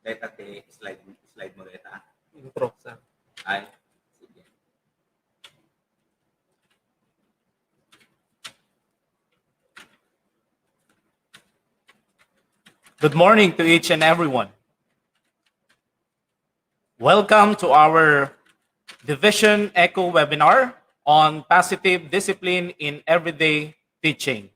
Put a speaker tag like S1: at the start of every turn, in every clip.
S1: Deta slide mo deta.
S2: Intro, sir.
S1: Ay, sige.
S2: Good morning to each and everyone. Welcome to our Division Echo webinar on positive discipline in everyday teaching.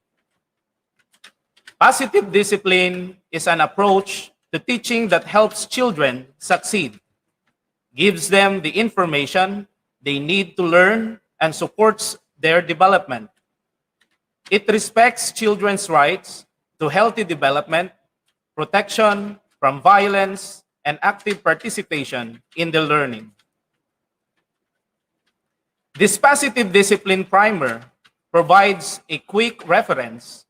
S2: Positive discipline is an approach to teaching that helps children succeed, gives them the information they need to learn, and supports their development. It respects children's rights to healthy development, protection from violence, and active participation in the learning. This positive discipline primer provides a quick reference,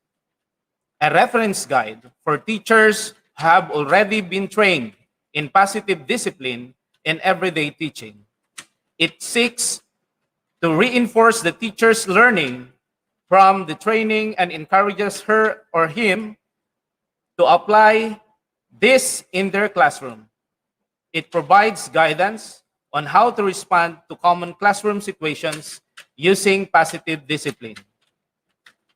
S2: a reference guide for teachers who have already been trained in positive discipline in everyday teaching. It seeks to reinforce the teacher's learning from the training and encourages her or him to apply this in their classroom. It provides guidance on how to respond to common classroom situations using positive discipline.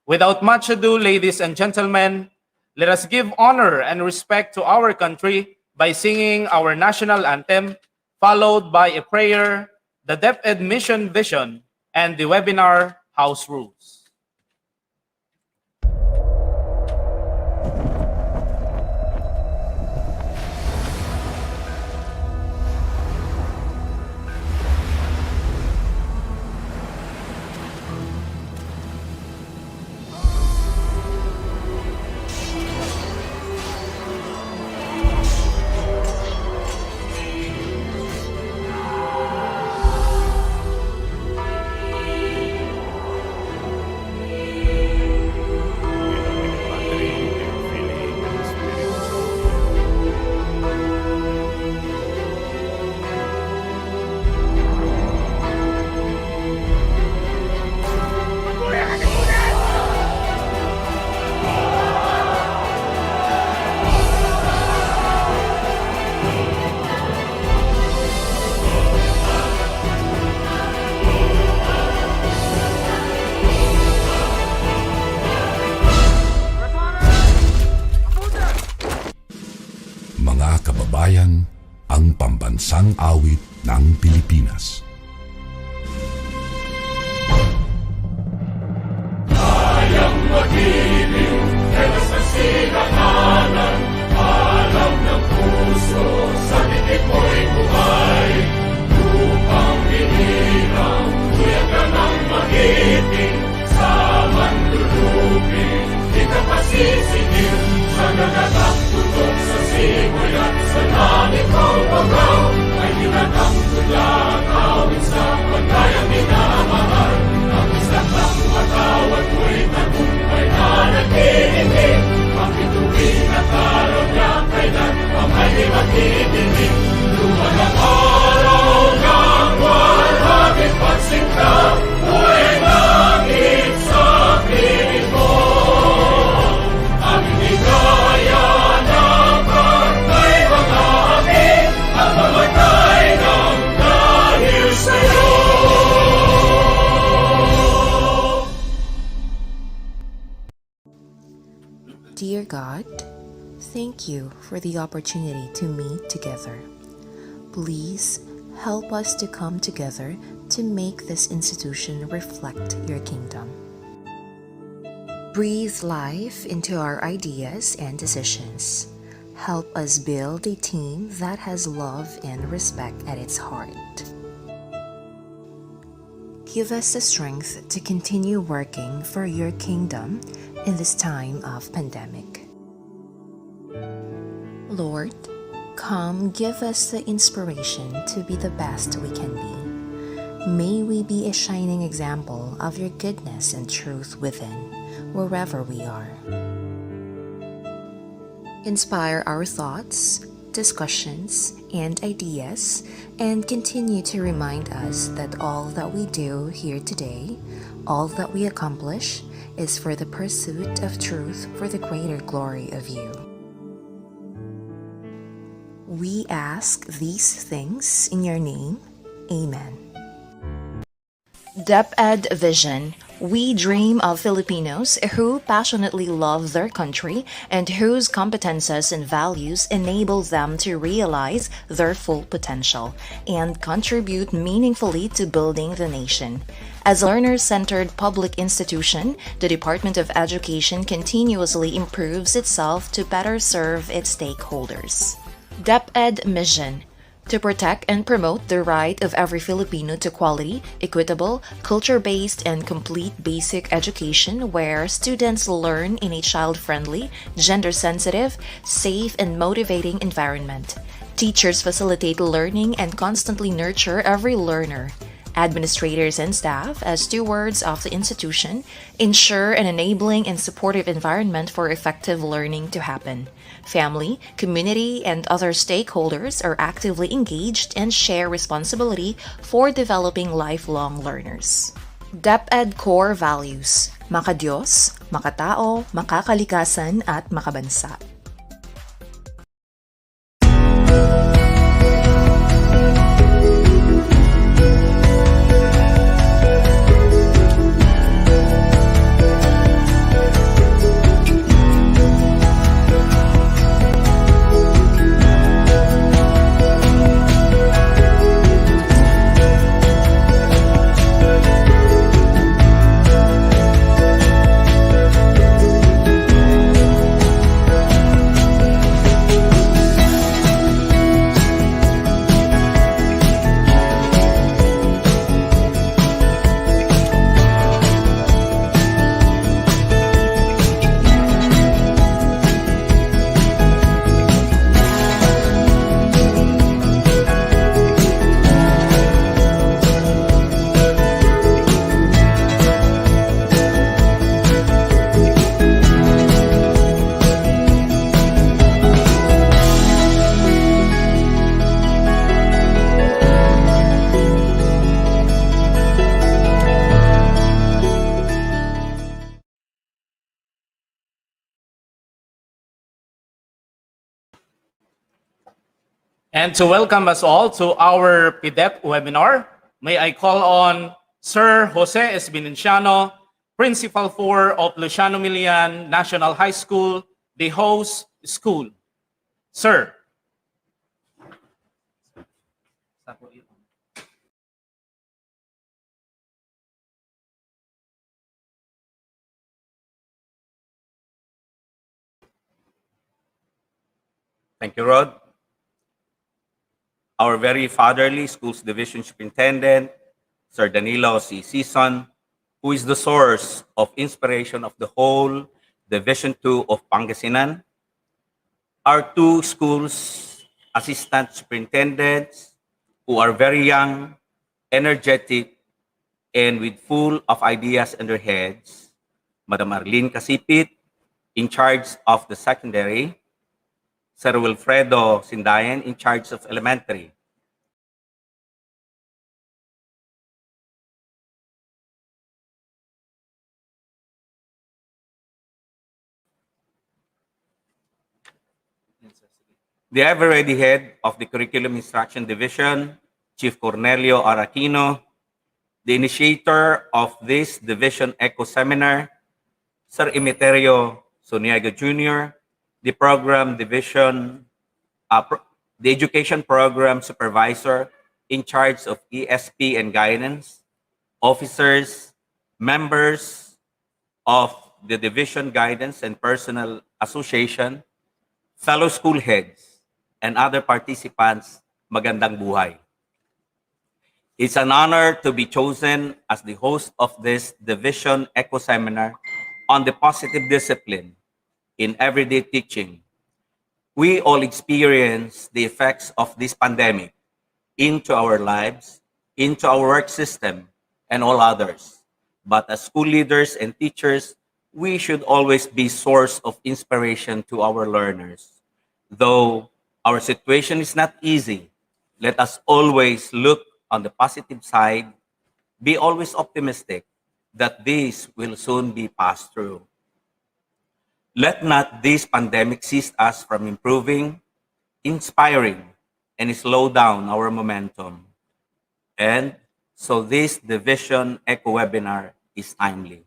S2: Without much ado, ladies and gentlemen, let us give honor and respect to our country by singing our national anthem, followed by a prayer, the DepEd mission vision, and the webinar house rules.
S3: Kababayan, ang pambansang awit ng Pilipinas.
S4: Kayang mag-ibig, telas ng sinakanan, alam ng puso, sa titik mo'y buhay. Lupang binirang, tuyak ka ng magiting, sa manlulupin, di ka pasisigil, sa nagatak tutok sa simoy at sa langit mo bagaw, ay hinatang tulang awit sa pagkayang minamahal. Ang isang lang matawad mo'y tagumpay na nag-iindig, ang bituin at araw niya kailan ang ay mag-iindig. Luman ang araw ng walhagit pagsinta, buhay langit sa piling mo. Ang higaya ng pagkay mga api, ang mamatay ng dahil sa'yo.
S5: Dear God, thank you for the opportunity to meet together. Please help us to come together to make this institution reflect your kingdom. Breathe life into our ideas and decisions. Help us build a team that has love and respect at its heart. Give us the strength to continue working for your kingdom in this time of pandemic. Lord, come give us the inspiration to be the best we can be. May we be a shining example of your goodness and truth within, wherever we are. Inspire our thoughts, discussions, and ideas, and continue to remind us that all that we do here today, all that we accomplish, is for the pursuit of truth for the greater glory of you. We ask these things in your name. Amen. DepEd Vision. We dream of Filipinos who passionately love their country and whose competences and values enable them to realize their full potential and contribute meaningfully to building the nation. As a learner-centered public institution, the Department of Education continuously improves itself to better serve its stakeholders. DepEd Mission. To protect and promote the right of every Filipino to quality, equitable, culture-based, and complete basic education where students learn in a child-friendly, gender-sensitive, safe, and motivating environment. Teachers facilitate learning and constantly nurture every learner. Administrators and staff, as stewards of the institution, ensure an enabling and supportive environment for effective learning to happen. Family, community, and other stakeholders are actively engaged and share responsibility for developing lifelong learners. DepEd Core Values: Makadiyos, makatao, makakalikasan, at makabansa.
S2: And to welcome us all to our PDET webinar, may I call on Sir Jose Espinanciano, Principal 4 of Luciano Milian National High School, the host school. Sir.
S1: Thank you, Rod. Our very fatherly Schools Division Superintendent, Sir Danilo C. Season, who is the source of inspiration of the whole Division 2 of Pangasinan. Our two schools assistant superintendents who are very young, energetic, and with full of ideas in their heads, Madam Arlene Casipit, in charge of the secondary, Sir Wilfredo Sindayan, in charge of elementary. The ever-ready head of the Curriculum Instruction Division, Chief Cornelio Araquino, the initiator of this Division Eco Seminar, Sir Emeterio Suniaga Jr., the Program Division, the Education Program Supervisor in charge of ESP and guidance, officers, members of the Division Guidance and Personnel Association, fellow school heads, and other participants, magandang buhay. It's an honor to be chosen as the host of this Division Eco Seminar on the positive discipline in everyday teaching. We all experience the effects of this pandemic into our lives, into our work system, and all others. But as school leaders and teachers, we should always be source of inspiration to our learners. Though our situation is not easy, let us always look on the positive side, be always optimistic that this will soon be passed through. Let not this pandemic cease us from improving, inspiring and slow down our momentum. And so this division eco webinar is timely.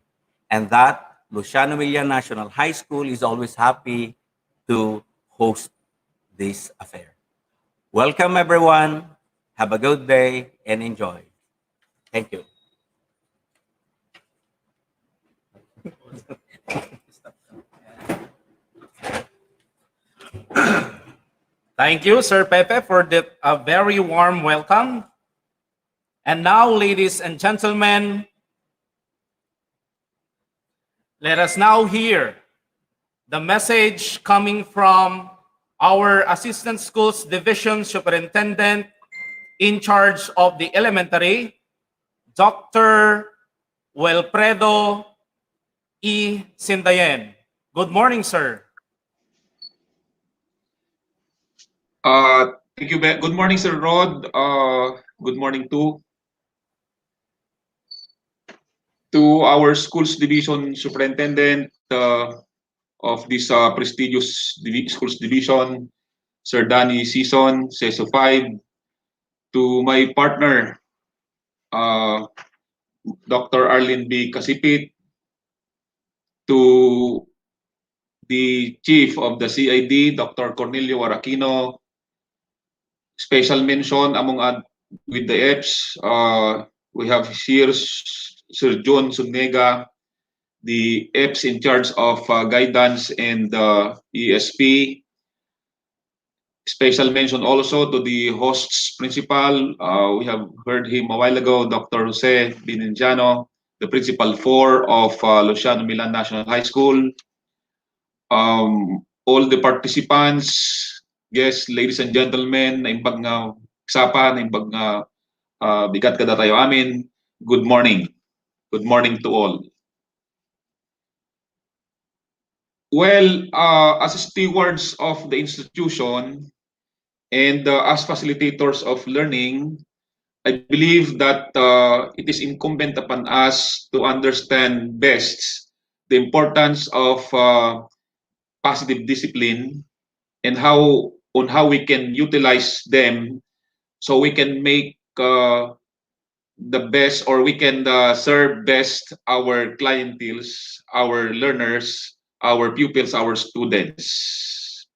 S1: And that Luciano Villa National High School is always happy to host this affair. Welcome everyone. Have a good day and enjoy. Thank you.
S2: Thank you, Sir Pepe, for the very warm welcome. And now, ladies and gentlemen, let us now hear the message coming from our Assistant Schools Division Superintendent in charge of the elementary, Dr. Wilfredo E. Sindayen. Good morning, sir.
S6: Thank you. Good morning, Sir Rod. Good morning to our schools division superintendent of this prestigious schools division, Sir Danny Season, CESO 5, to my partner, Dr. Arlene B. Kasipit, to the chief of the CID, Dr. Cornelio Aracino. Special mention among with the EPS, we have here Sir John Sunega, the EPS in charge of guidance and ESP. Special mention also to the host's principal. We have heard him a while ago, Dr. Jose Bininjano, the principal 4 of Luciano Milan National High School. All the participants, yes, ladies and gentlemen, na imbag nga usapan, na imbag nga bigat kada tayo amin, good morning. Good morning to all. Well, as stewards of the institution and as facilitators of learning, I believe that it is incumbent upon us to understand best the importance of positive discipline and how we can utilize them so we can make the best, or we can serve best our clienteles, our learners, our pupils, our students.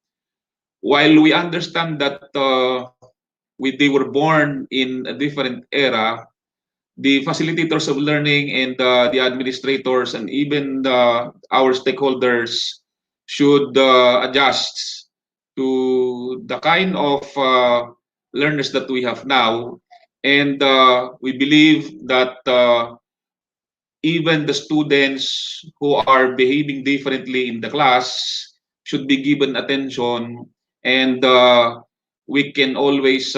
S6: While we understand that they were born in a different era, the facilitators of learning and the administrators and even our stakeholders should adjust to the kind of learners that we have now. And we believe that even the students who are behaving differently in the class should be given attention, and we can always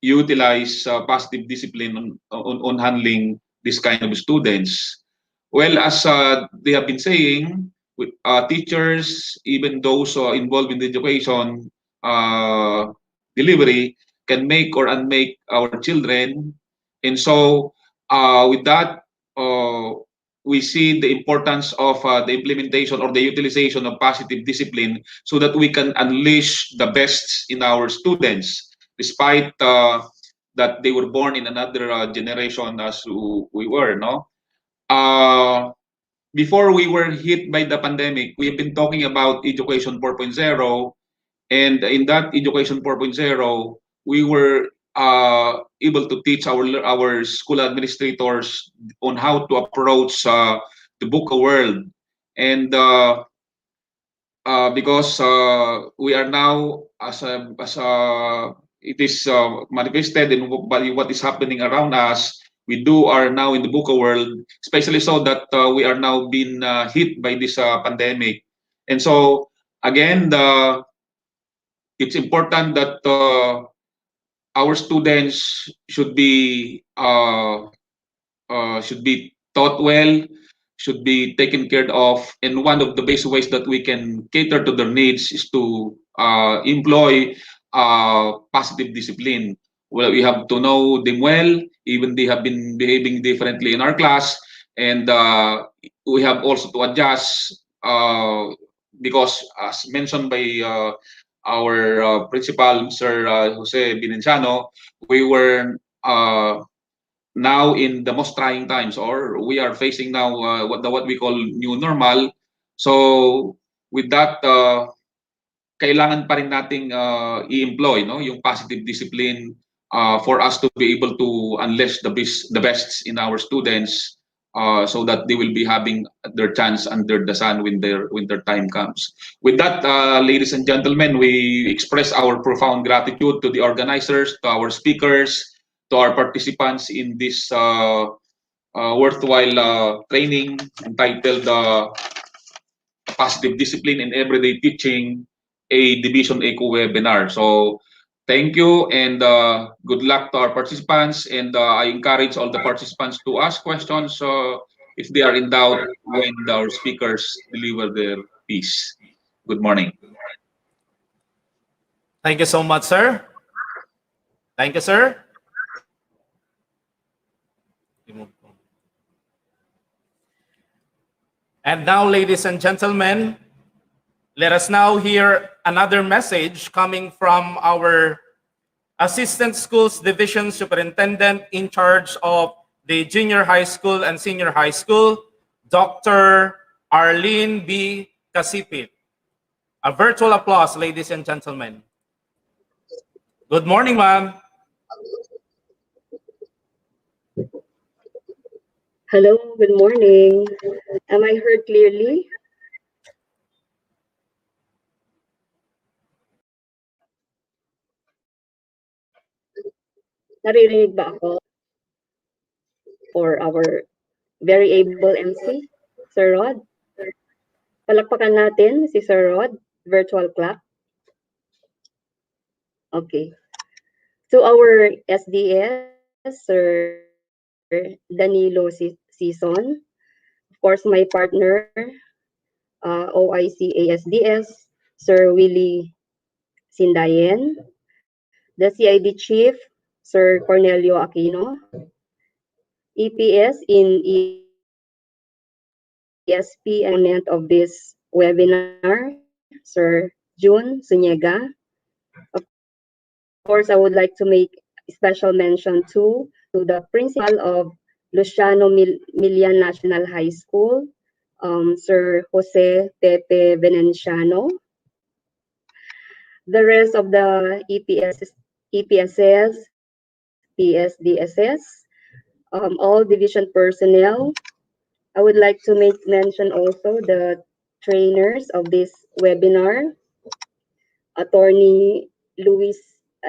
S6: utilize positive discipline on handling this kind of students. Well, as they have been saying, with teachers, even those involved in the education delivery, can make or unmake our children. And so with that, we see the importance of the implementation or the utilization of positive discipline so that we can unleash the best in our students, despite that they were born in another generation as we were, no? Before we were hit by the pandemic, we have been talking about Education 4.0, and in that Education 4.0, we were able to teach our school administrators on how to approach the VUCA world. And because we are now, as it is manifested in what is happening around us, we are now in the VUCA world, especially so that we are now being hit by this pandemic. And so, again, it's important that our students should be taught well, should be taken care of, and one of the best ways that we can cater to their needs is to employ positive discipline. Well, we have to know them well, even they have been behaving differently in our class, and we have also to adjust because, as mentioned by our principal, Sir Jose Binenciano, we were now in the most trying times, or we are facing now what we call new normal. So with that, kailangan pa rin nating i-employ, no, yung positive discipline for us to be able to unleash the bests in our students, so that they will be having their chance under the sun when their time comes. With that, ladies and gentlemen, we express our profound gratitude to the organizers, to our speakers, to our participants in this worthwhile training entitled Positive Discipline in Everyday Teaching, a Division Eco webinar. So thank you, and good luck to our participants, and I encourage all the participants to ask questions if they are in doubt when our speakers deliver their piece. Good morning.
S2: Thank you so much, sir. Thank you, sir. And now, ladies and gentlemen, let us now hear another message coming from our Assistant Schools Division Superintendent in charge of the Junior High School and Senior High School, Dr. Arlene B. Casipit. A virtual applause, ladies and gentlemen. Good morning, ma'am.
S7: Hello, good morning. Am I heard clearly? Naririnig ba ako? For our very able MC, Sir Rod. Palakpakan natin si Sir Rod, virtual clap. Okay. To our SDS, Sir Danilo Season, of course, my partner, OIC ASDS, Sir Willie Sindayen, the CID Chief, Sir Cornelio Aquino, EPS in ESP and of this webinar, Sir June Zuniga. Of course, I would like to make special mention to the principal of Luciano Milian National High School, Sir Jose Pepe Venenciano. The rest of the EPSS, PSDSS, all division personnel. I would like to make mention also the trainers of this webinar, Attorney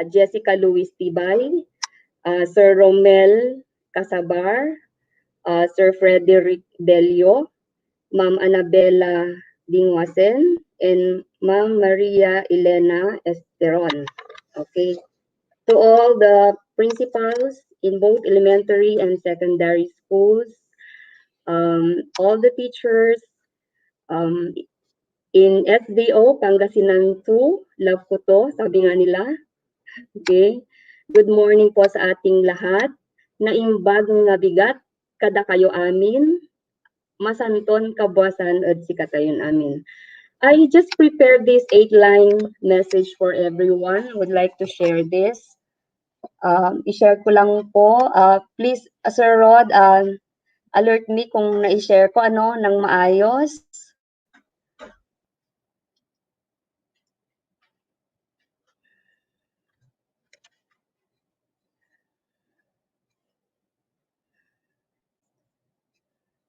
S7: Jessica Luis Tibay, Sir Romel Casabar, Sir Frederick Delio, Ma'am Annabella Dingwasen, and Ma'am Maria Elena Esteron. Okay. To all the principals in both elementary and secondary schools, all the teachers, in FDO, Pangasinan 2, love ko to, sabi nga nila. Okay. Good morning po sa ating lahat. Naimbag nga bigat, kada kayo amin, masanton kabuasan at sikatayon amin. I just prepared this 8-line message for everyone. I would like to share this. I-share ko lang po. Please, Sir Rod, alert me kung na-share ko ng maayos.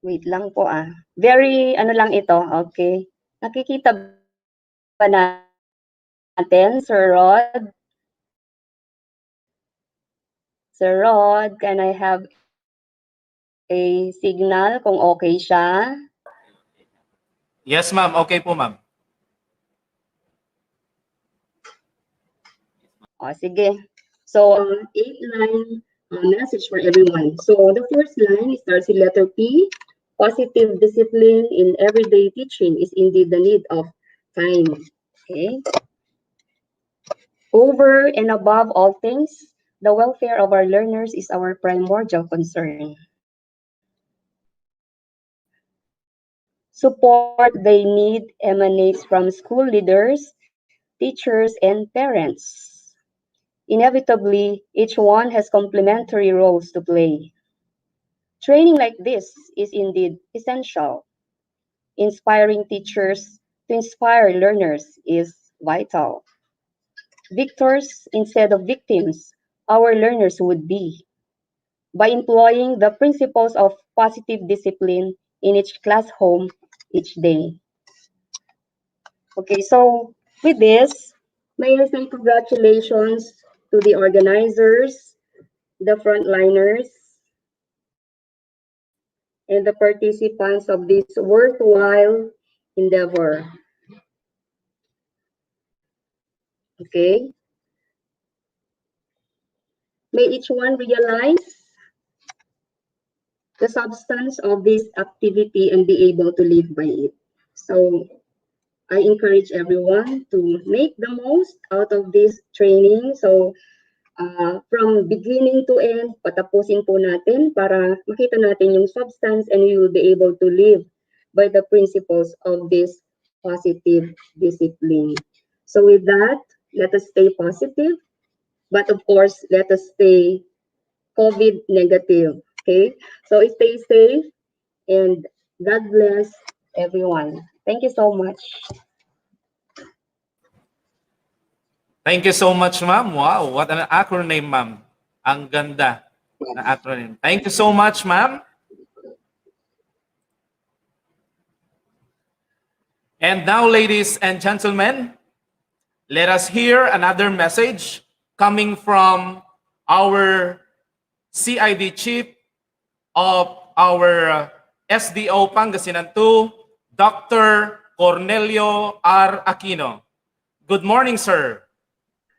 S7: Wait lang po Very lang ito, okay. Nakikita ba natin, Sir Rod? Sir Rod, can I have a signal kung okay siya?
S2: Yes, ma'am. Okay po, ma'am.
S7: Sige. So, 8-line message for everyone. So, the first line starts with letter P. Positive discipline in everyday teaching is indeed the need of time. Okay. Over and above all things, the welfare of our learners is our primordial concern. Support they need emanates from school leaders, teachers, and parents. Inevitably, each one has complementary roles to play. Training like this is indeed essential. Inspiring teachers to inspire learners is vital. Victors instead of victims, our learners would be by employing the principles of positive discipline in each classroom each day. Okay, so with this, may I say congratulations to the organizers, the frontliners, and the participants of this worthwhile endeavor. Okay? May each one realize the substance of this activity and be able to live by it. So I encourage everyone to make the most out of this training. So from beginning to end, patapusin po natin para makita natin yung substance and we will be able to live by the principles of this positive discipline. So with that, let us stay positive, but of course, let us stay COVID negative. Okay, so stay safe and God bless everyone. Thank you so much.
S2: Thank you so much, ma'am. Wow, what an acronym, ma'am. Ang ganda na acronym. Thank you so much, ma'am. And now, ladies and gentlemen, let us hear another message coming from our CID Chief of our SDO Pangasinan 2, Dr. Cornelio R. Aquino. Good morning, sir.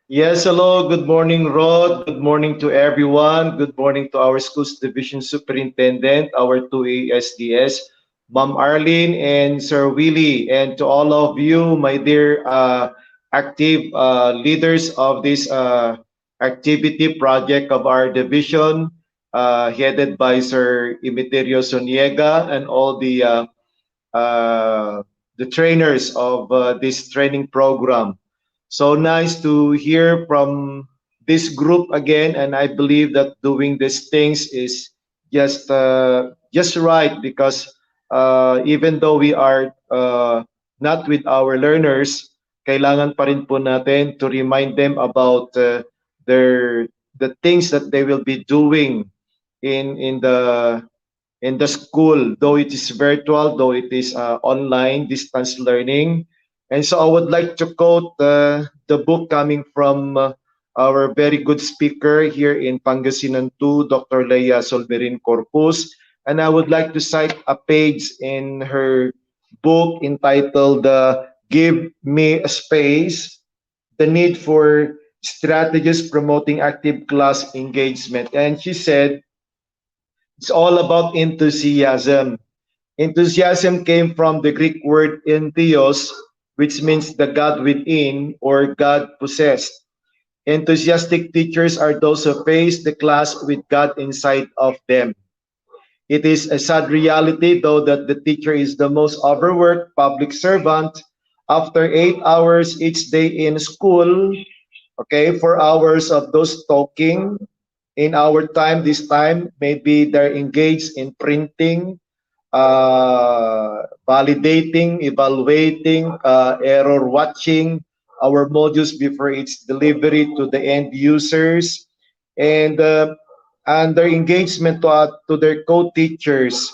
S8: Yes, hello. Good morning, Rod. Good morning to everyone. Good morning to our Schools Division Superintendent, our 2A SDS, Ma'am Arlene and Sir Willie, and to all of you, my dear active leaders of this activity project of our division, headed by Sir Imiterio Soniega and all the trainers of this training program. So nice to hear from this group again, and I believe that doing these things is just right because even though we are not with our learners, kailangan pa rin po natin to remind them about the things that they will be doing in the school, though it is virtual, though it is online distance learning. And so I would like to quote the book coming from our very good speaker here in Pangasinan 2, Dr. Leia Solmerin Corpus. And I would like to cite a page in her book entitled Give Me a Space, the Need for Strategies Promoting Active Class Engagement. And she said, it's all about enthusiasm. Enthusiasm came from the Greek word entheos, which means the God within or God possessed. Enthusiastic teachers are those who face the class with God inside of them. It is a sad reality, though, that the teacher is the most overworked public servant. After 8 hours each day in school, okay, 4 hours of those talking. In our time, this time, maybe they're engaged in printing, validating, evaluating, error watching our modules before its delivery to the end users, and their engagement to their co-teachers,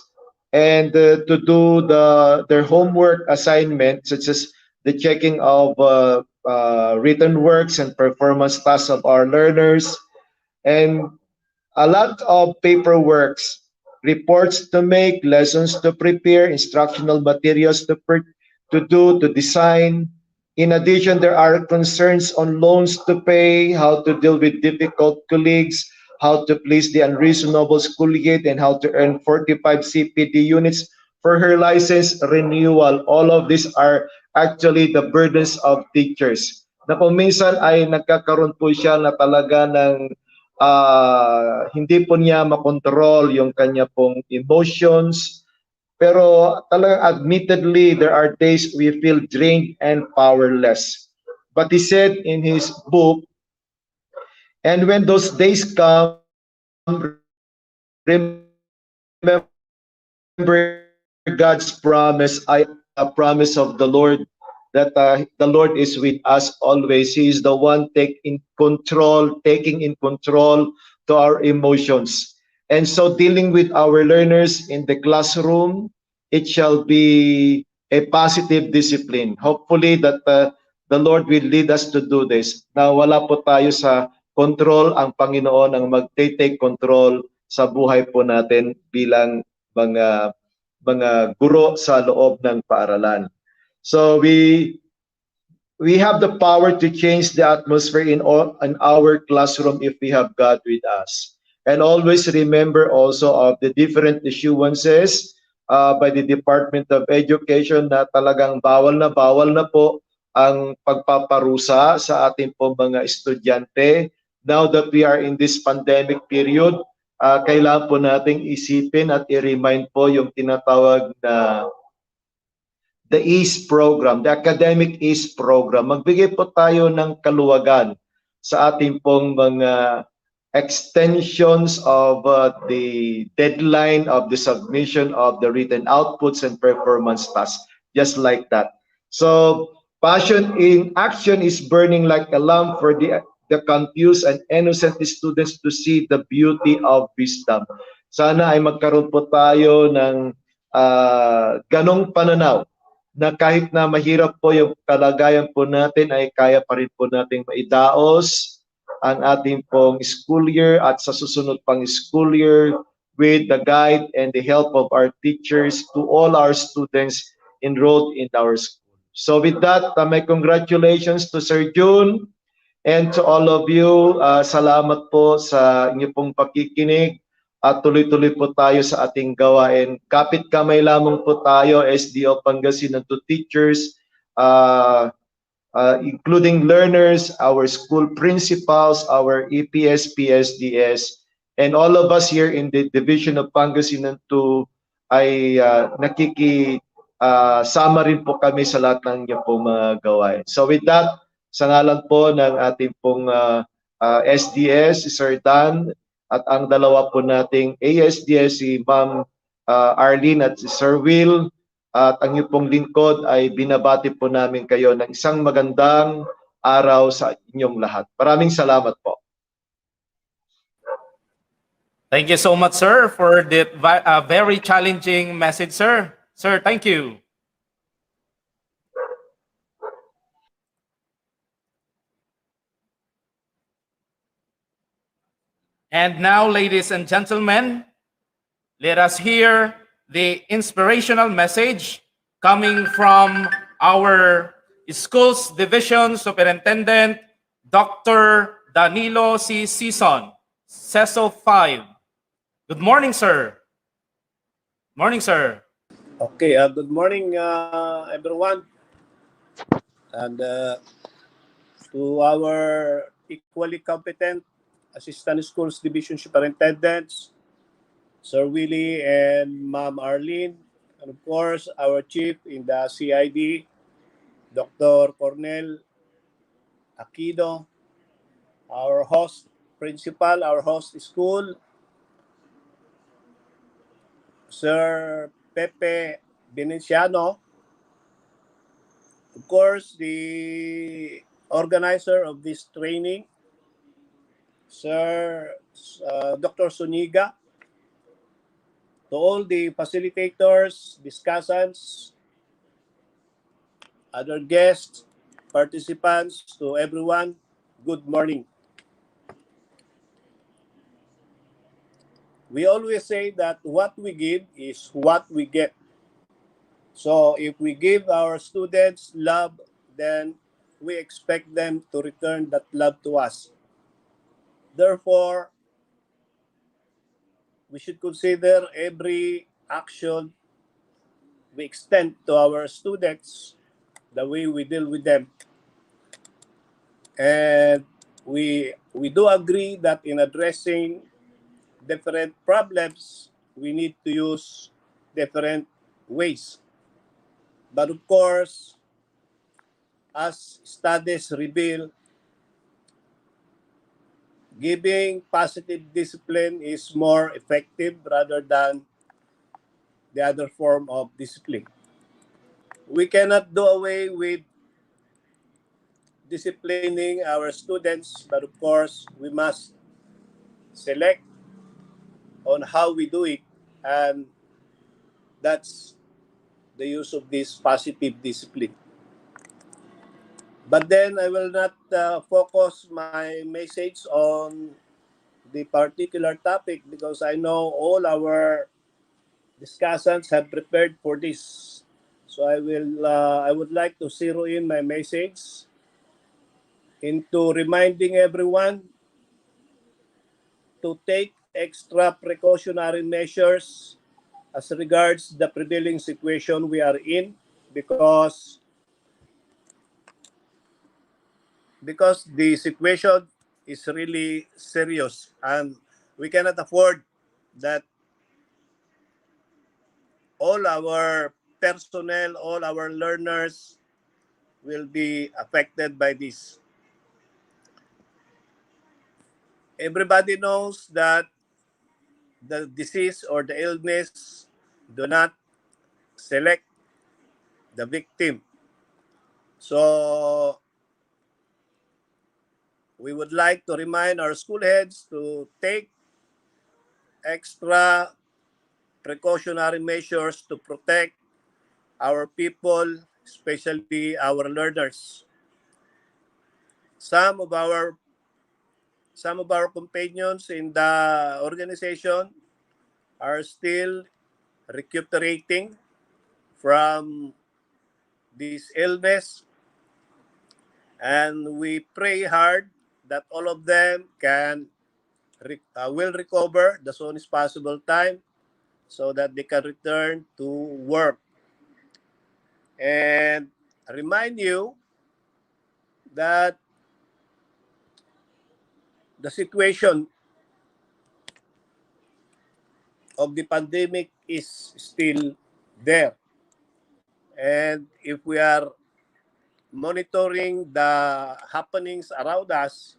S8: and to do their homework assignment, such as the checking of written works and performance tasks of our learners, and a lot of paperwork, reports to make, lessons to prepare, instructional materials to design. In addition, there are concerns on loans to pay, how to deal with difficult colleagues, how to please the unreasonable school gate, and how to earn 45 CPD units for her license renewal. All of these are actually the burdens of teachers. Na kung minsan ay nagkakaroon po siya na talaga ng hindi po niya makontrol yung kanya pong emotions. Pero talagang admittedly, there are days we feel drained and powerless. But he said in his book, and when those days come, remember God's promise. Promise of the Lord that the Lord is with us always. He is the one taking in control to our emotions. And so dealing with our learners in the classroom, it shall be a positive discipline. Hopefully that the Lord will lead us to do this. Na wala po tayo sa control, ang Panginoon ang mag-take control sa buhay po natin bilang mga guro sa loob ng paaralan. So we have the power to change the atmosphere in our classroom if we have God with us. And always remember also of the different issuances by the Department of Education na talagang bawal na po ang pagpaparusa sa ating pong mga estudyante. Now that we are in this pandemic period, kailangan po nating isipin at i-remind po yung tinatawag na the EASE program, the academic EASE program. Magbigay po tayo ng kaluwagan sa ating pong mga extensions of the deadline of the submission of the written outputs and performance tasks, just like that. So passion in action is burning like a lamp for the confused and innocent students to see the beauty of wisdom. Sana ay magkaroon po tayo ng ganong pananaw na kahit na mahirap po yung kalagayan po natin ay kaya pa rin po nating maidaos ang ating pong school year at sa susunod pang school year with the guide and the help of our teachers to all our students enrolled in our school. So with that, my congratulations to Sir June and to all of you. Salamat po sa inyong pong pakikinig at tuloy-tuloy po tayo sa ating gawain. Kapit kamay lamang po tayo, SDO Pangasinan, to teachers, including learners, our school principals, our EPS, PSDS, and all of us here in the Division of Pangasinan 2 ay sama rin po kami sa lahat ng inyong pong mga gawain. So with that, sa ngalan po ng ating pong SDS, si Sir Dan, at ang dalawa po nating ASDS, si Ma'am Arlene at si Sir Will, at ang iyong pong lingkod ay binabati po namin kayo ng isang magandang araw sa inyong lahat. Maraming salamat po.
S2: Thank you so much, sir, for that very challenging message, sir. Sir, thank you. And now, ladies and gentlemen, let us hear the inspirational message coming from our Schools Division Superintendent, Dr. Danilo C. Sison, CESO 5. Good morning, sir. Morning, sir.
S9: Okay, good morning, everyone. And to our equally competent Assistant Schools Division Superintendents, Sir Willie and Ma'am Arlene, and of course, our Chief in the CID, Dr. Cornel Aquino, our host principal, our host school, Sir Pepe Benenciano, of course, the organizer of this training, Sir Dr. Suniga, to all the facilitators, discussants, other guests, participants, to everyone, good morning. We always say that what we give is what we get. So if we give our students love, then we expect them to return that love to us. Therefore, we should consider every action we extend to our students, the way we deal with them. And we do agree that in addressing different problems, we need to use different ways. But of course, as studies reveal, giving positive discipline is more effective rather than the other form of discipline. We cannot do away with disciplining our students, but of course, we must select on how we do it, and that's the use of this positive discipline. But then I will not focus my message on the particular topic because I know all our discussants have prepared for this. So I would like to zero in my message into reminding everyone to take extra precautionary measures as regards the prevailing situation we are in because the situation is really serious and we cannot afford that all our personnel, all our learners will be affected by this. Everybody knows that the disease or the illness do not select the victim. So we would like to remind our school heads to take extra precautionary measures to protect our people, especially our learners. Some of our companions in the organization are still recuperating from this illness, and we pray hard that all of them will recover the soonest possible time so that they can return to work. And remind you that the situation of the pandemic is still there. And if we are monitoring the happenings around us,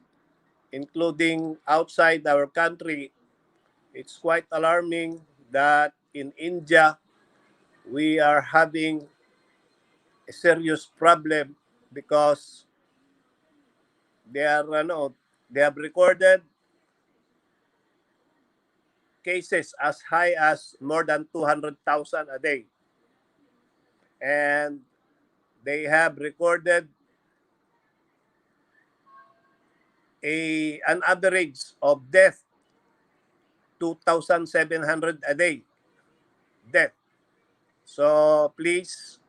S9: including outside our country, it's quite alarming that in India, we are having a serious problem because they are, they have recorded cases as high as more than 200,000 a day. And they have recorded an average of death 2,700 a day death. So please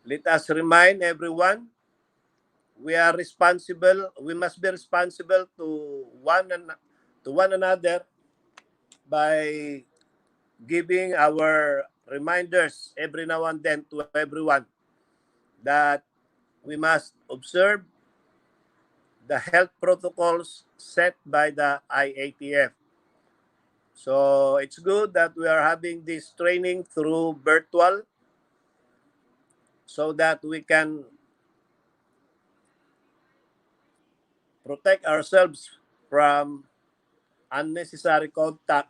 S9: let us remind everyone we must be responsible to one another by giving our reminders every now and then to everyone that we must observe the health protocols set by the IATF. So it's good that we are having this training through virtual so that we can protect ourselves from unnecessary contact,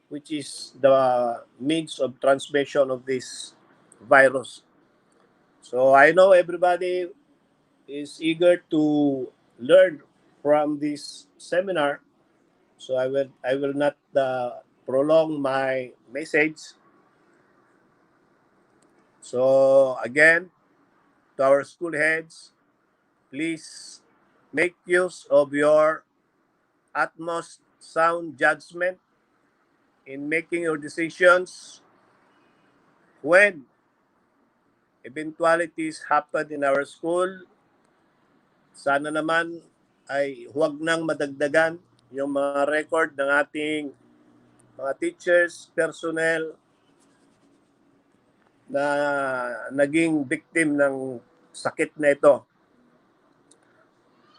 S9: which is the means of transmission of this virus. So I know everybody is eager to learn from this seminar. So I will not prolong my message. So again, to our school heads, please make use of your utmost sound judgment in making your decisions when eventualities happen in our school. Sana naman ay huwag nang madagdagan yung mga record ng ating mga teachers, personnel na naging victim ng sakit na ito.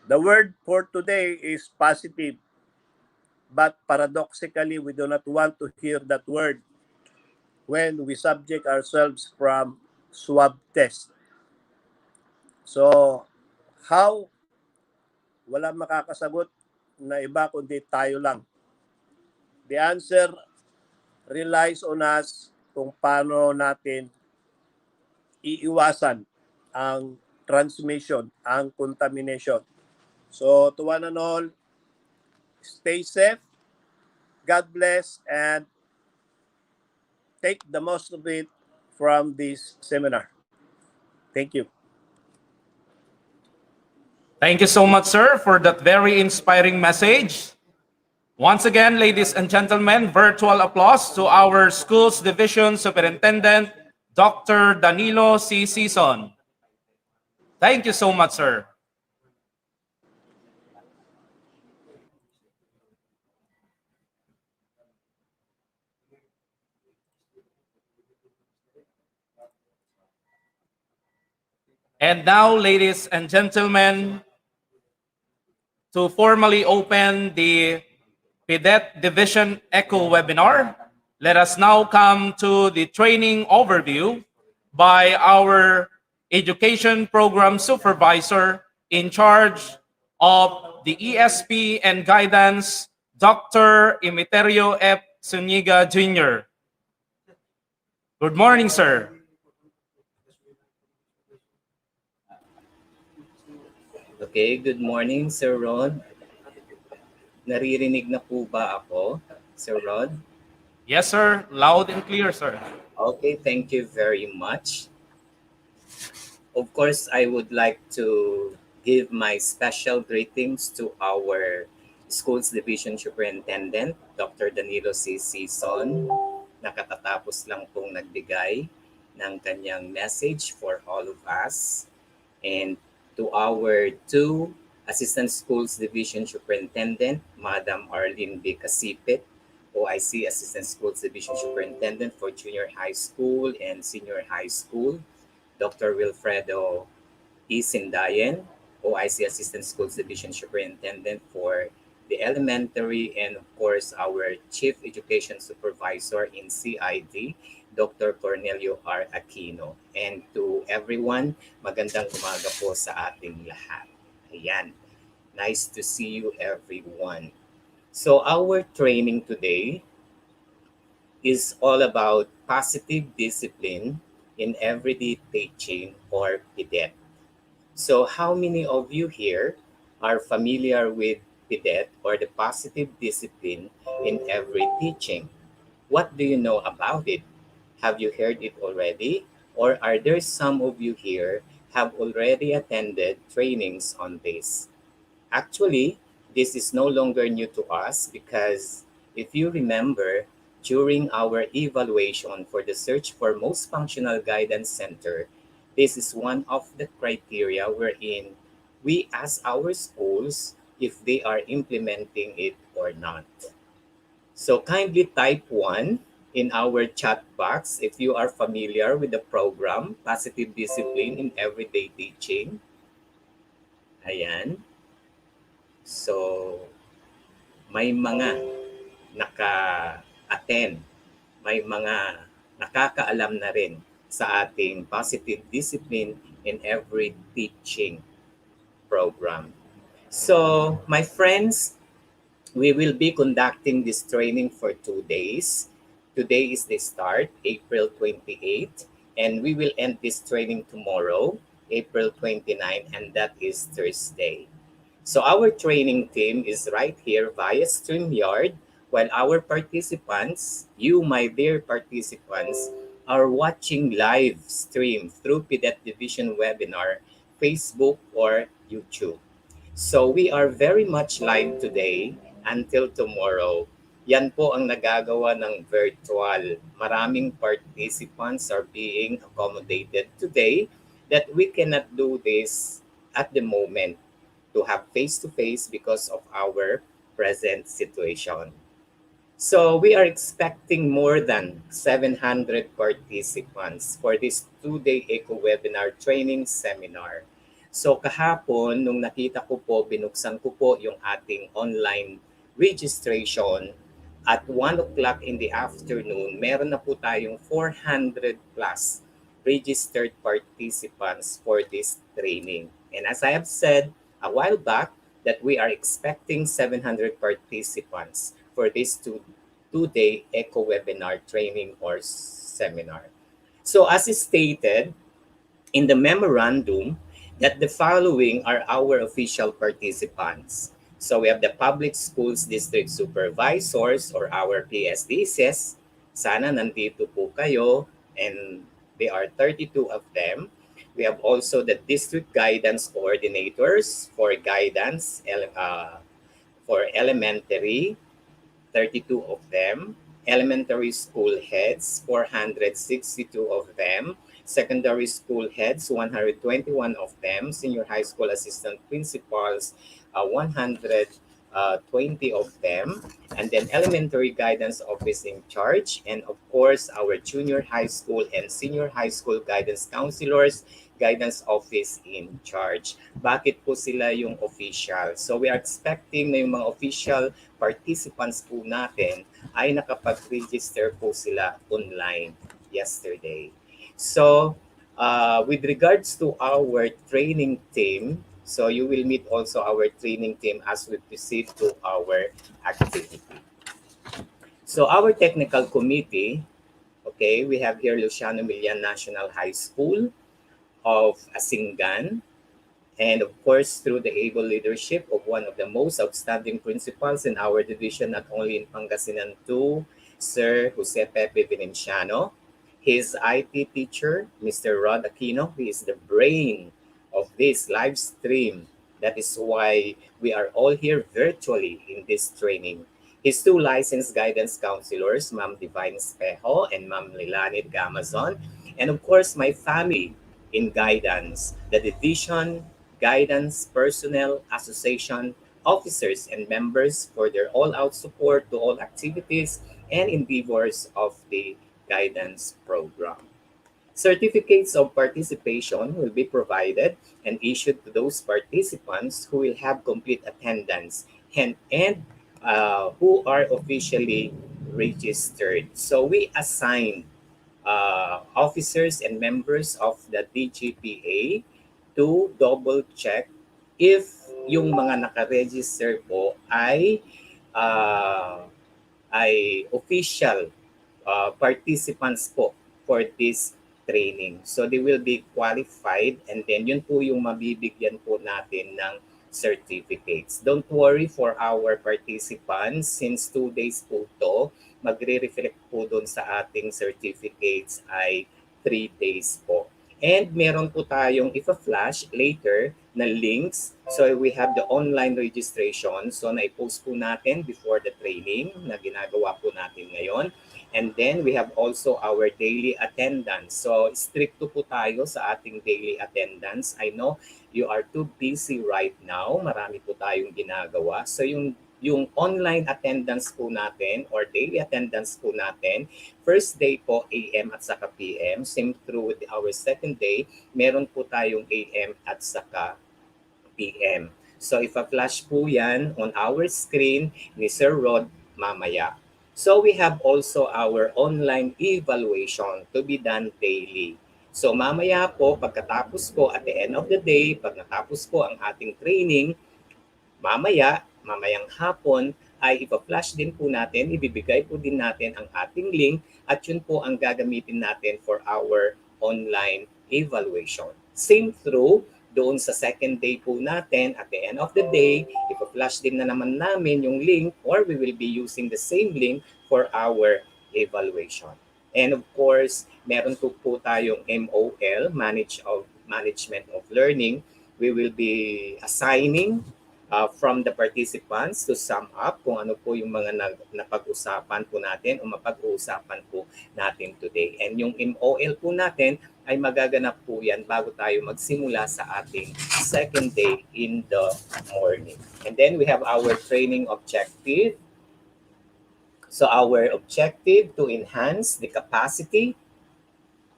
S9: The word for today is positive, but paradoxically, we do not want to hear that word when we subject ourselves from swab test. So, how? Wala makakasagot na iba kundi tayo lang. The answer relies on us kung paano natin iiwasan ang transmission, ang contamination. So, to one and all, stay safe, God bless, and take the most of it from this seminar. Thank you.
S2: Thank you so much, sir, for that very inspiring message. Once again, ladies and gentlemen, virtual applause to our Schools Division Superintendent, Dr. Danilo C. Sison. Thank you so much, sir. And now, ladies and gentlemen, to formally open the PDET Division Echo webinar, let us now come to the training overview by our Education Program Supervisor in charge of the ESP and Guidance, Dr. Imiterio F. Zuniga Jr. Good morning, sir.
S10: Okay, good morning, Sir Rod. Naririnig na po ba ako, Sir Rod?
S2: Yes, sir. Loud and clear, sir.
S10: Okay, thank you very much. Of course, I would like to give my special greetings to our Schools Division Superintendent, Dr. Danilo C. Sison. Nakatatapos lang pong nagbigay ng kanyang message for all of us. And to our two Assistant Schools Division Superintendent, Madam Arlene B. Casipit, OIC Assistant Schools Division Superintendent for Junior High School and Senior High School, Dr. Wilfredo E. Sindayen, OIC Assistant Schools Division Superintendent for the elementary, and of course our Chief Education Supervisor in CID, Dr. Cornelio R. Aquino. And to everyone, magandang umaga po sa ating lahat. Ayan. Nice to see you everyone. So our training today is all about positive discipline in everyday teaching, or PDET. So how many of you here are familiar with PDET, or the positive discipline in every teaching? What do you know about it? Have you heard it already? Or are there some of you here have already attended trainings on this? Actually, this is no longer new to us because if you remember, during our evaluation for the Search for Most Functional Guidance Center, this is one of the criteria wherein we ask our schools if they are implementing it or not. So kindly type 1 in our chat box if you are familiar with the program, Positive Discipline in Everyday Teaching. Ayan. So, may mga naka-attend, may mga nakakaalam na rin sa ating Positive Discipline in Every Teaching program. So, my friends, we will be conducting this training for 2 days. Today is the start, April 28, and we will end this training tomorrow, April 29, and that is Thursday. So our training team is right here via StreamYard, while our participants, you my dear participants, are watching live stream through PDET Division webinar, Facebook, or YouTube. So we are very much live today until tomorrow. Yan po ang nagagawa ng virtual. Maraming participants are being accommodated today that we cannot do this at the moment to have face-to-face because of our present situation. So we are expecting more than 700 participants for this 2-day Eco Webinar Training Seminar. So kahapon, nung nakita ko po, binuksan ko po yung ating online registration at 1 o'clock in the afternoon, meron na po tayong 400 plus registered participants for this training. And as I have said a while back, that we are expecting 700 participants for this two-day eco webinar training or seminar. So as is stated in the memorandum, that the following are our official participants. So we have the public schools district supervisors or our PSDCs. Sana nandito po kayo, and they are 32 of them. We have also the district guidance coordinators for guidance for elementary, 32 of them. Elementary school heads, 462 of them. Secondary school heads, 121 of them. Senior high school assistant principals, 120 of them. And then elementary guidance office in charge. And of course, our junior high school and senior high school guidance counselors, guidance office in charge. Bakit po sila yung official? So we are expecting na yung mga official participants po natin ay nakapag-register po sila online yesterday. So, with regards to our training team, so you will meet also our training team as we proceed to our activity. So, our technical committee, okay, we have here Luciano Milian National High School of Asingan, and of course, through the able leadership of one of the most outstanding principals in our division, not only in Pangasinan 2, Sir Jose Pepe Vinenciano, his IT teacher, Mr. Rod Aquino, he is the brain of this live stream. That is why we are all here virtually in this training. His two licensed guidance counselors, Ma'am Divine Espejo and Ma'am Lilanid Gamazon, and of course, my family in guidance, the division, guidance, personnel, association, officers, and members for their all-out support to all activities and endeavors of the guidance program. Certificates of participation will be provided and issued to those participants who will have complete attendance and who are officially registered. So we assign officers and members of the DGPA to double check if yung mga nakaregister po ay official participants po for this training. So they will be qualified, and then yun po yung mabibigyan po natin ng certificates. Don't worry for our participants, since 2 days po to, magre-reflect po doon sa ating certificates ay 3 days po. And meron po tayong ipa-flash later na links. So we have the online registration. So na-post po natin before the training na ginagawa po natin ngayon. And then we have also our daily attendance. So stricto po tayo sa ating daily attendance. I know you are too busy right now. Marami po tayong ginagawa. So yung online attendance po natin or daily attendance po natin, first day po AM at saka PM. Same through with our second day, meron po tayong AM at saka PM. So if a-flash po yan on our screen ni Sir Rod mamaya. So we have also our online evaluation to be done daily. So mamaya po, pagkatapos po at the end of the day, pag natapos po ang ating training, mamayang hapon ay ipa-flash din po natin, ibibigay po din natin ang ating link at yun po ang gagamitin natin for our online evaluation. Same through doon sa second day po natin, at the end of the day, ipa-flash din na naman namin yung link or we will be using the same link for our evaluation. And of course, meron po tayong MOL, Management of Learning. We will be assigning from the participants to sum up kung ano po yung mga napag-usapan po natin o mapag-uusapan po natin today. And yung MOL po natin ay magaganap po yan bago tayo magsimula sa ating second day in the morning. And then we have our training objective. So our objective to enhance the capacity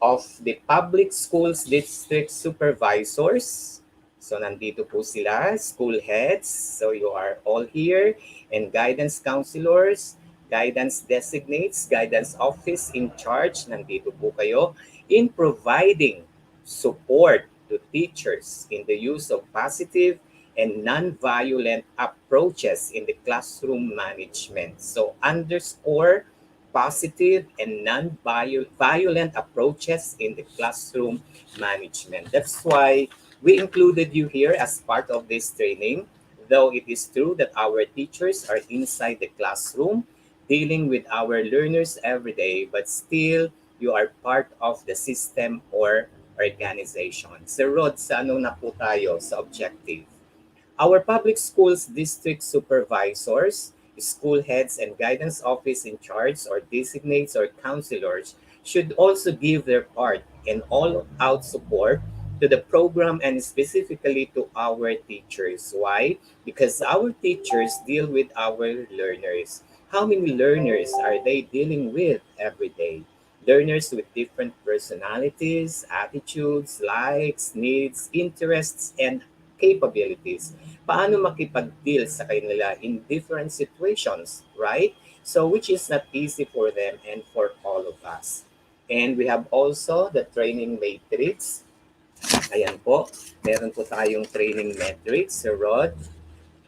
S10: of the public schools district supervisors. So nandito po sila, school heads. So you are all here. And guidance counselors, guidance designates, guidance office in charge. Nandito po kayo. in providing support to teachers in the use of positive and non-violent approaches in the classroom management. So underscore positive and non-violent approaches in the classroom management. That's why we included you here as part of this training, though it is true that our teachers are inside the classroom dealing with our learners every day, but still you are part of the system or organization. Sir Rod, sa ano na po tayo sa objective? Our public schools district supervisors, school heads, and guidance office in charge or designates or counselors should also give their part and all-out support to the program and specifically to our teachers. Why? Because our teachers deal with our learners. How many learners are they dealing with every day? Learners with different personalities, attitudes, likes, needs, interests, and capabilities. Paano makipag-deal sa kanila in different situations, right? So which is not easy for them and for all of us. And we have also the training matrix. Ayan po, meron po tayong training matrix, Sir Rod.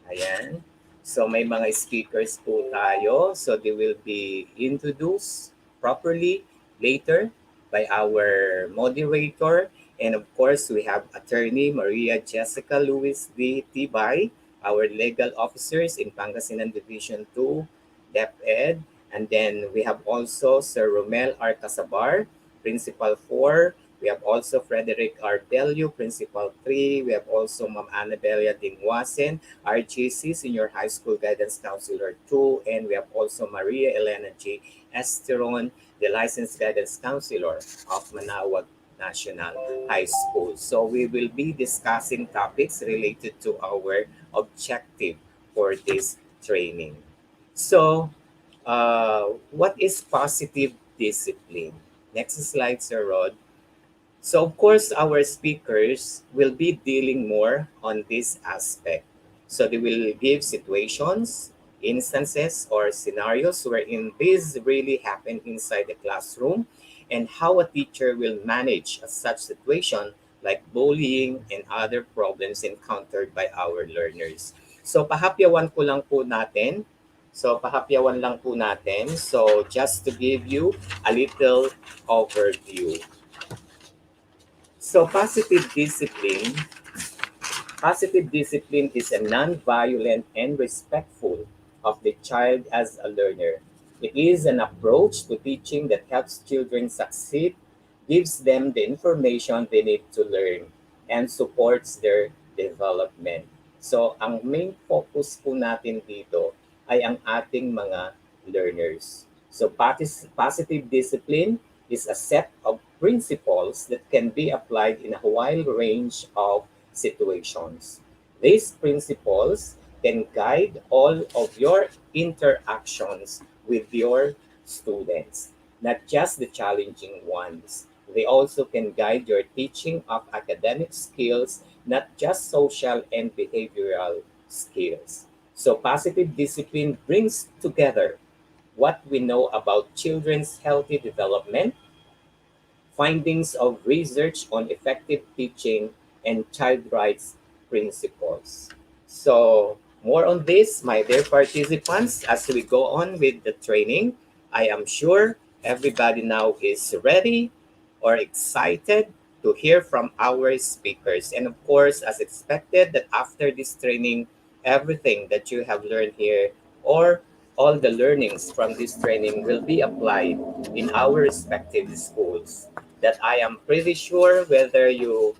S10: Ayan. So may mga speakers po tayo. So they will be introduced properly later by our moderator. And of course, we have Attorney Maria Jessica Luis D. Tibay, our legal officers in Pangasinan Division 2, DepEd. And then we have also Sir Romel R. Casabar, Principal 4. We have also Frederick R. Delio, Principal 3. We have also Ma'am Annabella Dingwasen, RGC, Senior High School Guidance Counselor 2. And we have also Maria Elena G. Esteron, the Licensed Guidance Counselor of Manawag National High School. So we will be discussing topics related to our objective for this training. So, what is positive discipline? Next slide, Sir Rod. So, of course, our speakers will be dealing more on this aspect. So, they will give situations, instances, or scenarios wherein this really happened inside the classroom and how a teacher will manage such situation like bullying and other problems encountered by our learners. So, pahapyawan ko lang po natin. So, just to give you a little overview. So, positive discipline is a non-violent and respectful of the child as a learner. It is an approach to teaching that helps children succeed, gives them the information they need to learn, and supports their development. So, ang main focus po natin dito ay ang ating mga learners. So, positive discipline is a set of principles that can be applied in a wide range of situations. These principles can guide all of your interactions with your students, not just the challenging ones. They also can guide your teaching of academic skills, not just social and behavioral skills. So positive discipline brings together what we know about children's healthy development, findings of research on effective teaching, and child rights principles. So, more on this, my dear participants, as we go on with the training. I am sure everybody now is ready or excited to hear from our speakers. And of course, as expected, that after this training, everything that you have learned here or all the learnings from this training will be applied in our respective schools. That I am pretty sure whether you,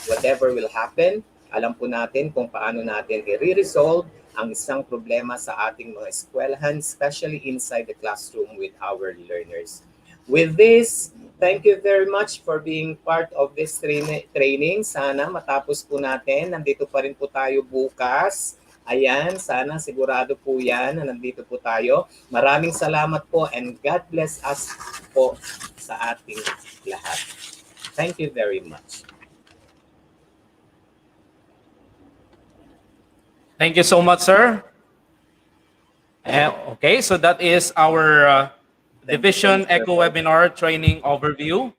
S10: whatever will happen, alam po natin kung paano natin i-resolve ang isang problema sa ating mga eskwelahan, especially inside the classroom with our learners. With this, thank you very much for being part of this training. Sana matapos po natin. Nandito pa rin po tayo bukas. Ayan, sana sigurado po yan na nandito po tayo. Maraming salamat po and God bless us po sa ating lahat. Thank you very much.
S2: Thank you so much, sir. Okay, so that is our Division Eco Webinar Training Overview.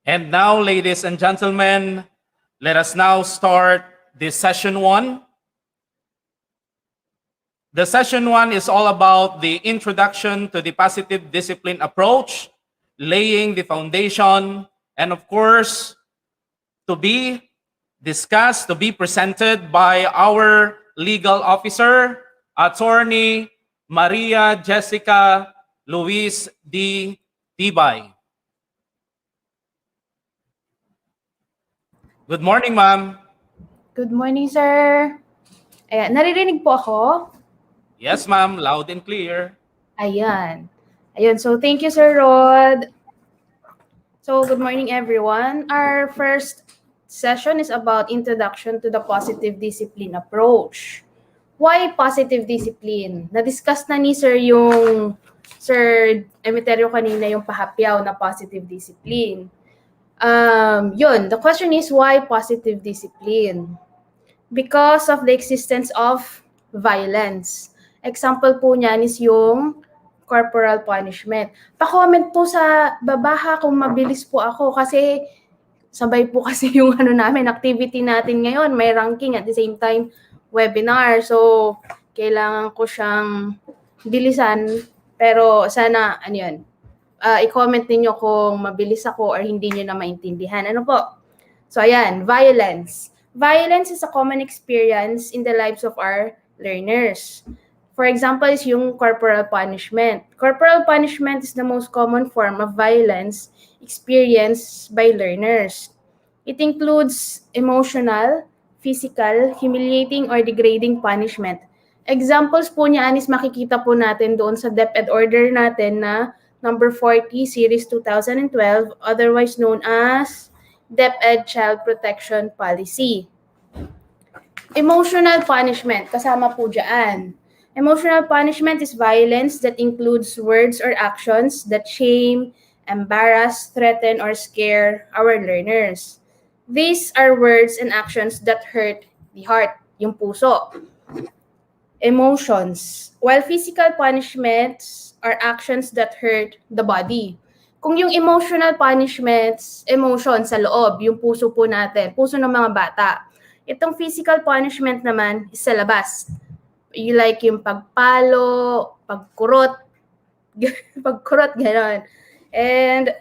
S2: And now, ladies and gentlemen, let us now start this session 1. The session 1 is all about the introduction to the positive discipline approach, laying the foundation, and of course, to be discussed, to be presented by our legal officer, Attorney Maria Jessica Luis D. Tibay. Good morning, ma'am.
S11: Good morning, sir. Ayan, naririnig po ako?
S2: Yes, ma'am. Loud and clear.
S11: Ayan. Ayun, so thank you, Sir Rod. So good morning, everyone. Our first session is about introduction to the positive discipline approach. Why positive discipline? Na-discuss na ni Sir yung Sir Emeterio kanina yung pahapyaw na positive discipline. Yun, the question is why positive discipline? Because of the existence of violence. Example po niyan is yung corporal punishment. Pa-comment po sa baba kung mabilis po ako kasi sabay po kasi yung namin, activity natin ngayon. May ranking at the same time webinar. So, kailangan ko siyang bilisan. Pero sana, i-comment ninyo kung mabilis ako or hindi nyo na maintindihan. Ano po? So, ayan, violence. Violence is a common experience in the lives of our learners. For example, is yung corporal punishment. Corporal punishment is the most common form of violence experienced by learners. It includes emotional, physical, humiliating, or degrading punishment. Examples po niyan is makikita po natin doon sa DepEd order natin na number 40, series 2012, otherwise known as DepEd Child Protection Policy. Emotional punishment, kasama po dyan. Emotional punishment is violence that includes words or actions that shame, embarrass, threaten, or scare our learners. These are words and actions that hurt the heart, yung puso. Emotions. While physical punishments are actions that hurt the body. Kung yung emotional punishments, emotion sa loob, yung puso po natin, puso ng mga bata. Itong physical punishment naman is sa labas. You like yung pagpalo, pagkurot, gano'n. And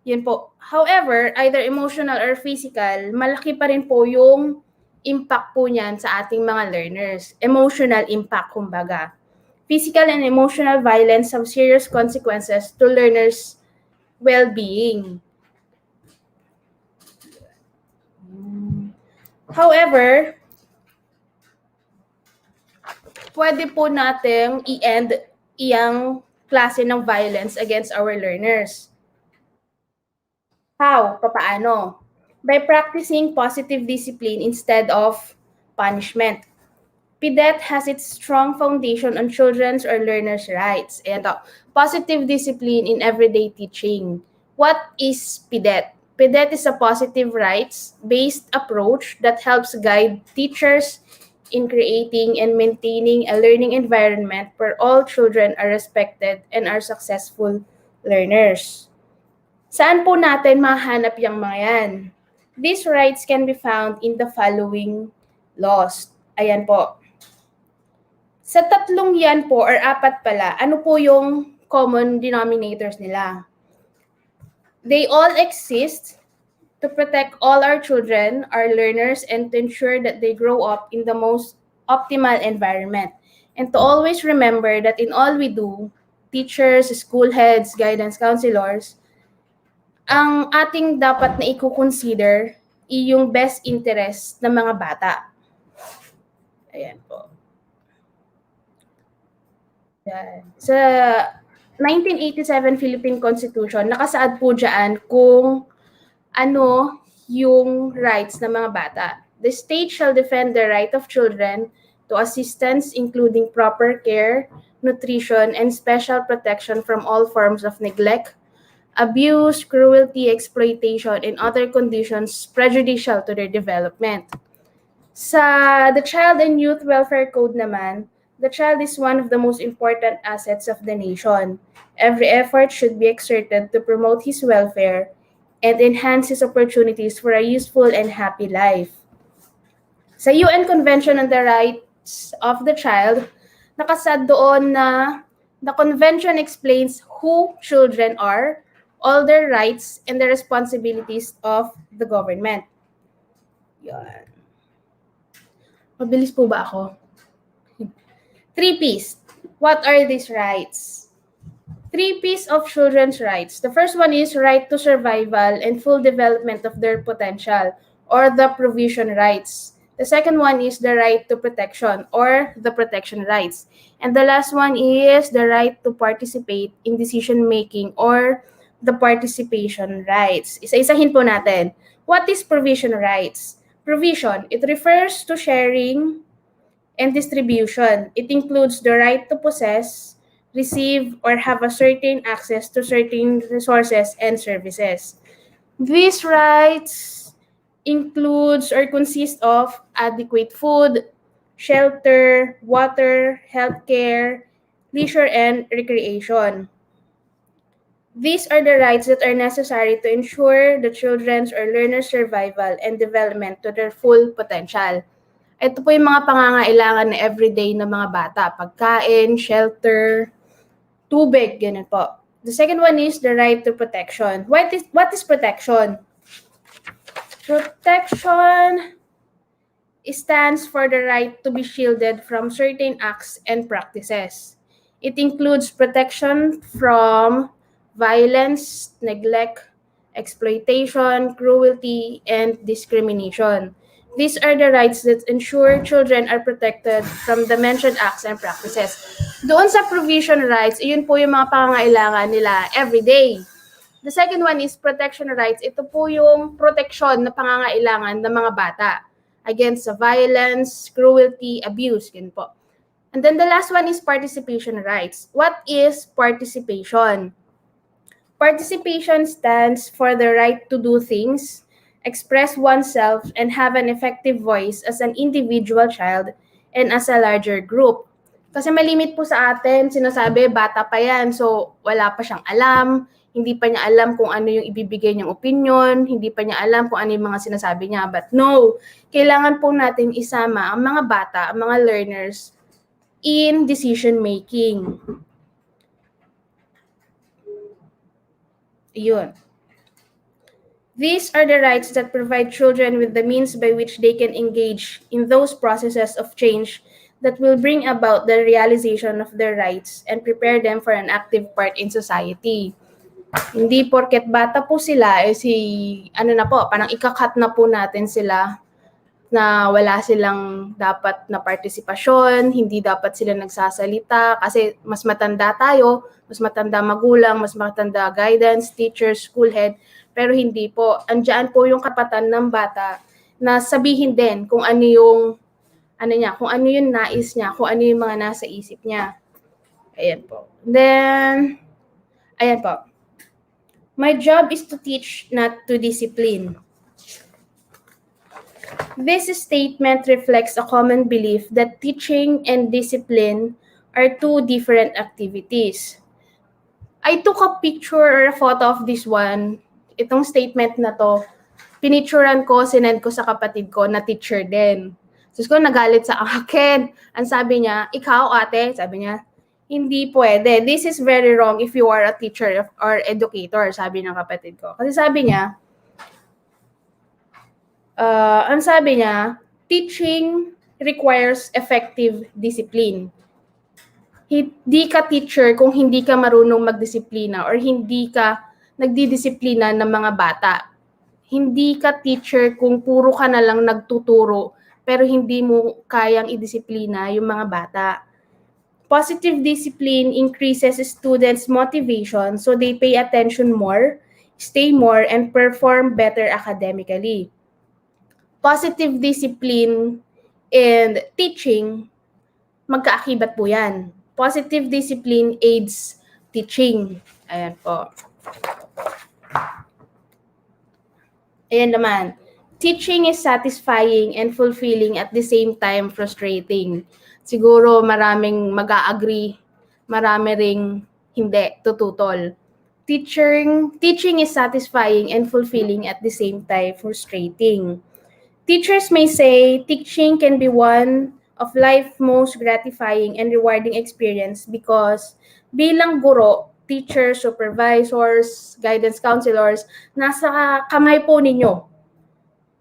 S11: yun po. However, either emotional or physical, malaki pa rin po yung impact po niyan sa ating mga learners. Emotional impact, kumbaga. Physical and emotional violence have serious consequences to learners' well-being. However, pwede po natin i-end iyang klase ng violence against our learners. How? Papaano? By practicing positive discipline instead of punishment. PDET has its strong foundation on children's or learners' rights and positive discipline in everyday teaching. What is PDET? PDET is a positive rights-based approach that helps guide teachers in creating and maintaining a learning environment where all children are respected and are successful learners. Saan po natin mahanap yung mga yan? These rights can be found in the following laws. Ayan po. Sa tatlong yan po, or apat pala, ano po yung common denominators nila? They all exist to protect all our children, our learners, and to ensure that they grow up in the most optimal environment. And to always remember that in all we do, teachers, school heads, guidance counselors, ang ating dapat na i-consider yung best interest ng mga bata. Ayan po. Yan. Sa 1987 Philippine Constitution, nakasaad po dyan kung ano yung rights ng mga bata. The state shall defend the right of children to assistance including proper care, nutrition, and special protection from all forms of neglect, abuse, cruelty, exploitation, and other conditions prejudicial to their development. Sa the Child and Youth Welfare Code naman, The child is one of the most important assets of the nation. Every effort should be exerted to promote his welfare and enhance his opportunities for a useful and happy life. Sa UN Convention on the Rights of the Child, nakasad doon na the convention explains who children are, all their rights, and the responsibilities of the government. Yan. Mabilis po ba ako? 3Ps. What are these rights? 3Ps of children's rights. The first one is right to survival and full development of their potential, or the provision rights. The second one is the right to protection, or the protection rights. And the last one is the right to participate in decision-making, or the participation rights. Isa-isahin po natin. What is provision rights? Provision, it refers to sharing and distribution. It includes the right to possess, receive, or have a certain access to certain resources and services. These rights includes or consist of adequate food, shelter, water, healthcare, leisure, and recreation. These are the rights that are necessary to ensure the children's or learner's survival and development to their full potential. Ito po yung mga pangangailangan na everyday ng mga bata. Pagkain, shelter, tubig, ganun po. The second one is the right to protection. What is protection? Protection stands for the right to be shielded from certain acts and practices. It includes protection from violence, neglect, exploitation, cruelty, and discrimination. These are the rights that ensure children are protected from the mentioned acts and practices. Doon sa provision rights, iyon po yung mga pangangailangan nila everyday. The second one is protection rights. Ito po yung protection na pangangailangan ng mga bata against violence, cruelty, abuse. Yun po. And then the last one is participation rights. What is participation? Participation stands for the right to do things, express oneself, and have an effective voice as an individual child and as a larger group. Kasi malimit po sa atin, sinasabi, bata pa yan, so wala pa siyang alam, hindi pa niya alam kung ano yung ibibigay niyang opinion, hindi pa niya alam kung ano yung mga sinasabi niya. But no, kailangan po natin isama ang mga bata, ang mga learners in decision making. Yun. These are the rights that provide children with the means by which they can engage in those processes of change that will bring about the realization of their rights and prepare them for an active part in society. Hindi porket bata po sila, parang ikakat na po natin sila na wala silang dapat na partisipasyon, hindi dapat sila nagsasalita kasi mas matanda tayo, mas matanda magulang, mas matanda guidance, teachers, school head, pero hindi po. Andiyan po yung karapatan ng bata na sabihin din kung ano yung kung ano yung nais niya, kung ano yung mga nasa isip niya. Ayan po. Then, ayan po. My job is to teach, not to discipline. This statement reflects a common belief that teaching and discipline are two different activities. I took a picture or a photo of this one. Itong statement na to, pinicturean ko, sinend ko sa kapatid ko na teacher din. So, ko nagalit sa akin. Ang sabi niya, ikaw ate, sabi niya, hindi pwede. This is very wrong if you are a teacher or educator, sabi ng kapatid ko. Kasi sabi niya, ang sabi niya, teaching requires effective discipline. Hindi ka teacher kung hindi ka marunong magdisiplina or hindi ka nagdidisiplina ng mga bata. Hindi ka teacher kung puro ka na lang nagtuturo pero hindi mo kayang idisiplina yung mga bata. Positive discipline increases students' motivation so they pay attention more, stay more, and perform better academically. Positive discipline and teaching, magkaakibat po yan. Positive discipline aids teaching. Ayan po. Ayan naman. Teaching is satisfying and fulfilling at the same time frustrating. Siguro maraming mag-a-agree, marami ring hindi, tututol. Teaching is satisfying and fulfilling at the same time frustrating. Teachers may say teaching can be one of life's most gratifying and rewarding experience because bilang guro, teachers, supervisors, guidance counselors, nasa kamay po ninyo.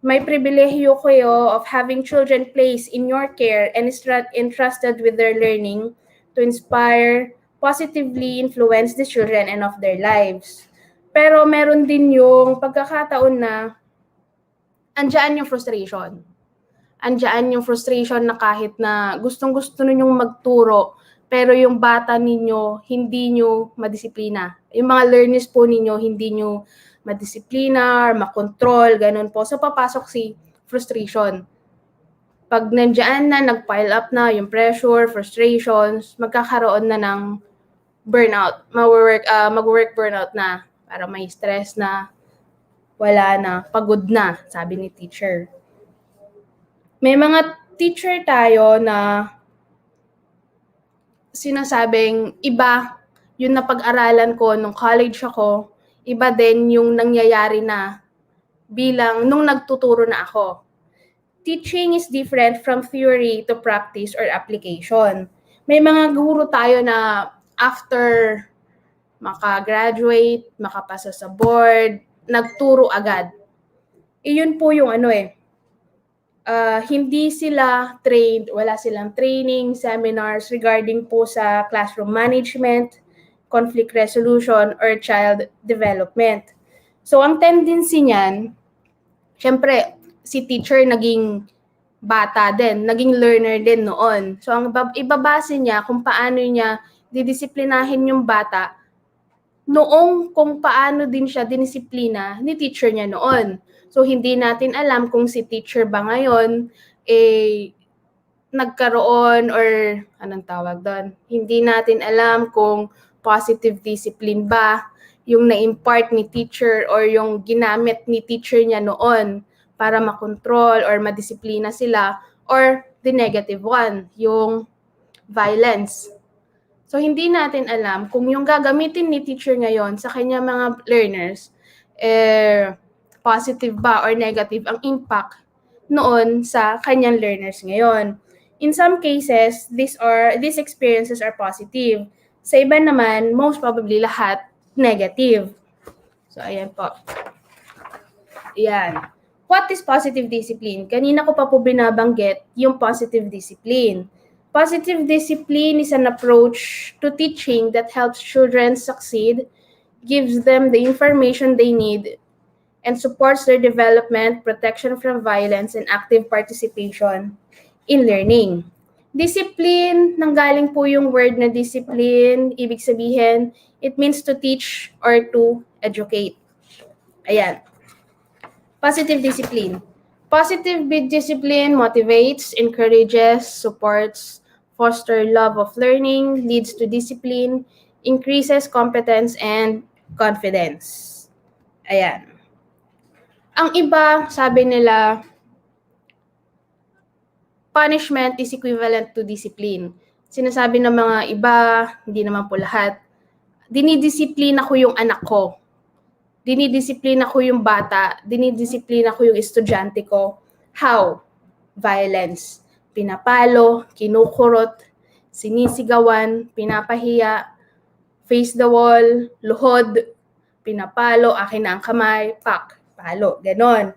S11: May pribilehyo kayo of having children placed in your care and entrusted with their learning to inspire, positively influence the children and of their lives. Pero meron din yung pagkakataon na andyan yung frustration. Andyan yung frustration na kahit na gustong-gusto ninyong magturo, pero yung bata ninyo, hindi nyo madisiplina. Yung mga learners po ninyo, hindi nyo madisiplina or makontrol, ganun po. So, papasok si frustration. Pag nandiyan na, nag-pile up na yung pressure, frustrations, magkakaroon na ng burnout. Mag-work burnout na. Para may stress na, wala na, pagod na, sabi ni teacher. May mga teacher tayo na sinasabing iba yung napag-aralan ko nung college ako, iba din yung nangyayari na bilang nung nagtuturo na ako. Teaching is different from theory to practice or application. May mga guro tayo na after makagraduate, makapasa sa board, nagturo agad. Iyon po yung hindi sila trained, wala silang training, seminars regarding po sa classroom management, conflict resolution, or child development. So, ang tendency niyan, syempre, si teacher naging bata din, naging learner din noon. So, ang ibabase niya kung paano niya didisiplinahin yung bata noong kung paano din siya dinisiplina ni teacher niya noon. So, hindi natin alam kung si teacher ba ngayon, nagkaroon or anong tawag doon? Hindi natin alam kung positive discipline ba yung na-impart ni teacher or yung ginamit ni teacher niya noon para makontrol or madisiplina sila or the negative one, yung violence. So, hindi natin alam kung yung gagamitin ni teacher ngayon sa kanyang mga learners, positive ba or negative ang impact noon sa kanyang learners ngayon. In some cases, these experiences are positive. Sa iba naman, most probably lahat negative. So, ayan po. Ayan. What is positive discipline? Kanina ko pa po binabanggit yung positive discipline. Positive discipline is an approach to teaching that helps children succeed, gives them the information they need, and supports their development, protection from violence, and active participation in learning. Discipline, nanggaling po yung word na discipline, ibig sabihin, it means to teach or to educate. Ayan. Positive discipline. Positive discipline motivates, encourages, supports, fosters love of learning, leads to discipline, increases competence and confidence. Ayan. Ang iba, sabi nila, punishment is equivalent to discipline. Sinasabi ng mga iba, hindi naman po lahat, dinidisiplina ko yung anak ko. Dinidisiplina ko yung bata. Dinidisiplina ko yung estudyante ko. How? Violence. Pinapalo, kinukurot, sinisigawan, pinapahiya, face the wall, luhod, pinapalo, akin na ang kamay, pak, palo, ganon.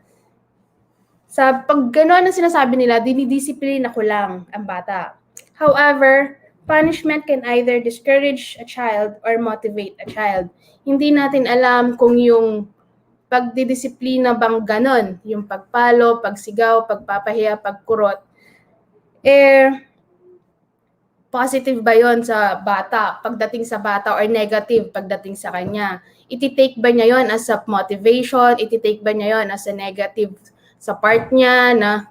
S11: Sa pag ganon ang sinasabi nila, dinidisiplina ko lang ang bata. However, punishment can either discourage a child or motivate a child. Hindi natin alam kung yung pagdidisiplina bang ganon, yung pagpalo, pagsigaw, pagpapahiya, pagkurot, positive ba yon sa bata pagdating sa bata or negative pagdating sa kanya? Iti-take ba niya yon as a motivation? Iti-take ba niya yon as a negative sa part niya na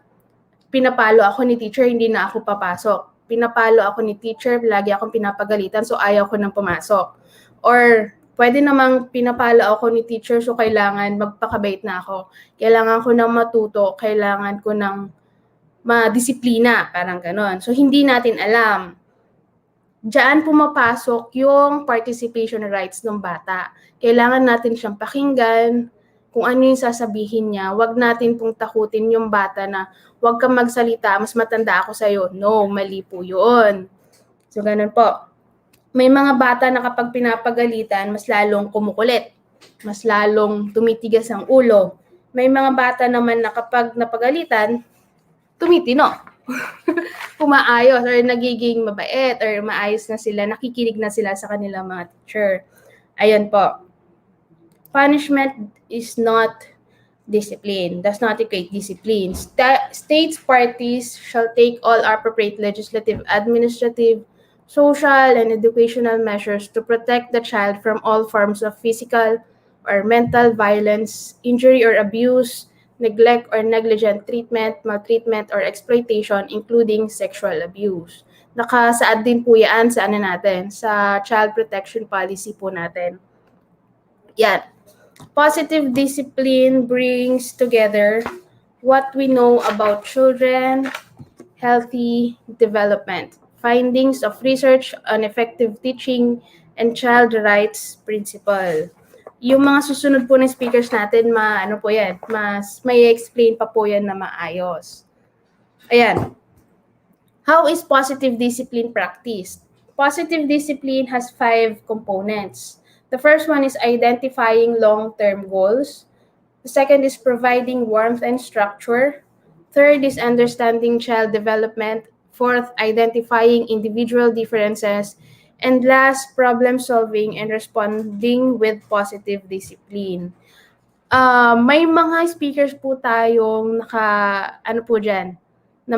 S11: pinapalo ako ni teacher, hindi na ako papasok. Pinapalo ako ni teacher, lagi akong pinapagalitan, so ayaw ko nang pumasok. Or pwede namang pinapala ako ni teacher, so kailangan magpakabait na ako. Kailangan ko ng matuto, kailangan ko ng madisiplina, parang ganon. So, hindi natin alam. Diyan pumapasok yung participation rights ng bata. Kailangan natin siyang pakinggan, kung ano yung sasabihin niya. Huwag natin pong takutin yung bata na huwag kang magsalita, mas matanda ako sa'yo. No, mali po yun. So, ganun po. May mga bata na kapag pinapagalitan, mas lalong kumukulit, mas lalong tumitigas ang ulo. May mga bata naman na kapag napagalitan, tumitino. Pumaayos or nagiging mabait or maayos na sila, nakikinig na sila sa kanilang mga teacher. Ayun po. Punishment is not discipline, does not equate discipline. States parties shall take all appropriate legislative, administrative, social, and educational measures to protect the child from all forms of physical or mental violence, injury or abuse, neglect or negligent treatment, maltreatment, or exploitation, including sexual abuse. Nakasaad din po yan sa natin, sa Child Protection Policy po natin. Yan. Positive discipline brings together what we know about children, healthy development, findings of research on effective teaching, and child rights principle. Yung mga susunod po ng speakers natin, mas may explain pa po yan na maayos. Ayan. How is positive discipline practiced? Positive discipline has 5 components. The first one is identifying long-term goals. The second is providing warmth and structure. Third is understanding child development. Fourth, identifying individual differences. And last, problem solving and responding with positive discipline. May mga speakers po tayong na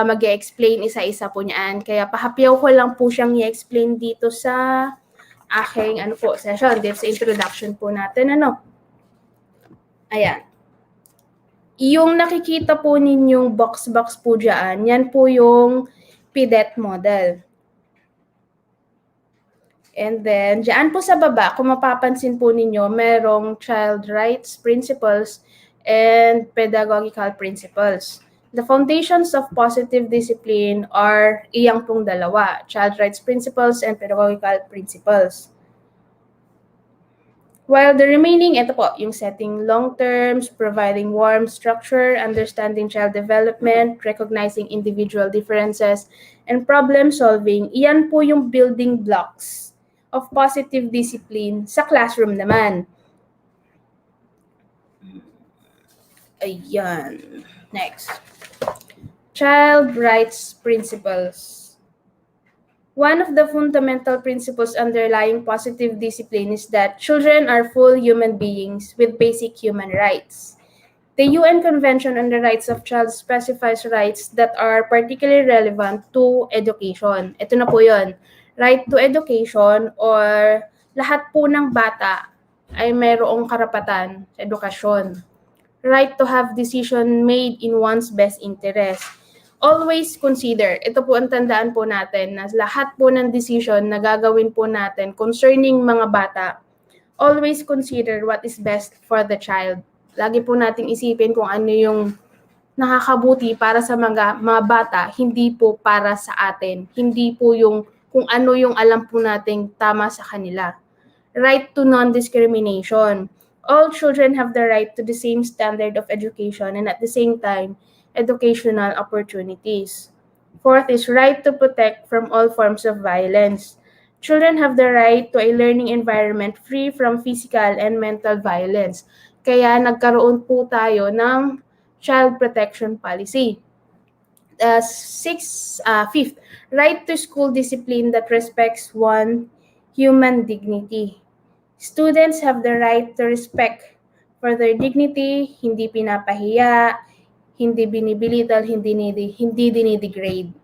S11: mag-explain isa-isa po niyan. Kaya pahapyaw ko lang po siyang i-explain dito sa aking session, dito sa introduction po natin. Ayan. Yung nakikita po ninyong box po dyan, yan po yung PDET model. And then, dyan po sa baba, kung mapapansin po ninyo, merong child rights principles and pedagogical principles. The foundations of positive discipline are iyang pong dalawa, child rights principles and pedagogical principles. While the remaining, ito po, yung setting long terms, providing warm structure, understanding child development, recognizing individual differences, and problem solving, iyan po yung building blocks of positive discipline sa classroom naman. Ayan. Next. Child rights principles. One of the fundamental principles underlying positive discipline is that children are full human beings with basic human rights. The UN Convention on the Rights of Child specifies rights that are particularly relevant to education. Ito na po yun. Right to education or lahat po ng bata ay mayroong karapatan sa edukasyon. Right to have decision made in one's best interest. Always consider, ito po ang tandaan po natin, na lahat po ng decision na gagawin po natin concerning mga bata, always consider what is best for the child. Lagi po nating isipin kung ano yung nakakabuti para sa mga bata, hindi po para sa atin. Hindi po yung kung ano yung alam po nating tama sa kanila. Right to non-discrimination. All children have the right to the same standard of education and at the same time, educational opportunities. Fourth is right to protect from all forms of violence. Children have the right to a learning environment free from physical and mental violence. Kaya nagkaroon po tayo ng child protection policy. Fifth, right to school discipline that respects one human dignity. Students have the right to respect for their dignity, hindi pinapahiya, hindi binibilital, hindi dinidegrade.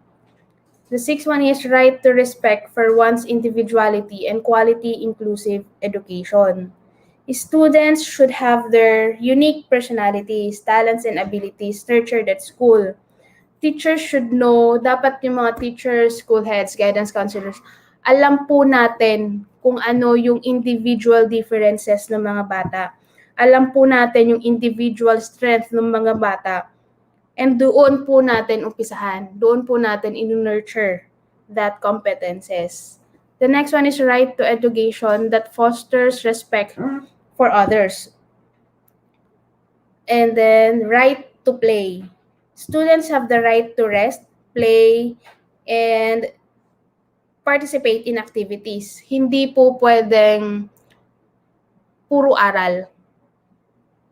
S11: The sixth one is right to respect for one's individuality and quality inclusive education. Students should have their unique personalities, talents, and abilities nurtured at school. Teachers should know, dapat yung mga teachers, school heads, guidance counselors, alam po natin kung ano yung individual differences ng mga bata. Alam po natin yung individual strength ng mga bata. And doon po natin umpisahan. Doon po natin in-nurture that competences. The next one is right to education that fosters respect for others. And then right to play. Students have the right to rest, play, and participate in activities. Hindi po pwedeng puro aral.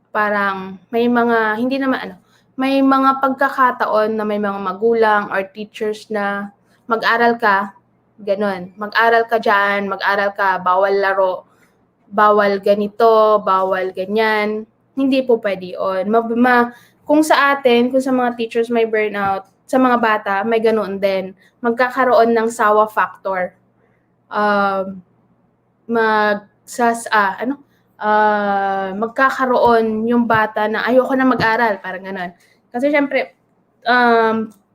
S11: Parang may mga, hindi naman may mga pagkakataon na may mga magulang or teachers na mag-aral ka, ganun. Mag-aral ka dyan, mag-aral ka, bawal laro, bawal ganito, bawal ganyan. Hindi po pwede yun. Kung sa atin, kung sa mga teachers may burnout, sa mga bata, may ganoon din. Magkakaroon ng sawa factor. Magkakaroon yung bata na ayoko na mag-aral, parang gano'n. Kasi syempre,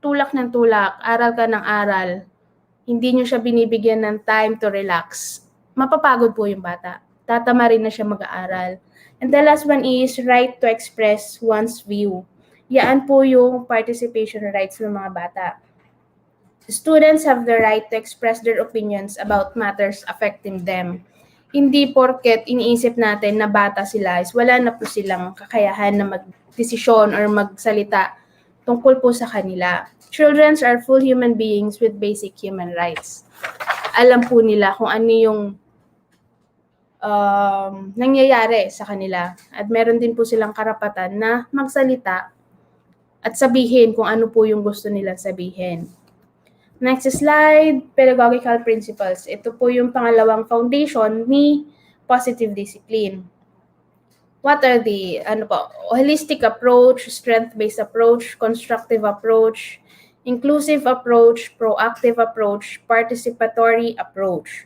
S11: tulak ng tulak, aral ka ng aral, hindi nyo siya binibigyan ng time to relax, mapapagod po yung bata. Tatama rin na siya mag-aaral. And the last one is right to express one's view. Yan po yung participation rights ng mga bata. Students have the right to express their opinions about matters affecting them. Hindi porket iniisip natin na bata sila is wala na po silang kakayahan na magdesisyon or magsalita tungkol po sa kanila. Children are full human beings with basic human rights. Alam po nila kung ano yung nangyayari sa kanila. At meron din po silang karapatan na magsalita at sabihin kung ano po yung gusto nilang sabihin. Next slide, pedagogical principles. Ito po yung pangalawang foundation ni positive discipline. What are the holistic approach, strength-based approach, constructive approach, inclusive approach, proactive approach, participatory approach.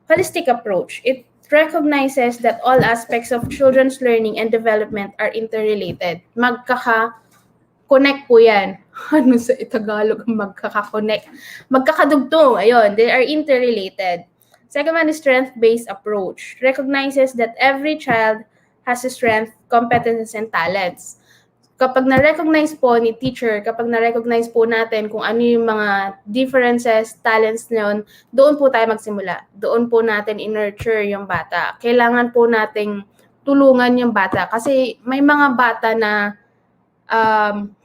S11: Holistic approach, it recognizes that all aspects of children's learning and development are interrelated. Magkaka-connect po yan. Ano sa Tagalog magkaka-connect? Magkakadugtong. Ayun, they are interrelated. Second one is strength-based approach. Recognizes that every child has a strength, competences, and talents. Kapag na-recognize po ni teacher, kapag na-recognize po natin kung ano yung mga differences, talents niyon, doon po tayo magsimula. Doon po natin in-nurture yung bata. Kailangan po nating tulungan yung bata. Kasi may mga bata na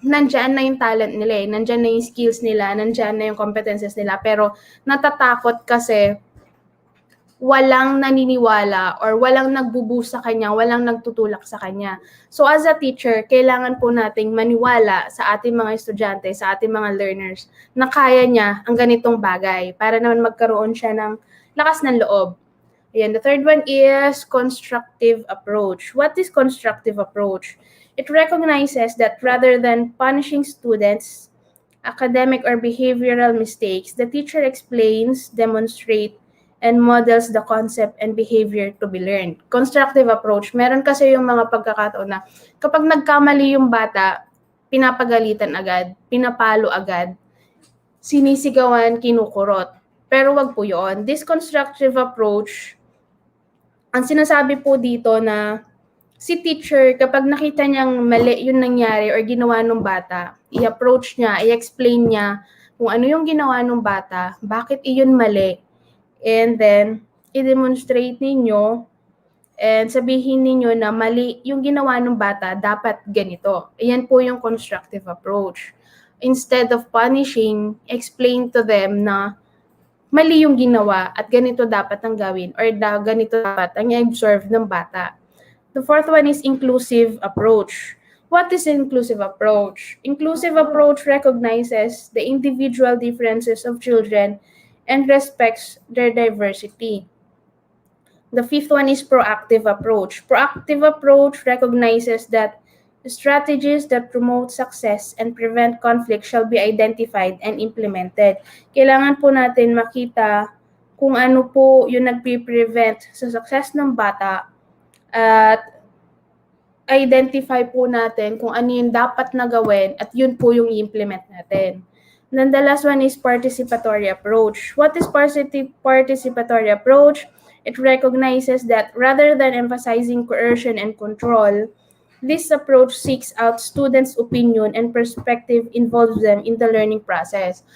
S11: nandyan na yung talent nila nandyan na yung skills nila, nandyan na yung competences nila, pero natatakot kasi walang naniniwala or walang nagbubusa sa kanya, walang nagtutulak sa kanya. So as a teacher, kailangan po nating maniwala sa ating mga estudyante, sa ating mga learners, na kaya niya ang ganitong bagay para naman magkaroon siya ng lakas ng loob. Ayan, the third one is constructive approach. What is constructive approach? It recognizes that rather than punishing students' academic or behavioral mistakes, the teacher explains, demonstrates, and models the concept and behavior to be learned. Constructive approach. Meron kasi yung mga pagkakataon na kapag nagkamali yung bata, pinapagalitan agad, pinapalo agad, sinisigawan, kinukurot. Pero wag po yun. This constructive approach, ang sinasabi po dito na si teacher, kapag nakita niyang mali yung nangyari or ginawa ng bata, i-approach niya, i-explain niya kung ano yung ginawa ng bata, bakit iyon mali, and then i-demonstrate ninyo and sabihin ninyo na mali yung ginawa ng bata, dapat ganito. Ayan po yung constructive approach. Instead of punishing, explain to them na mali yung ginawa at ganito dapat ang gawin or ganito dapat ang i-observe ng bata. The fourth one is inclusive approach. What is inclusive approach? Inclusive approach recognizes the individual differences of children and respects their diversity. The fifth one is proactive approach. Proactive approach recognizes that strategies that promote success and prevent conflict shall be identified and implemented. Kailangan po natin makita kung ano po yung nagpe-prevent sa success ng bata at identify po natin kung ano yung dapat na gawin at yun po yung i-implement natin. Then the last one is participatory approach. What is participatory approach? It recognizes that rather than emphasizing coercion and control, this approach seeks out students' opinion and perspective, involves them in the learning process.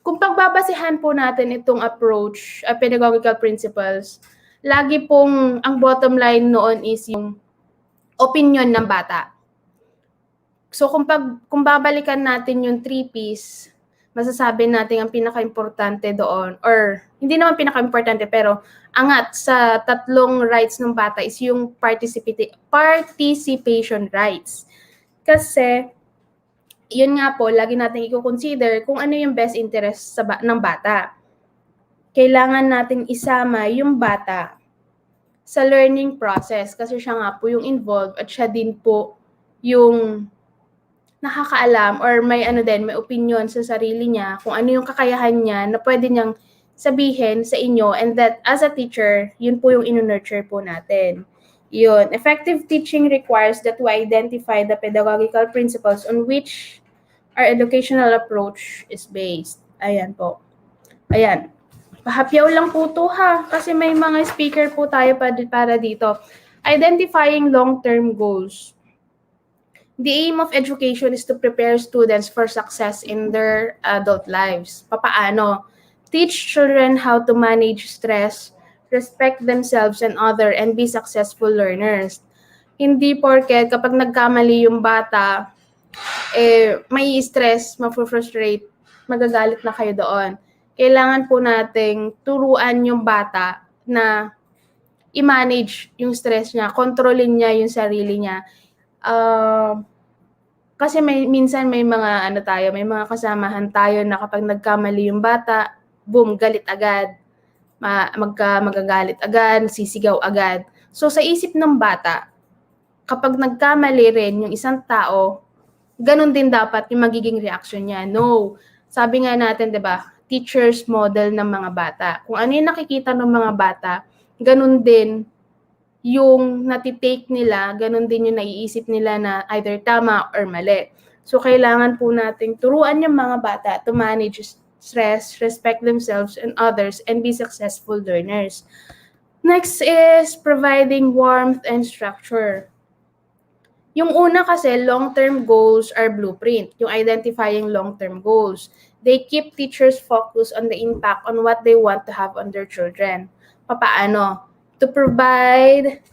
S11: Kung pagbabasihan po natin itong approach, pedagogical principles, lagi pong ang bottom line noon is yung opinion ng bata. So kung babalikan natin yung 3 Ps, masasabi natin ang pinaka-importante doon, or hindi naman pinaka-importante pero angat sa 3 rights ng bata is yung participation rights. Kasi yun nga po, lagi natin i-consider kung ano yung best interest ng bata. Kailangan nating isama yung bata sa learning process kasi siya nga po yung involved at siya din po yung nakakaalam or may opinion sa sarili niya kung ano yung kakayahan niya na pwede niyang sabihin sa inyo, and that as a teacher, yun po yung inu-nurture po natin. Yun. Effective teaching requires that we identify the pedagogical principles on which our educational approach is based. Ayan po. Ayan. Pahapyaw lang po to ha, kasi may mga speaker po tayo para dito. Identifying long-term goals. The aim of education is to prepare students for success in their adult lives. Papaano? Teach children how to manage stress, respect themselves and others, and be successful learners. Hindi porket kapag nagkamali yung bata, may stress, ma-frustrate, magagalit na kayo doon. Kailangan po nating turuan yung bata na i-manage yung stress niya, kontrolin niya yung sarili niya. Kasi minsan may mga may mga kasamahan tayo na kapag nagkamali yung bata, boom, galit agad. Magagalit agad, sisigaw agad. So sa isip ng bata, kapag nagkamali rin yung isang tao, ganun din dapat yung magiging reaction niya. No. Sabi nga natin, 'di ba? Teachers model ng mga bata. Kung ano yung nakikita ng mga bata, ganun din yung natitake nila, ganun din yung naiisip nila na either tama or mali. So, kailangan po nating turuan yung mga bata to manage stress, respect themselves and others, and be successful learners. Next is providing warmth and structure. Yung una kasi, long-term goals are blueprint, yung identifying long-term goals. They keep teachers focused on the impact on what they want to have on their children. Papaano? To provide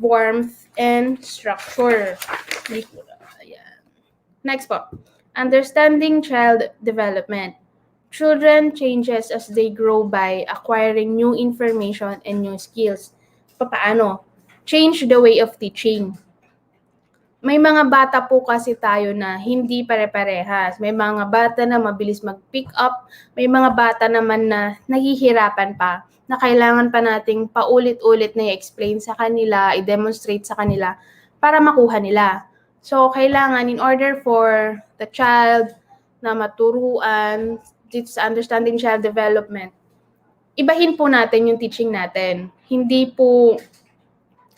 S11: warmth and structure. Next po. Understanding child development. Children changes as they grow by acquiring new information and new skills. Papaano? Change the way of teaching. May mga bata po kasi tayo na hindi pare-parehas. May mga bata na mabilis mag-pick up, may mga bata naman na nahihirapan pa, na kailangan pa nating paulit-ulit na i-explain sa kanila, i-demonstrate sa kanila para makuha nila. So, kailangan in order for the child na maturuan dito sa understanding child development, ibahin po natin yung teaching natin. Hindi po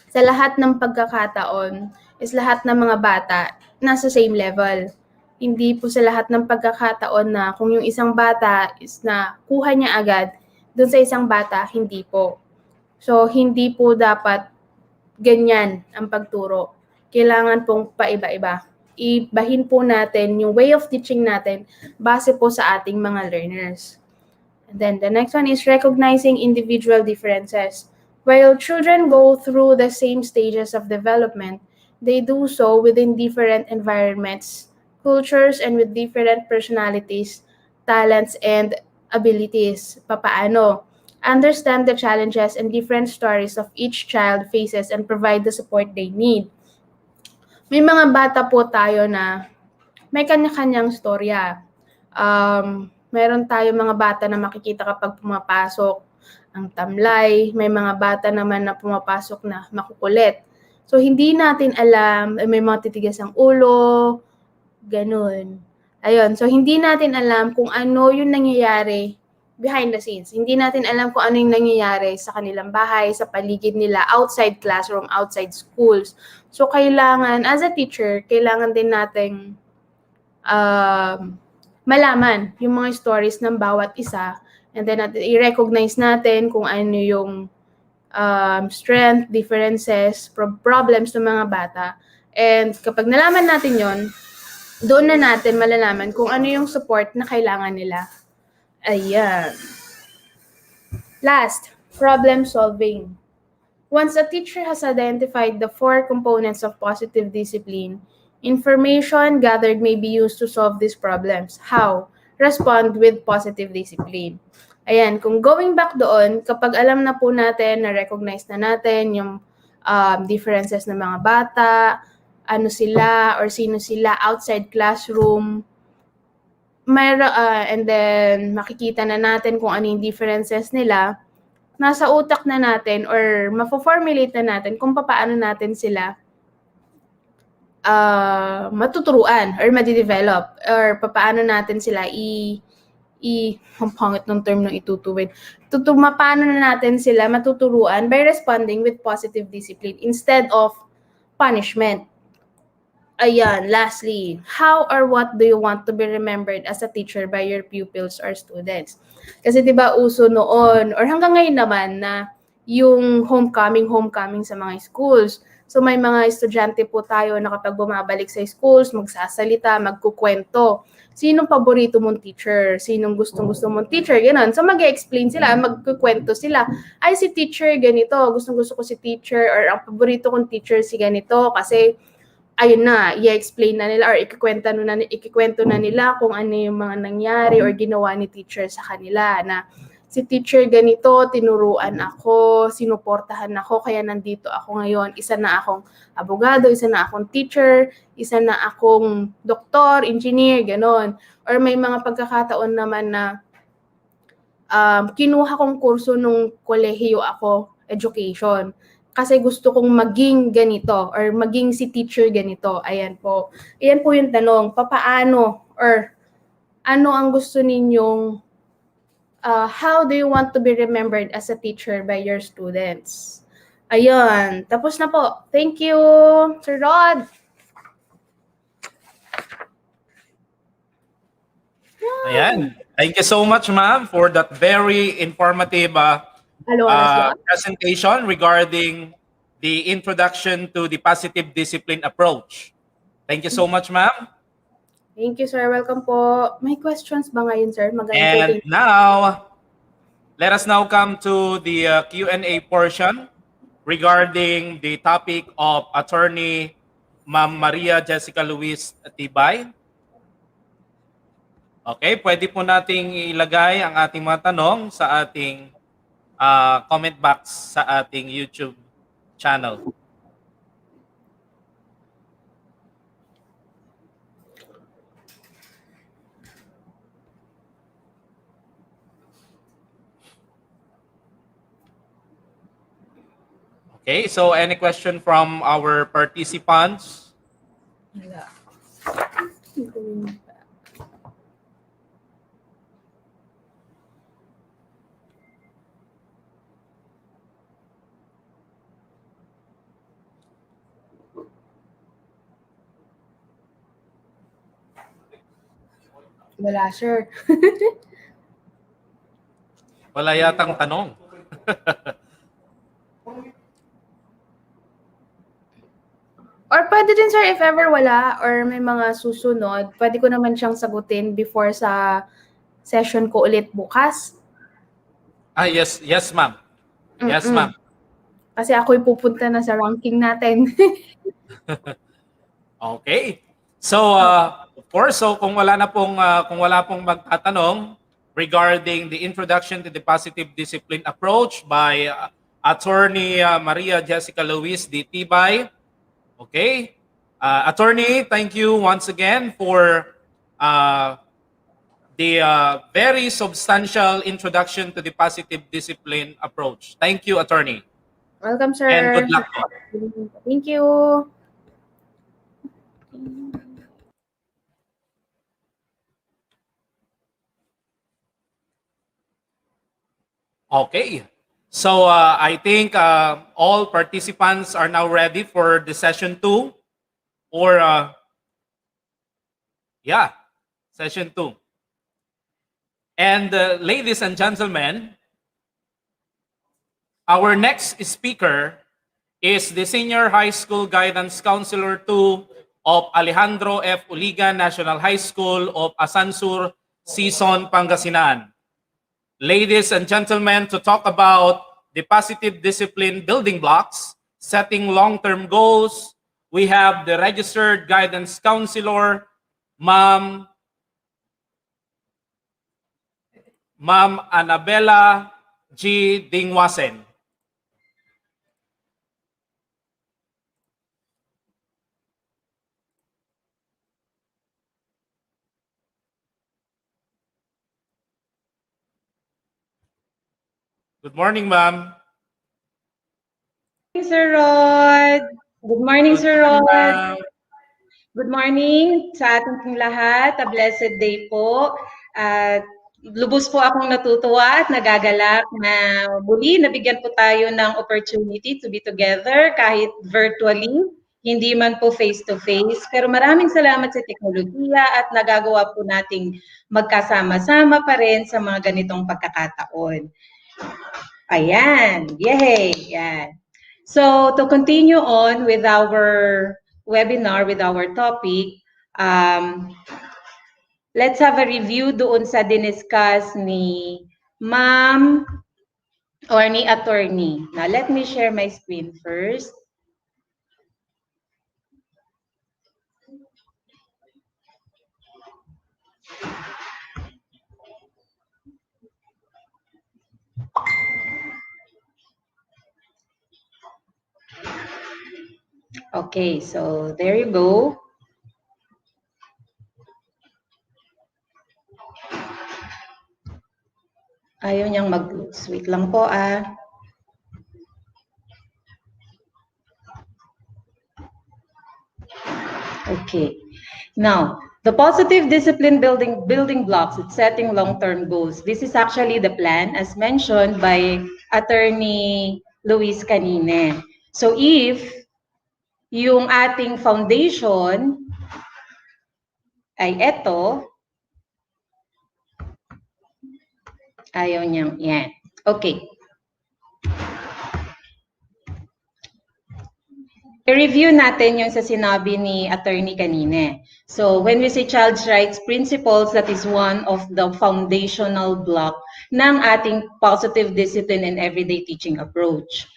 S11: sa lahat ng pagkakataon is lahat ng mga bata nasa same level. Hindi po sa lahat ng pagkakataon na kung yung isang bata is na kuha niya agad, dun sa isang bata, hindi po. So, hindi po dapat ganyan ang pagturo. Kailangan pong paiba-iba. Ibahin po natin yung way of teaching natin base po sa ating mga learners. And then the next one is recognizing individual differences. While children go through the same stages of development, they do so within different environments, cultures, and with different personalities, talents, and abilities. Papaano? Understand the challenges and different stories of each child faces and provide the support they need. May mga bata po tayo na may kanya-kanyang storya. Meron tayo mga bata na makikita kapag pumapasok ang tamlay. May mga bata naman na pumapasok na makukulit. So, hindi natin alam, may mga titigas ang ulo, ganun. Ayun, so hindi natin alam kung ano yung nangyayari behind the scenes. Hindi natin alam kung ano yung nangyayari sa kanilang bahay, sa paligid nila, outside classroom, outside schools. So, kailangan, as a teacher, kailangan din nating malaman yung mga stories ng bawat isa, and then i-recognize natin kung ano yung strength, differences, problems ng mga bata. And kapag nalaman natin yon, doon na natin malalaman kung ano yung support na kailangan nila. Ayan. Last, problem solving. Once a teacher has identified the 4 components of positive discipline, information gathered may be used to solve these problems. How? Respond with positive discipline. Ayan, kung going back doon, kapag alam na po natin, na-recognize na natin yung differences ng mga bata, ano sila or sino sila outside classroom, and then makikita na natin kung ano yung differences nila, nasa utak na natin or mafo-formulate na natin kung paano natin sila matuturuan or madidevelop or paano natin sila ang pangit ng term ng itutuwid. Paano na natin sila matuturuan by responding with positive discipline instead of punishment. Ayan, lastly, how or what do you want to be remembered as a teacher by your pupils or students? Kasi 'di ba uso noon or hanggang ngayon naman na yung homecoming sa mga schools. So may mga estudyante po tayo na kapag bumabalik sa schools, magsasalita, magkukwento. Sinong paborito mong teacher? Sinong gustong-gusto mong teacher? Ganon. So mag-explain sila, magkukwento sila. Ay, si teacher ganito. Gustong-gusto ko si teacher or ang paborito kong teacher si ganito kasi ayun na, i-explain na nila or ikikwento na nila kung ano yung mga nangyari or ginawa ni teacher sa kanila na si teacher ganito, tinuruan ako, sinuportahan ako, kaya nandito ako ngayon. Isa na akong abogado, isa na akong teacher, isa na akong doktor, engineer, ganon. Or may mga pagkakataon naman na kinuha kong kurso nung kolehiyo ako, education. Kasi gusto kong maging ganito or maging si teacher ganito. Ayan po. Ayan po yung tanong, papaano or ano ang gusto ninyong, how do you want to be remembered as a teacher by your students? Ayan. Tapos na po. Thank you, Sir Rod.
S2: Ayan. Thank you so much, ma'am, for that very informative presentation regarding the introduction to the positive discipline approach. Thank you so much, ma'am.
S11: Thank you, sir. Welcome po. May questions ba ngayon, sir?
S2: And now, let us now come to the Q&A portion regarding the topic of Attorney Ma'am Maria Jessica Luis Tibay. Okay, pwede po nating ilagay ang ating mga tanong sa ating comment box sa ating YouTube channel. Okay, so any question from our participants?
S11: Wala. Wala, sir.
S2: Wala yatang tanong.
S11: Or pwede din, sir, if ever wala or may mga susunod, pwede ko naman siyang sagutin before sa session ko ulit bukas.
S2: Yes, ma'am. Yes, ma'am.
S11: Kasi ako'y pupunta na sa ranking natin.
S2: Okay. So, of course, so kung wala pong magtatanong regarding the introduction to the positive discipline approach by Attorney Maria Jessica Luis D. Tibay. Okay. Attorney, thank you once again for the very substantial introduction to the positive discipline approach. Thank you, Attorney.
S11: Welcome, sir.
S2: And good luck.
S11: Thank you.
S2: Okay. So I think all participants are now ready for the session 2 or session 2. And ladies and gentlemen, our next speaker is the Senior High School Guidance Counselor 2 of Alejandro F. Uligan National High School of Asansur, Sison, Pangasinan. Ladies and gentlemen, to talk about the positive discipline building blocks, setting long-term goals, we have the registered guidance counselor, Ma'am Annabella G. Dingwasen. Good morning, ma'am.
S12: Sir Rod. Good morning,
S2: Good
S12: Sir
S2: morning,
S12: Rod.
S2: ma'am.
S12: Good morning sa ating pong lahat. A blessed day po. At lubos po akong natutuwa at nagagalak na muli nabigyan po tayo ng opportunity to be together kahit virtually, hindi man po face-to-face. Pero maraming salamat sa teknolohiya at nagagawa po nating magkasama-sama pa rin sa mga ganitong pagkakataon. Ayan. Yay! Yan. So to continue on with our webinar, with our topic, let's have a review doon sa diniscuss ni Ma'am or ni Attorney. Now, let me share my screen first. Okay, so there you go. Ayaw niyang mag-close. Wait lang po ah. Okay. Now, the positive discipline building blocks, it's setting long-term goals. This is actually the plan as mentioned by Attorney Luis kanine. So if yung ating foundation ay eto, ayaw niyang yan. Okay. I-review natin yung sa sinabi ni attorney kanine. So when we say child's rights principles, that is one of the foundational block ng ating positive discipline and everyday teaching approach.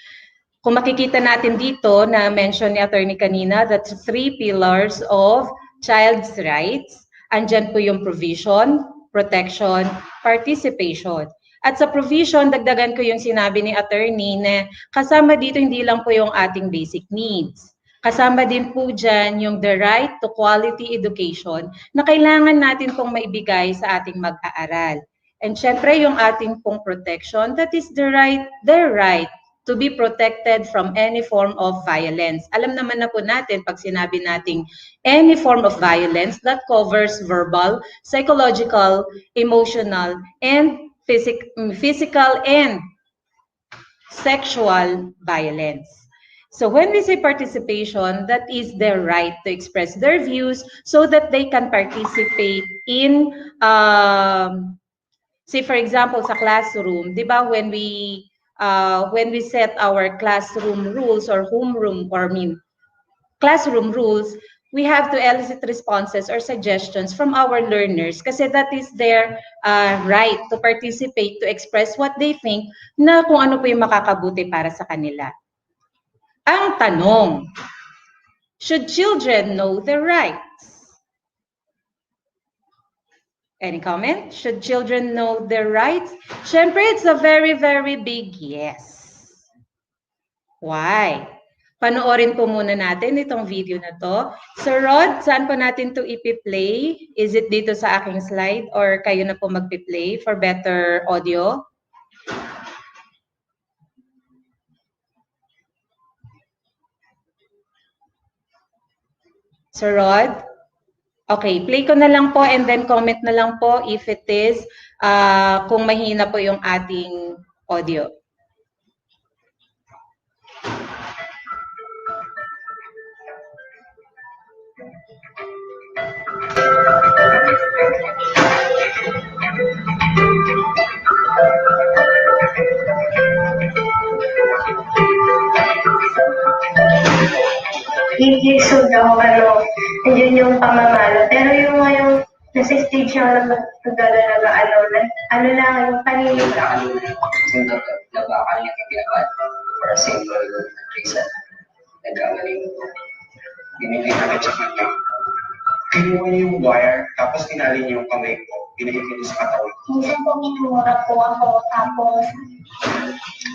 S12: Kung makikita natin dito na mention ni attorney kanina, that's 3 pillars of child's rights. Andyan po yung provision, protection, participation. At sa provision, dagdagan ko yung sinabi ni attorney na kasama dito hindi lang po yung ating basic needs. Kasama din po dyan yung the right to quality education na kailangan natin pong maibigay sa ating mag-aaral. And syempre yung ating pong protection, that is their right to be protected from any form of violence. Alam naman na po natin pag sinabi nating any form of violence that covers verbal, psychological, emotional, and physical and sexual violence. So when we say participation, that is their right to express their views so that they can participate in, say for example, sa classroom, di ba when we set our classroom rules or classroom rules, we have to elicit responses or suggestions from our learners kasi that is their right to participate, to express what they think na kung ano po yung makakabuti para sa kanila. Ang tanong, should children know their rights? Any comment? Should children know their rights? Syempre, it's a very, very big yes. Why? Panoorin po muna natin itong video na to. Sir Rod, saan po natin to ipi-play? Is it dito sa aking slide or kayo na po magpi-play for better audio? Sir Rod? Okay, play ko na lang po and then comment na lang po if it is kung mahina po yung ating audio.
S13: Gigilsod ako, nandiyan yung pamamalo. Pero yung ngayong nasa stage na nagdadalaga, ano lang, yung paniniwala.
S14: Yung nabakal niya kailangan for a simple reason. Nagkamali mo. Binigay namin sa kanya. Kinuha niyo yung wire, tapos tinali niyo yung kamay ko. Binigay niyo sa katawan.
S13: Minsan po minumura po ako, tapos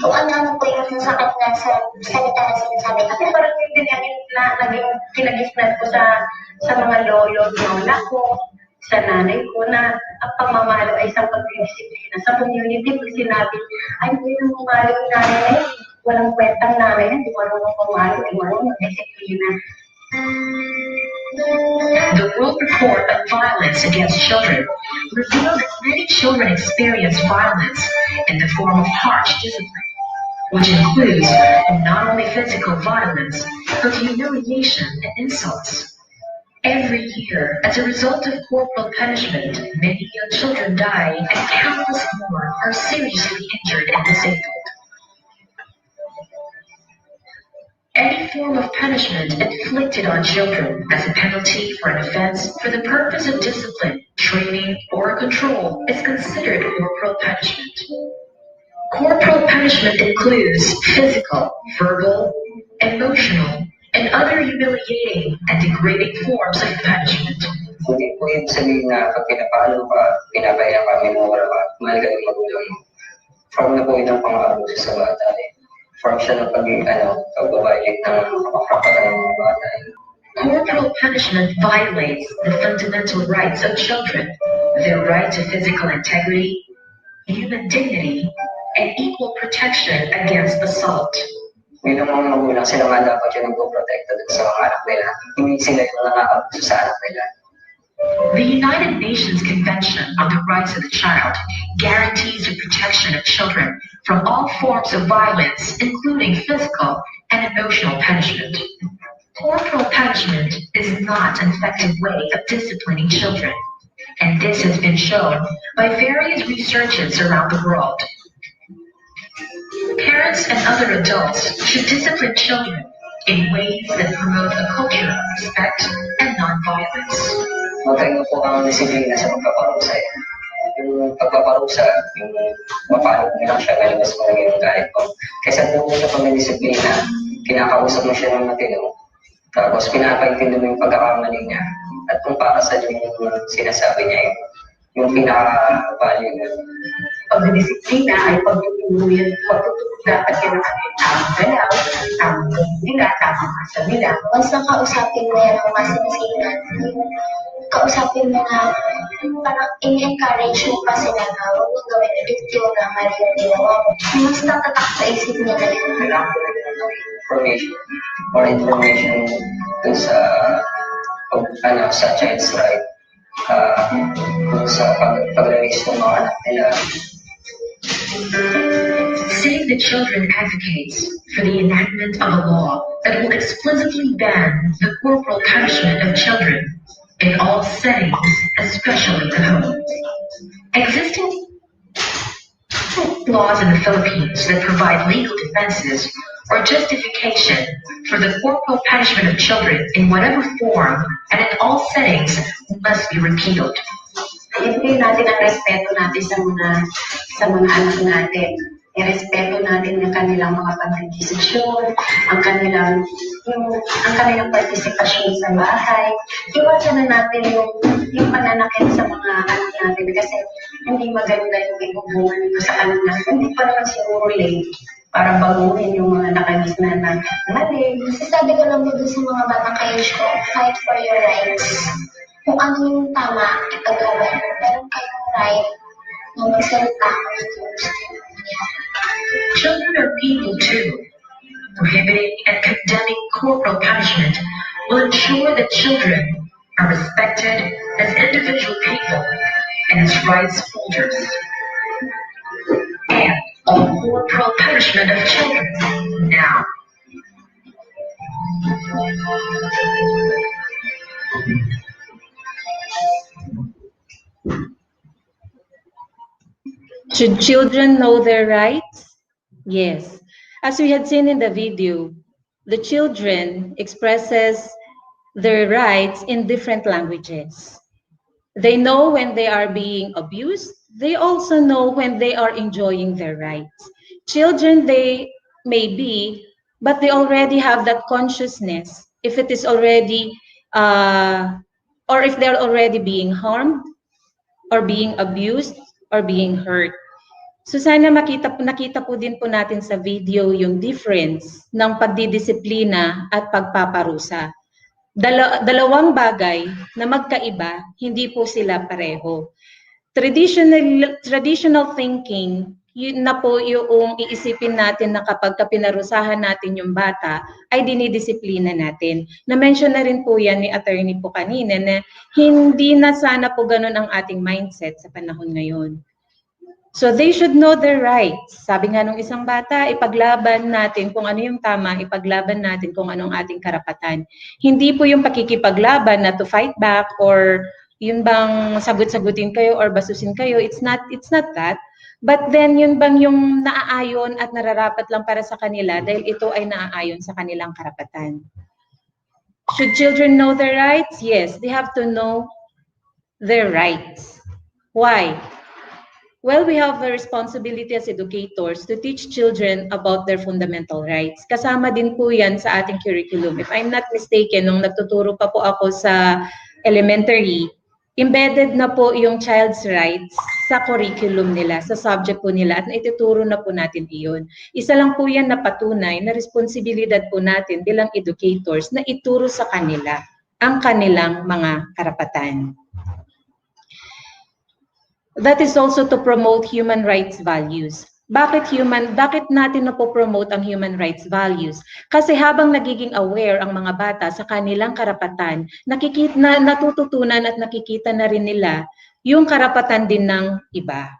S13: kung ano po yung sakit na sa salita na sinasabi. Kasi parang yung ganyan na naging kinagisnan ko sa mga lolo, lola ko, sa nanay ko na ang pamamalo ay isang pagdidisiplina. Sa community, pag sinabi, ay hindi na mamalo yung nanay, walang kwentang nanay, hindi marunong pamalo, hindi marunong mag-disiplina.
S15: The World Report on Violence Against Children revealed that many children experience violence in the form of harsh discipline, which includes not only physical violence, but humiliation and insults. Every year, as a result of corporal punishment, many young children die and countless more are seriously injured and disabled. Any form of punishment inflicted on children as a penalty for an offense for the purpose of discipline, training, or control is considered corporal punishment. Corporal punishment includes physical, verbal, emotional, and other humiliating and degrading forms of punishment.
S14: Hindi po yung sabihin na pag pinapalo ka, pinapaya ka, minumura ka, mahal ka ng magulang mo. Form na po yun ang pang-aabuso sa bata eh. Form siya ng pag-violate ng kapapatan ng mga bata eh.
S15: Corporal punishment violates the fundamental rights of children, their right to physical integrity, human dignity, and equal protection against assault.
S14: Bilang mga magulang, sila nga dapat yung nagpo-protecta dun sa mga anak nila. Hindi sila yung nakakaabuso sa anak nila.
S15: The United Nations Convention on the Rights of the Child guarantees the protection of children from all forms of violence, including physical and emotional punishment. Corporal punishment is not an effective way of disciplining children, and this has been shown by various researches around the world. Parents and other adults should discipline children in ways that promote a culture of respect and nonviolence.
S14: Magkaiba po ang disiplina sa pagpaparusa. Yung pagpaparusa, yung mapalo mo lang siya nalabas mo lang yung galit ko. Kaysa doon mo siya pag disiplina, kinakausap mo siya ng matino. Tapos pinapaintindi mo yung pagkakamali niya. At kung para sa yung sinasabi niya yung pinaka-value niya.
S13: Pagdisiplina ay pagtuturo dapat yung tamang galaw, tamang nila, tamang asa nila. Once na kausapin mo yan ang mga sinisinan, kausapin mo na parang in-encourage mo pa sila na huwag mo gawin ito na mali yung ginawa mo. Mas natatak sa isip nila yun.
S14: Information dun sa child's right. Dun sa pag-release ng mga anak nila.
S15: Save the Children advocates for the enactment of a law that will explicitly ban the corporal punishment of children in all settings, especially the home. Existing laws in the Philippines that provide legal defenses or justification for the corporal punishment of children in whatever form and in all settings must be repealed.
S13: Ibigay natin ang respeto natin sa mga anak natin. I-respeto natin ang kanilang mga pagdedesisyon, ang kanilang partisipasyon sa bahay. Iwasan na natin yung pananakit sa mga anak natin kasi hindi maganda yung ibubungan nito sa anak natin. Hindi pa naman siguro late para baguhin yung mga nakagitna na mali.
S16: Sasabi ko lang dito sa mga batang age ko, fight for your rights. Kung ano yung tama, ipagawin. Meron kayong right na magsalita kung gusto nyo.
S15: Children are people too. Prohibiting and condemning corporal punishment will ensure that children are respected as individual people and as rights holders. And all corporal punishment of children now.
S12: Should children know their rights? Yes. As we had seen in the video, the children expresses their rights in different languages. They know when they are being abused. They also know when they are enjoying their rights. Children, they may be, but they already have that consciousness if it is already, or if they're already being harmed, or being abused, or being hurt. So sana nakita po din po natin sa video yung difference ng pagdidisiplina at pagpaparusa. Dalawang bagay na magkaiba, hindi po sila pareho. Traditional thinking, yun na po yung iisipin natin na kapag pinarusahan natin yung bata, ay dinidisiplina natin. Na-mention na rin po yan ni attorney po kanina na hindi na sana po ganun ang ating mindset sa panahon ngayon. So they should know their rights. Sabi nga nung isang bata, ipaglaban natin kung ano yung tama, ipaglaban natin kung anong ating karapatan. Hindi po yung pakikipaglaban na to fight back or yun bang sagot-sagutin kayo or basusin kayo. It's not that. But then yun bang yung naaayon at nararapat lang para sa kanila dahil ito ay naaayon sa kanilang karapatan. Should children know their rights? Yes, they have to know their rights. Why? Well, we have a responsibility as educators to teach children about their fundamental rights. Kasama din po yan sa ating curriculum. If I'm not mistaken, nung nagtuturo pa po ako sa elementary, embedded na po yung child's rights sa curriculum nila, sa subject po nila, at naituturo na po natin iyon. Isa lang po yan na patunay na responsibilidad po natin bilang educators na ituro sa kanila ang kanilang mga karapatan. That is also to promote human rights values. Bakit natin napopromote ang human rights values? Kasi habang nagiging aware ang mga bata sa kanilang karapatan, natututunan at nakikita na rin nila yung karapatan din ng iba.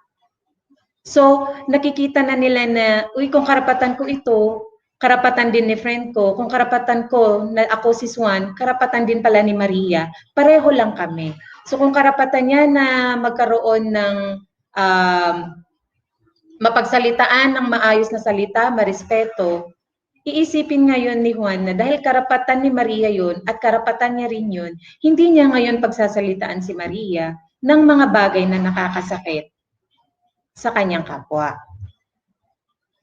S12: So, nakikita na nila na, uy, kung karapatan ko ito, karapatan din ni friend ko, kung karapatan ko na ako si Swan, karapatan din pala ni Maria, pareho lang kami. So kung karapatan niya na magkaroon ng mapagsalitaan ng maayos na salita, marespeto, iisipin ngayon ni Juan na dahil karapatan ni Maria yun at karapatan niya rin yun, hindi niya ngayon pagsasalitaan si Maria ng mga bagay na nakakasakit sa kanyang kapwa.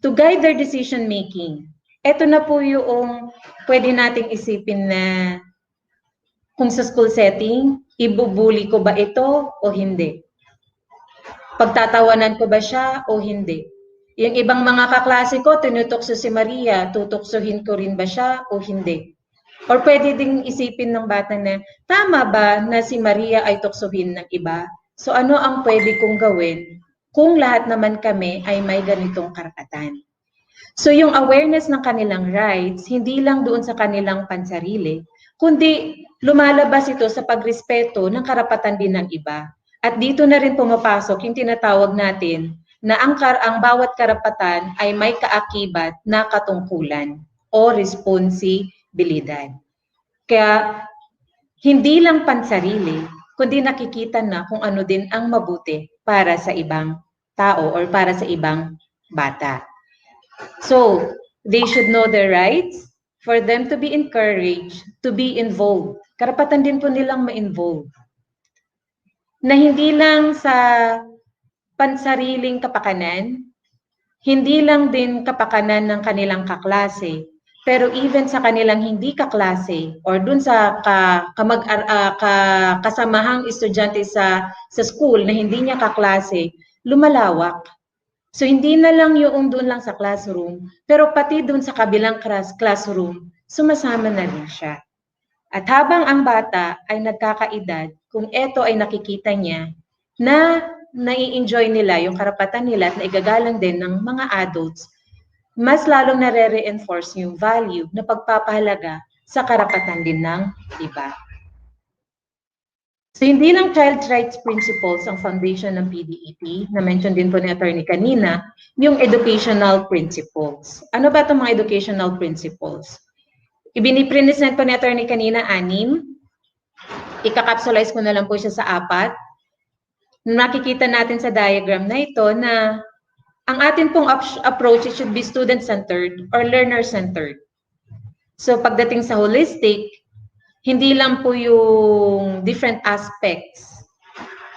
S12: To guide their decision making, eto na po yung pwede nating isipin na kung sa school setting, ibubuli ko ba ito o hindi? Pagtatawanan ko ba siya o hindi? Yung ibang mga kaklase ko, tinutokso si Maria, tutuksohin ko rin ba siya o hindi? Or pwede ding isipin ng bata na, tama ba na si Maria ay tuksohin ng iba? So ano ang pwede kong gawin kung lahat naman kami ay may ganitong karapatan? So yung awareness ng kanilang rights, hindi lang doon sa kanilang pansarili, kundi lumalabas ito sa pagrespeto ng karapatan din ng iba. At dito na rin pumapasok yung tinatawag natin na ang bawat karapatan ay may kaakibat na katungkulan o responsibilidad. Kaya hindi lang pansarili, kundi nakikita na kung ano din ang mabuti para sa ibang tao or para sa ibang bata. So, they should know their rights for them to be encouraged to be involved. Karapatan din po nilang ma-involve. Na hindi lang sa pansariling kapakanan, hindi lang din kapakanan ng kanilang kaklase, pero even sa kanilang hindi kaklase or dun sa kasamahang estudyante sa school na hindi niya kaklase, lumalawak. So hindi na lang yung doon lang sa classroom, pero pati doon sa kabilang classroom, sumasama na rin siya. At habang ang bata ay nagkakaedad, kung ito ay nakikita niya na nai-enjoy nila yung karapatan nila at naigagalang din ng mga adults, mas lalong nare-reinforce yung value na pagpapahalaga sa karapatan din ng iba. So hindi lang child rights principles ang foundation ng PDET, na-mention din po ni attorney kanina, yung educational principles. Ano ba itong mga educational principles? Ibinipresent po ni attorney kanina 6. Ika-capsulize ko na lang po siya sa 4. Nakikita natin sa diagram na ito na ang atin pong approach should be student-centered or learner-centered. So pagdating sa holistic, hindi lang po yung different aspects,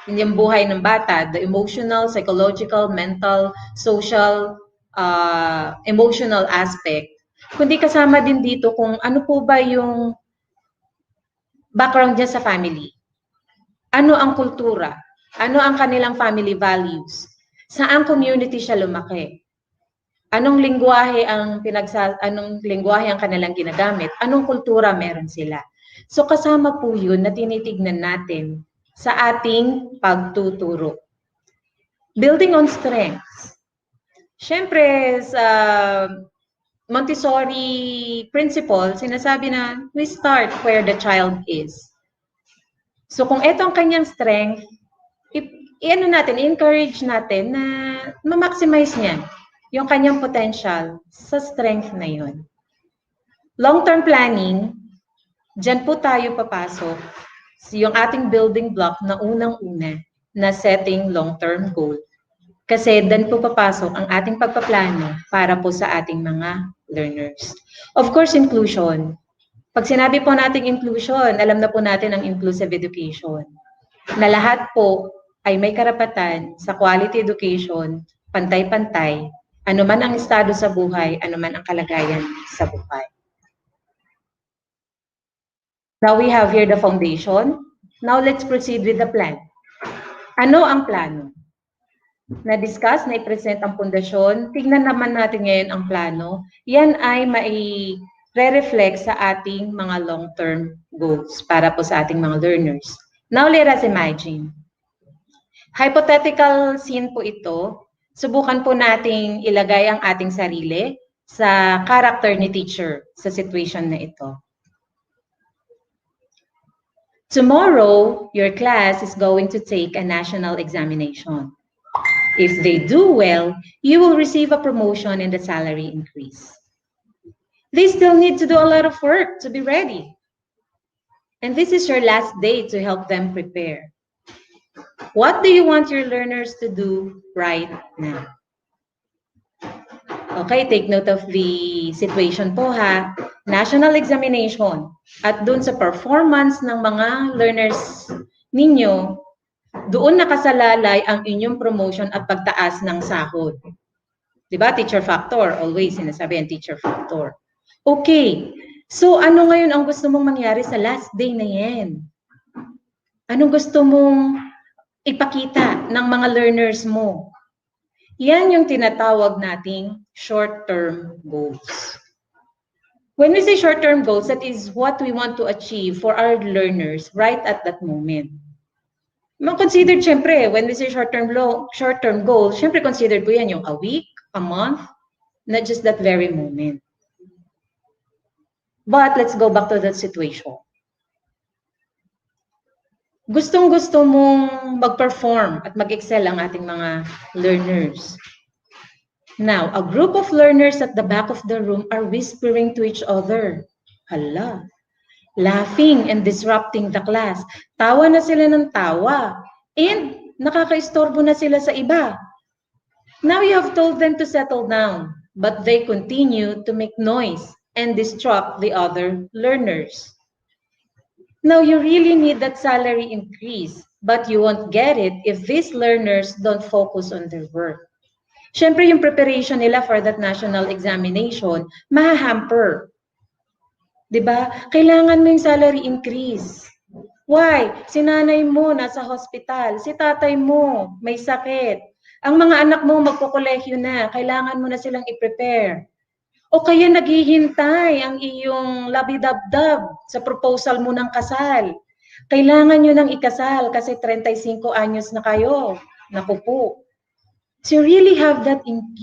S12: hindi yung buhay ng bata, the emotional, psychological, mental, social, emotional aspect, kundi kasama din dito kung ano po ba yung background niya sa family. Ano ang kultura? Ano ang kanilang family values? Saan community siya lumaki? Anong lengguwahe ang kanilang ginagamit? Anong kultura meron sila? So kasama po 'yun na tinitignan natin sa ating pagtuturo. Building on strengths. Siyempre sa Montessori principle, sinasabi na we start where the child is. So kung ito ang kanyang strength, encourage natin na ma-maximize niya yung kanyang potential sa strength na yun. Long-term planning, dyan po tayo papasok yung ating building block na unang-una na setting long-term goal. Kasi dyan po papasok ang ating pagpaplano para po sa ating mga learners. Of course, inclusion. Pag sinabi po nating inclusion, alam na po natin ang inclusive education. Na lahat po ay may karapatan sa quality education, pantay-pantay, anuman ang estado sa buhay, anuman ang kalagayan sa buhay. Now we have here the foundation. Now let's proceed with the plan. Ano ang plano? Na-discuss, na-present ang pundasyon. Tingnan naman natin ngayon ang plano. Yan ay mai-reflect sa ating mga long-term goals para po sa ating mga learners. Now let us imagine. Hypothetical scene po ito. Subukan po nating ilagay ang ating sarili sa character ni teacher sa situation na ito. Tomorrow, your class is going to take a national examination. If they do well, you will receive a promotion and a salary increase. They still need to do a lot of work to be ready. And this is your last day to help them prepare. What do you want your learners to do right now? Okay, take note of the situation po ha. National examination. At dun sa performance ng mga learners ninyo, doon nakasalalay ang inyong promotion at pagtaas ng sahod. Diba? Teacher factor. Always sinasabi ang teacher factor. Okay. So, ano ngayon ang gusto mong mangyari sa last day na yan? Anong gusto mong ipakita ng mga learners mo? Yan yung tinatawag nating short-term goals. When we say short-term goals, that is what we want to achieve for our learners right at that moment. Considered, syempre, when we say short-term goals, syempre considered po yan yung a week, a month, not just that very moment. But let's go back to that situation. Gustong-gusto mong mag-perform at mag-excel ang ating mga learners. Now, a group of learners at the back of the room are whispering to each other. Hala, laughing and disrupting the class. Tawa na sila ng tawa. And nakakaistorbo na sila sa iba. Now you have told them to settle down, but they continue to make noise and disrupt the other learners. Now, you really need that salary increase, but you won't get it if these learners don't focus on their work. Siyempre, yung preparation nila for that national examination, mahahamper. Diba? Kailangan mo yung salary increase. Why? Si nanay mo nasa hospital, si tatay mo may sakit. Ang mga anak mo magkukolehyo na, kailangan mo na silang i-prepare. O kaya naghihintay ang iyong labidabdab sa proposal mo ng kasal. Kailangan nyo nang ikasal kasi 35 anyos na kayo. Naku po. So you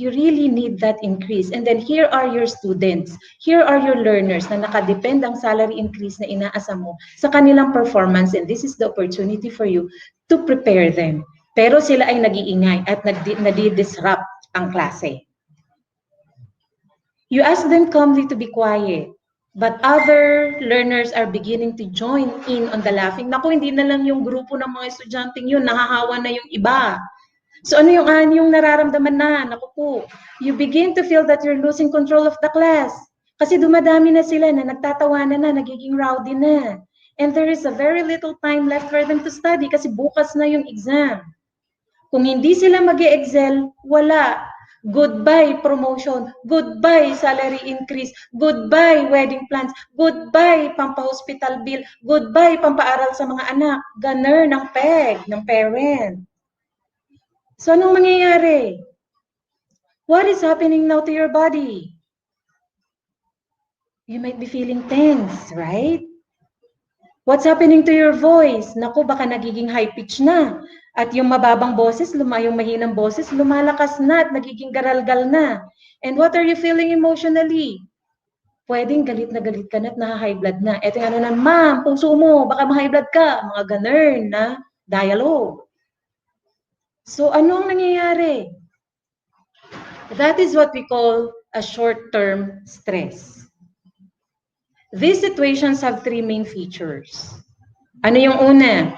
S12: really need that increase. And then here are your students. Here are your learners na nakadepend ang salary increase na inaasa mo sa kanilang performance. And this is the opportunity for you to prepare them. Pero sila ay nag-iingay at nadi-disrupt ang klase. You ask them calmly to be quiet, but other learners are beginning to join in on the laughing. Naku, hindi na lang yung grupo ng mga estudyanteng yun, nahahawa na yung iba. So ano yung nararamdaman na? Naku po, you begin to feel that you're losing control of the class. Kasi dumadami na sila na nagtatawanan na, nagiging rowdy na. And there is a very little time left for them to study kasi bukas na yung exam. Kung hindi sila mag-e-excel, wala. Goodbye promotion, goodbye salary increase, goodbye wedding plans, goodbye pampa-hospital bill, goodbye pampaaral sa mga anak. Ganun ng peg, ng parent. So anong mangyayari? What is happening now to your body? You might be feeling tense, right? What's happening to your voice? Naku, baka nagiging high pitch na. At yung mababang boses, yung mahinang boses, lumalakas na at nagiging garalgal na. And what are you feeling emotionally? Pwedeng galit na galit ka na at naha-high blood na. Eto yung ano na, ma'am, puso mo, baka ma-high blood ka. Mga ganun na dialogue. So ano ang nangyayari? That is what we call a short-term stress. These situations have three main features. Ano yung una?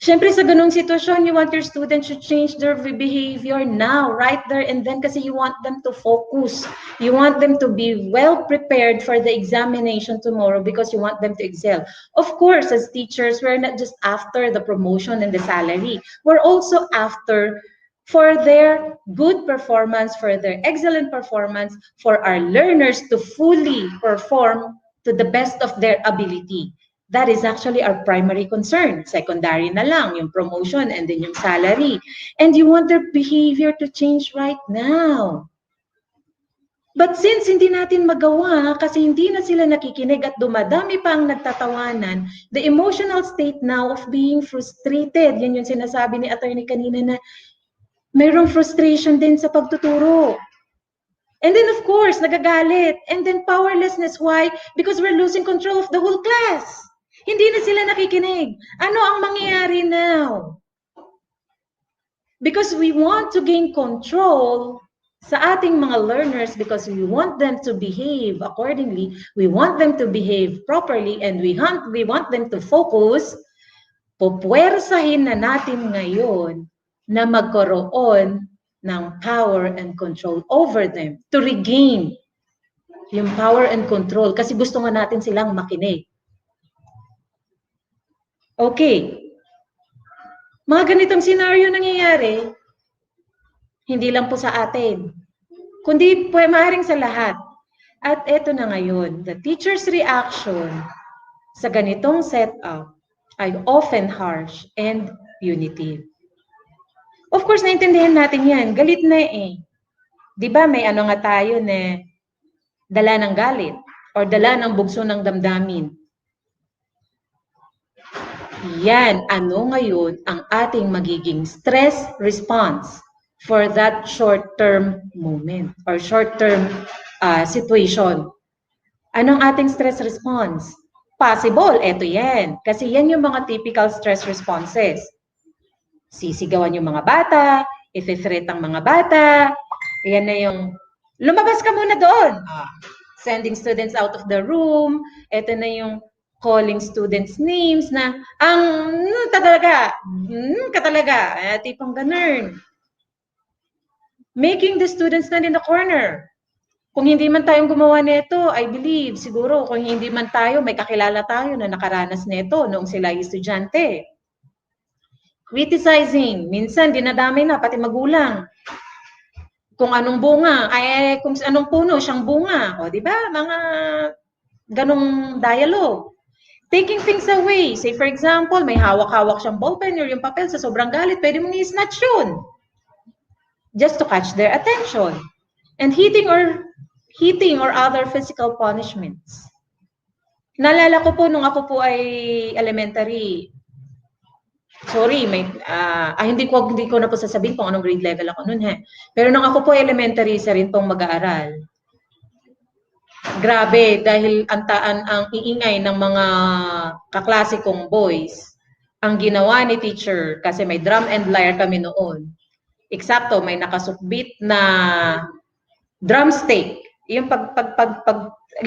S12: Siyempre sa ganung sitwasyon, you want your students to change their behavior now, right there and then kasi you want them to focus. You want them to be well prepared for the examination tomorrow because you want them to excel. Of course, as teachers, we're not just after the promotion and the salary. We're also after for their good performance, for their excellent performance, for our learners to fully perform to the best of their ability. That is actually our primary concern. Secondary na lang, yung promotion and then yung salary. And you want their behavior to change right now. But since hindi natin magawa, kasi hindi na sila nakikinig at dumadami pa ang nagtatawanan, the emotional state now of being frustrated, yan yung sinasabi ni attorney kanina na mayroong frustration din sa pagtuturo. And then of course, nagagalit. And then powerlessness. Why? Because we're losing control of the whole class. Hindi na sila nakikinig. Ano ang mangyayari now? Because we want to gain control sa ating mga learners because we want them to behave accordingly, we want them to behave properly, and we want them to focus, pupuwersahin na natin ngayon na magkaroon ng power and control over them to regain yung power and control kasi gusto nga natin silang makinig. Okay. Mga ganitong scenario nangyayari, hindi lang po sa atin, kundi maaaring sa lahat. At eto na ngayon, the teacher's reaction sa ganitong setup ay often harsh and punitive. Of course, naintindihan natin yan. Galit na eh. Di ba may ano nga tayo na dala ng galit or dala ng bugso ng damdamin. Yan, ano ngayon ang ating magiging stress response for that short-term moment or short-term situation. Anong ating stress response? Possible, eto yan. Kasi yan yung mga typical stress responses. Sisigawan yung mga bata, i-threat ang mga bata, yan na yung, lumabas ka muna doon. Sending students out of the room, eto na yung calling students' names na, katalaga, tipong ganun. Making the students stand in the corner. Kung hindi man tayong gumawa nito, I believe, siguro, kung hindi man tayo, may kakilala tayo na nakaranas nito noong sila ay estudyante. Criticizing, minsan dinadamay na, pati magulang. Kung anong bunga, kung anong puno, siyang bunga. O, di ba? Mga ganong dialogue. Taking things away. Say, for example, may hawak-hawak siyang ballpen or yung papel sa sobrang galit, pwede mong i-snatch yun. Just to catch their attention. And hitting or other physical punishments. Naalala ko po nung ako po ay elementary. Sorry, hindi ko na po sasabihin kung anong grade level ako nun. Pero nung ako po elementary, isa rin pong mag-aaral. Grabe, dahil ang iingay ng mga kaklase kong boys, ang ginawa ni teacher, kasi may drum and lyre kami noon, eksakto, may nakasukbit na drumstick, yung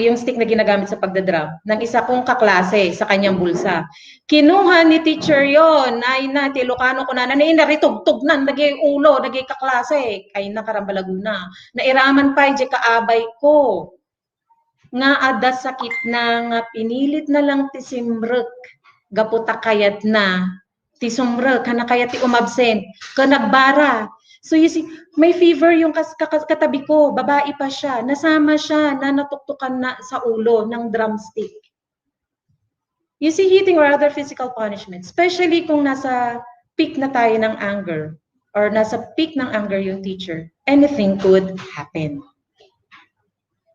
S12: yung stick na ginagamit sa pagdadrum, ng isa kong kaklase sa kanyang bulsa. Kinuha ni teacher yon, ay na, Ilocano ko na, naritugtog na, nagay ulo, nagay kaklase, ay nakarambalago na, nairaman pa, kaabay ko. nga ada sakit na nga pinilit na lang ti simrek gaputa kayat na ti sumrek kana kayat ti umabsent ka nagbara. So you see, may fever yung katabi ko, babae pa siya, nasama siya na natuktukan na sa ulo ng drumstick. You see, hitting or other physical punishment, especially kung nasa peak na tayo ng anger or nasa peak ng anger yung teacher, anything could happen.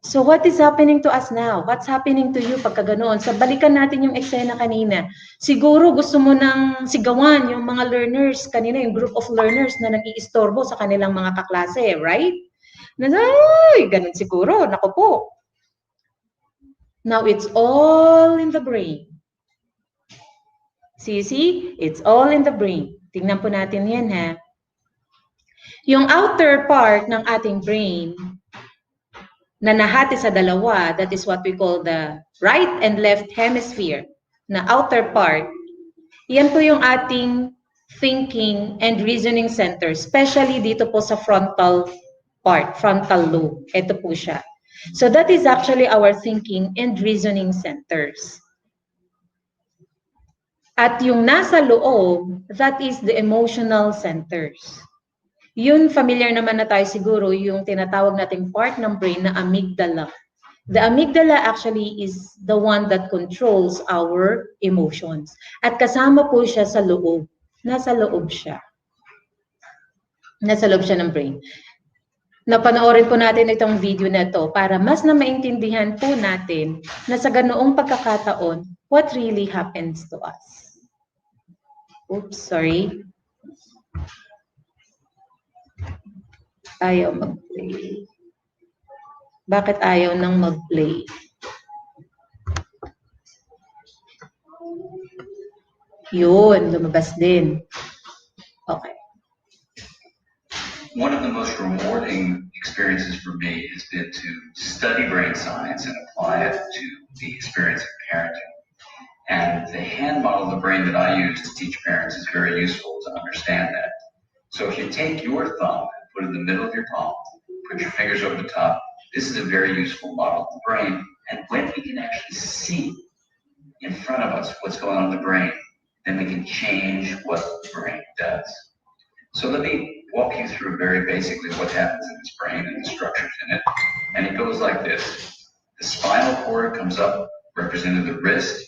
S12: So what is happening to us now? What's happening to you pagka ganoon? So balikan natin yung eksena kanina. Siguro gusto mo nang sigawan yung mga learners kanina, yung group of learners na nag-iistorbo sa kanilang mga kaklase, right? Ay, ganun siguro. Naku po. Now it's all in the brain. See? It's all in the brain. Tingnan po natin yan, ha? Yung outer part ng ating brain na nahati sa dalawa, that is what we call the right and left hemisphere, na outer part, yan po yung ating thinking and reasoning center, especially dito po sa frontal part, frontal lobe. Ito po siya. So that is actually our thinking and reasoning centers. At yung nasa loob, that is the emotional centers. Yun, familiar naman na tayo siguro, yung tinatawag nating part ng brain na amygdala. The amygdala actually is the one that controls our emotions. At kasama po siya sa loob. Nasa loob siya. Nasa loob siya ng brain. Napanoorin po natin itong video na to para mas na maintindihan po natin na sa ganoong pagkakataon, what really happens to us. Oops, sorry. Ayaw mag-play. Bakit ayaw nang mag-play? Yun, lumabas din. Okay.
S17: One of the most rewarding experiences for me has been to study brain science and apply it to the experience of parenting. And the hand model of the brain that I use to teach parents is very useful to understand that. So if you take your thumb and put it in the middle of your palm, put your fingers over the top, this is a very useful model of the brain. And when we can actually see in front of us what's going on in the brain, then we can change what the brain does. So let me walk you through very basically what happens in this brain and the structures in it. And it goes like this. The spinal cord comes up, representing the wrist,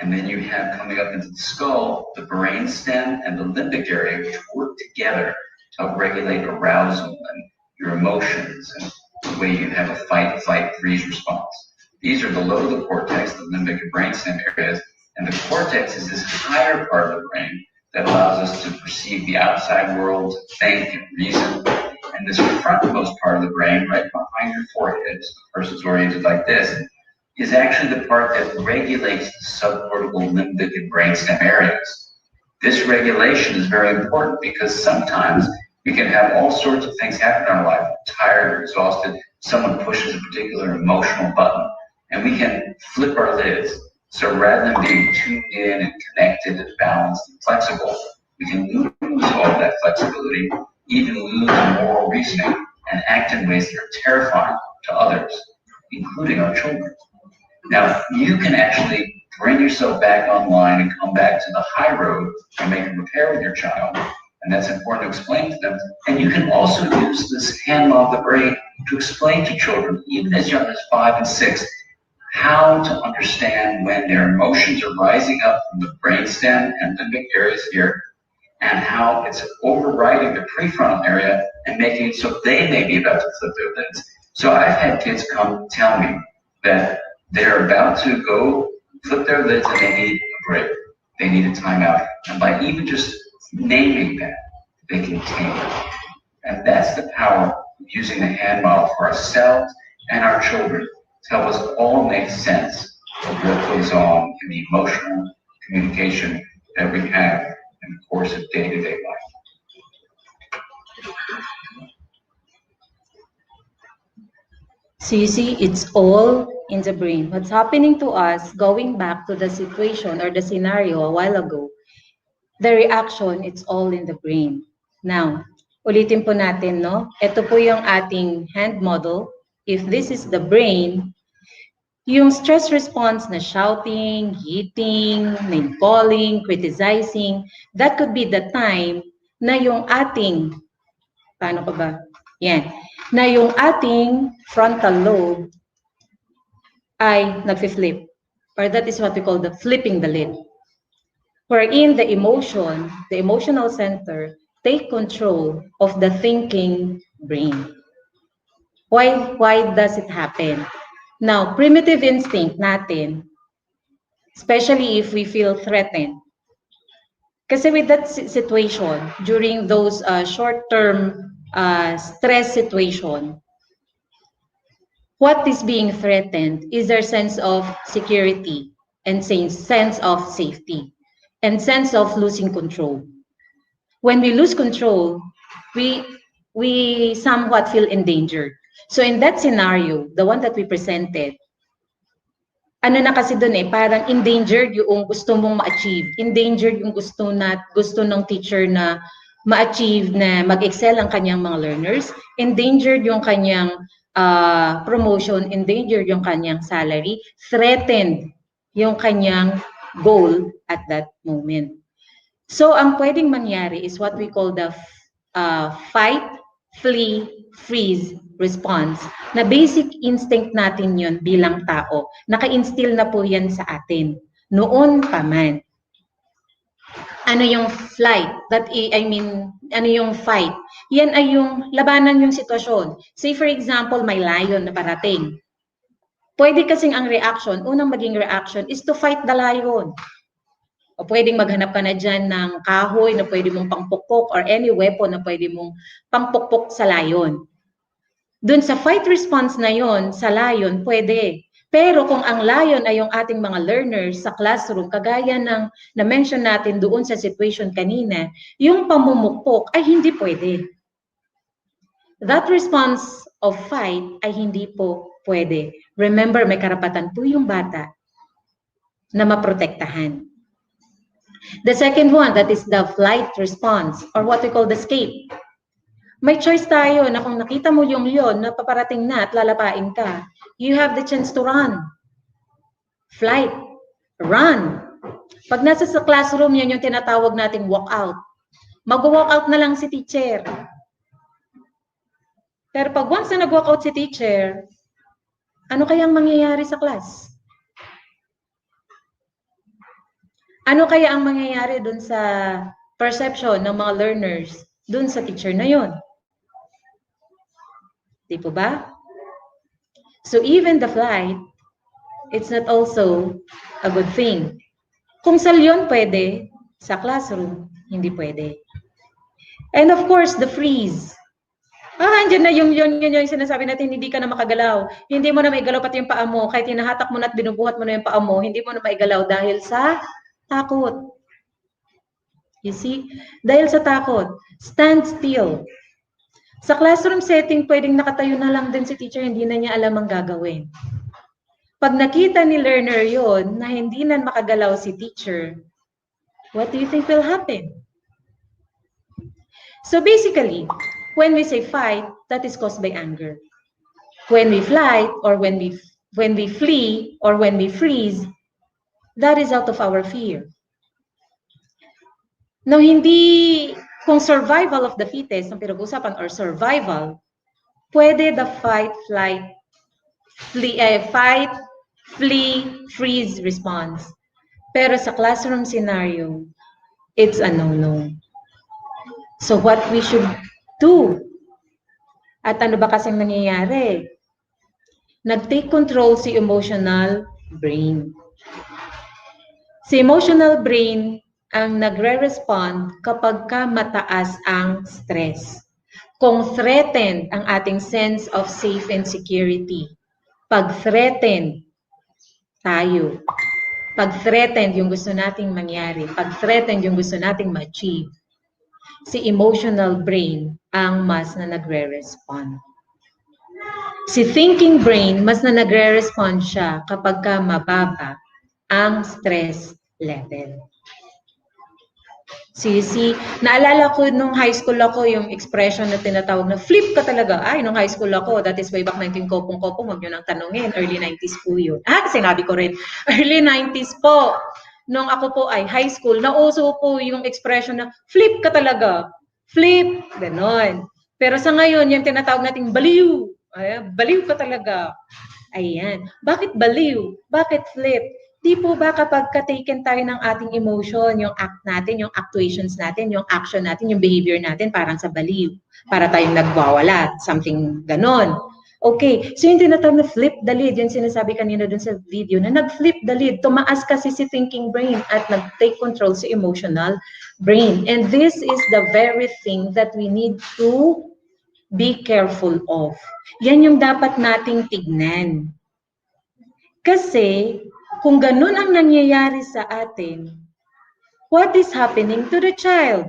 S17: and then you have coming up into the skull, the brain stem and the limbic area, which work together to help regulate arousal and your emotions and the way you have a fight, flight, freeze response. These are the lobe of the cortex, the limbic and brainstem areas, and the cortex is this higher part of the brain that allows us to perceive the outside world, think and reason. And this frontmost part of the brain, right behind your forehead, so the person's oriented like this, is actually the part that regulates the subcortical, limbic, and brainstem areas. This regulation is very important because sometimes we can have all sorts of things happen in our life, tired or exhausted, someone pushes a particular emotional button, and we can flip our lids. So rather than being tuned in and connected and balanced and flexible, we can lose all of that flexibility, even lose moral reasoning, and act in ways that are terrifying to others, including our children. Now, you can actually bring yourself back online and come back to the high road and make a repair with your child. And that's important to explain to them. And you can also use this hand model of the brain to explain to children, even as young as 5 and 6, how to understand when their emotions are rising up from the brainstem and limbic areas here, and how it's overriding the prefrontal area and making it so they may be about to flip their lids. So I've had kids come tell me that they're about to go flip their lids and they need a break. They need a timeout. And by even just naming that, they can tame it. And that's the power of using the hand model for ourselves and our children to help us all make sense of what goes on in the emotional communication that we have in the course of day-to-day life.
S12: So you see, it's all in the brain. What's happening to us, going back to the situation or the scenario a while ago, the reaction, it's all in the brain. Now, ulitin po natin, no? Ito po yung ating hand model. If this is the brain, Yung stress response na shouting, hitting, name calling, criticizing, that could be the time na yung ating, paano ko ba? Yan. Na yung ating frontal lobe ay nag-flip. Or that is what we call the flipping the lid. Wherein the emotional center, take control of the thinking brain. Why does it happen? Now, primitive instinct natin, especially if we feel threatened. Kasi with that situation, during those short-term stress situation, what is being threatened is their sense of security and sense of safety and sense of losing control. When we lose control, we somewhat feel endangered. So in that scenario, the one that we presented, ano na kasi doon parang endangered yung gusto mong ma-achieve. Endangered yung gusto ng teacher na ma-achieve, na mag-excel ang kanyang mga learners. Endangered yung kanyang promotion, endangered yung kanyang salary, threatened yung kanyang goal at that moment. So ang pwedeng mangyari is what we call the fight, flee, freeze response, na basic instinct natin yun bilang tao. Naka-instill na po yan sa atin. Noon pa man. Ano yung flight? Ano yung fight? Yan ay yung labanan yung sitwasyon. Say for example, may lion na parating. Pwede kasing ang reaction, unang maging reaction is to fight the lion. O pwedeng maghanap ka na dyan ng kahoy na pwede mong pangpukpok or any weapon na pwede mong pangpukpok sa lion. Doon sa fight response na yon, sa lion, pwede. Pero kung ang lion ay yung ating mga learners sa classroom, kagaya ng na-mention natin doon sa situation kanina, yung pamumukpok ay hindi pwede. That response of fight ay hindi po pwede. Remember, may karapatan po yung bata na maprotektahan. The second one, that is the flight response or what we call the escape. May choice tayo na kung nakita mo yung leon na paparating na at lalapain ka, you have the chance to run. Flight. Run. Pag nasa sa classroom, yan yung tinatawag nating walk out. Mag-walk out na lang si teacher. Pero pag once na nag-walk out si teacher, ano kayang mangyayari sa class? Ano kaya ang mangyayari dun sa perception ng mga learners dun sa teacher na yon? Di po ba? So even the flight, it's not also a good thing. Kung sa leon pwede, sa classroom, hindi pwede. And of course, the freeze. Andyan na yung sinasabi natin, hindi ka na makagalaw. Hindi mo na maigalaw pati yung paa mo. Kahit hinahatak mo na at binubuhat mo na yung paa mo, hindi mo na maigalaw dahil sa takot. You see? Dahil sa takot. Stand still. Sa classroom setting, pwedeng nakatayo na lang din si teacher, hindi na niya alam ang gagawin. Pag nakita ni learner yon na hindi na makagalaw si teacher, what do you think will happen? So basically, when we say fight, that is caused by anger. When we flight, or when we flee, or when we freeze, that is out of our fear. Now, hindi kung survival of the fittest ang pinag-usapan or survival, pwede the fight, flee, freeze response. Pero sa classroom scenario, it's a no-no. So what we should do? At ano ba kasing nangyayari? Nag-take control si emotional brain. Si emotional brain ang nagre-respond kapag ka mataas ang stress. Kung threatened ang ating sense of safe and security, pag threatened tayo, pag threatened yung gusto nating mangyari, pag threatened yung gusto nating ma-achieve, si emotional brain ang mas na nagre-respond. Si thinking brain, mas na nagre-respond siya kapag ka mababa ang stress level. Sisi, naalala ko nung high school ako yung expression na tinatawag na flip ka talaga. Ay, nung high school ako, that is way back 19 kopong-kopong, wag nyo nang tanungin, early 90s po yun. Sinabi ko rin, early 90s po. Nung ako po ay high school, nauso po yung expression na flip ka talaga. Flip, ganon. Pero sa ngayon, yung tinatawag nating baliw. Ay, baliw ka talaga. Ayan. Bakit baliw? Bakit flip? Di po ba kapag ka-taken tayo ng ating emotion, yung act natin, yung actuations natin, yung action natin, yung behavior natin, parang sa baliw. Para tayong nagwawala. Something ganon. Okay, so yung tinatawag na flip the lid, yung sinasabi kanina dun sa video, na nag-flip the lid, tumaas kasi si thinking brain at nag-take control si emotional brain. And this is the very thing that we need to be careful of. Yan yung dapat nating tignan. Kasi, kung ganun ang nangyayari sa atin, what is happening to the child?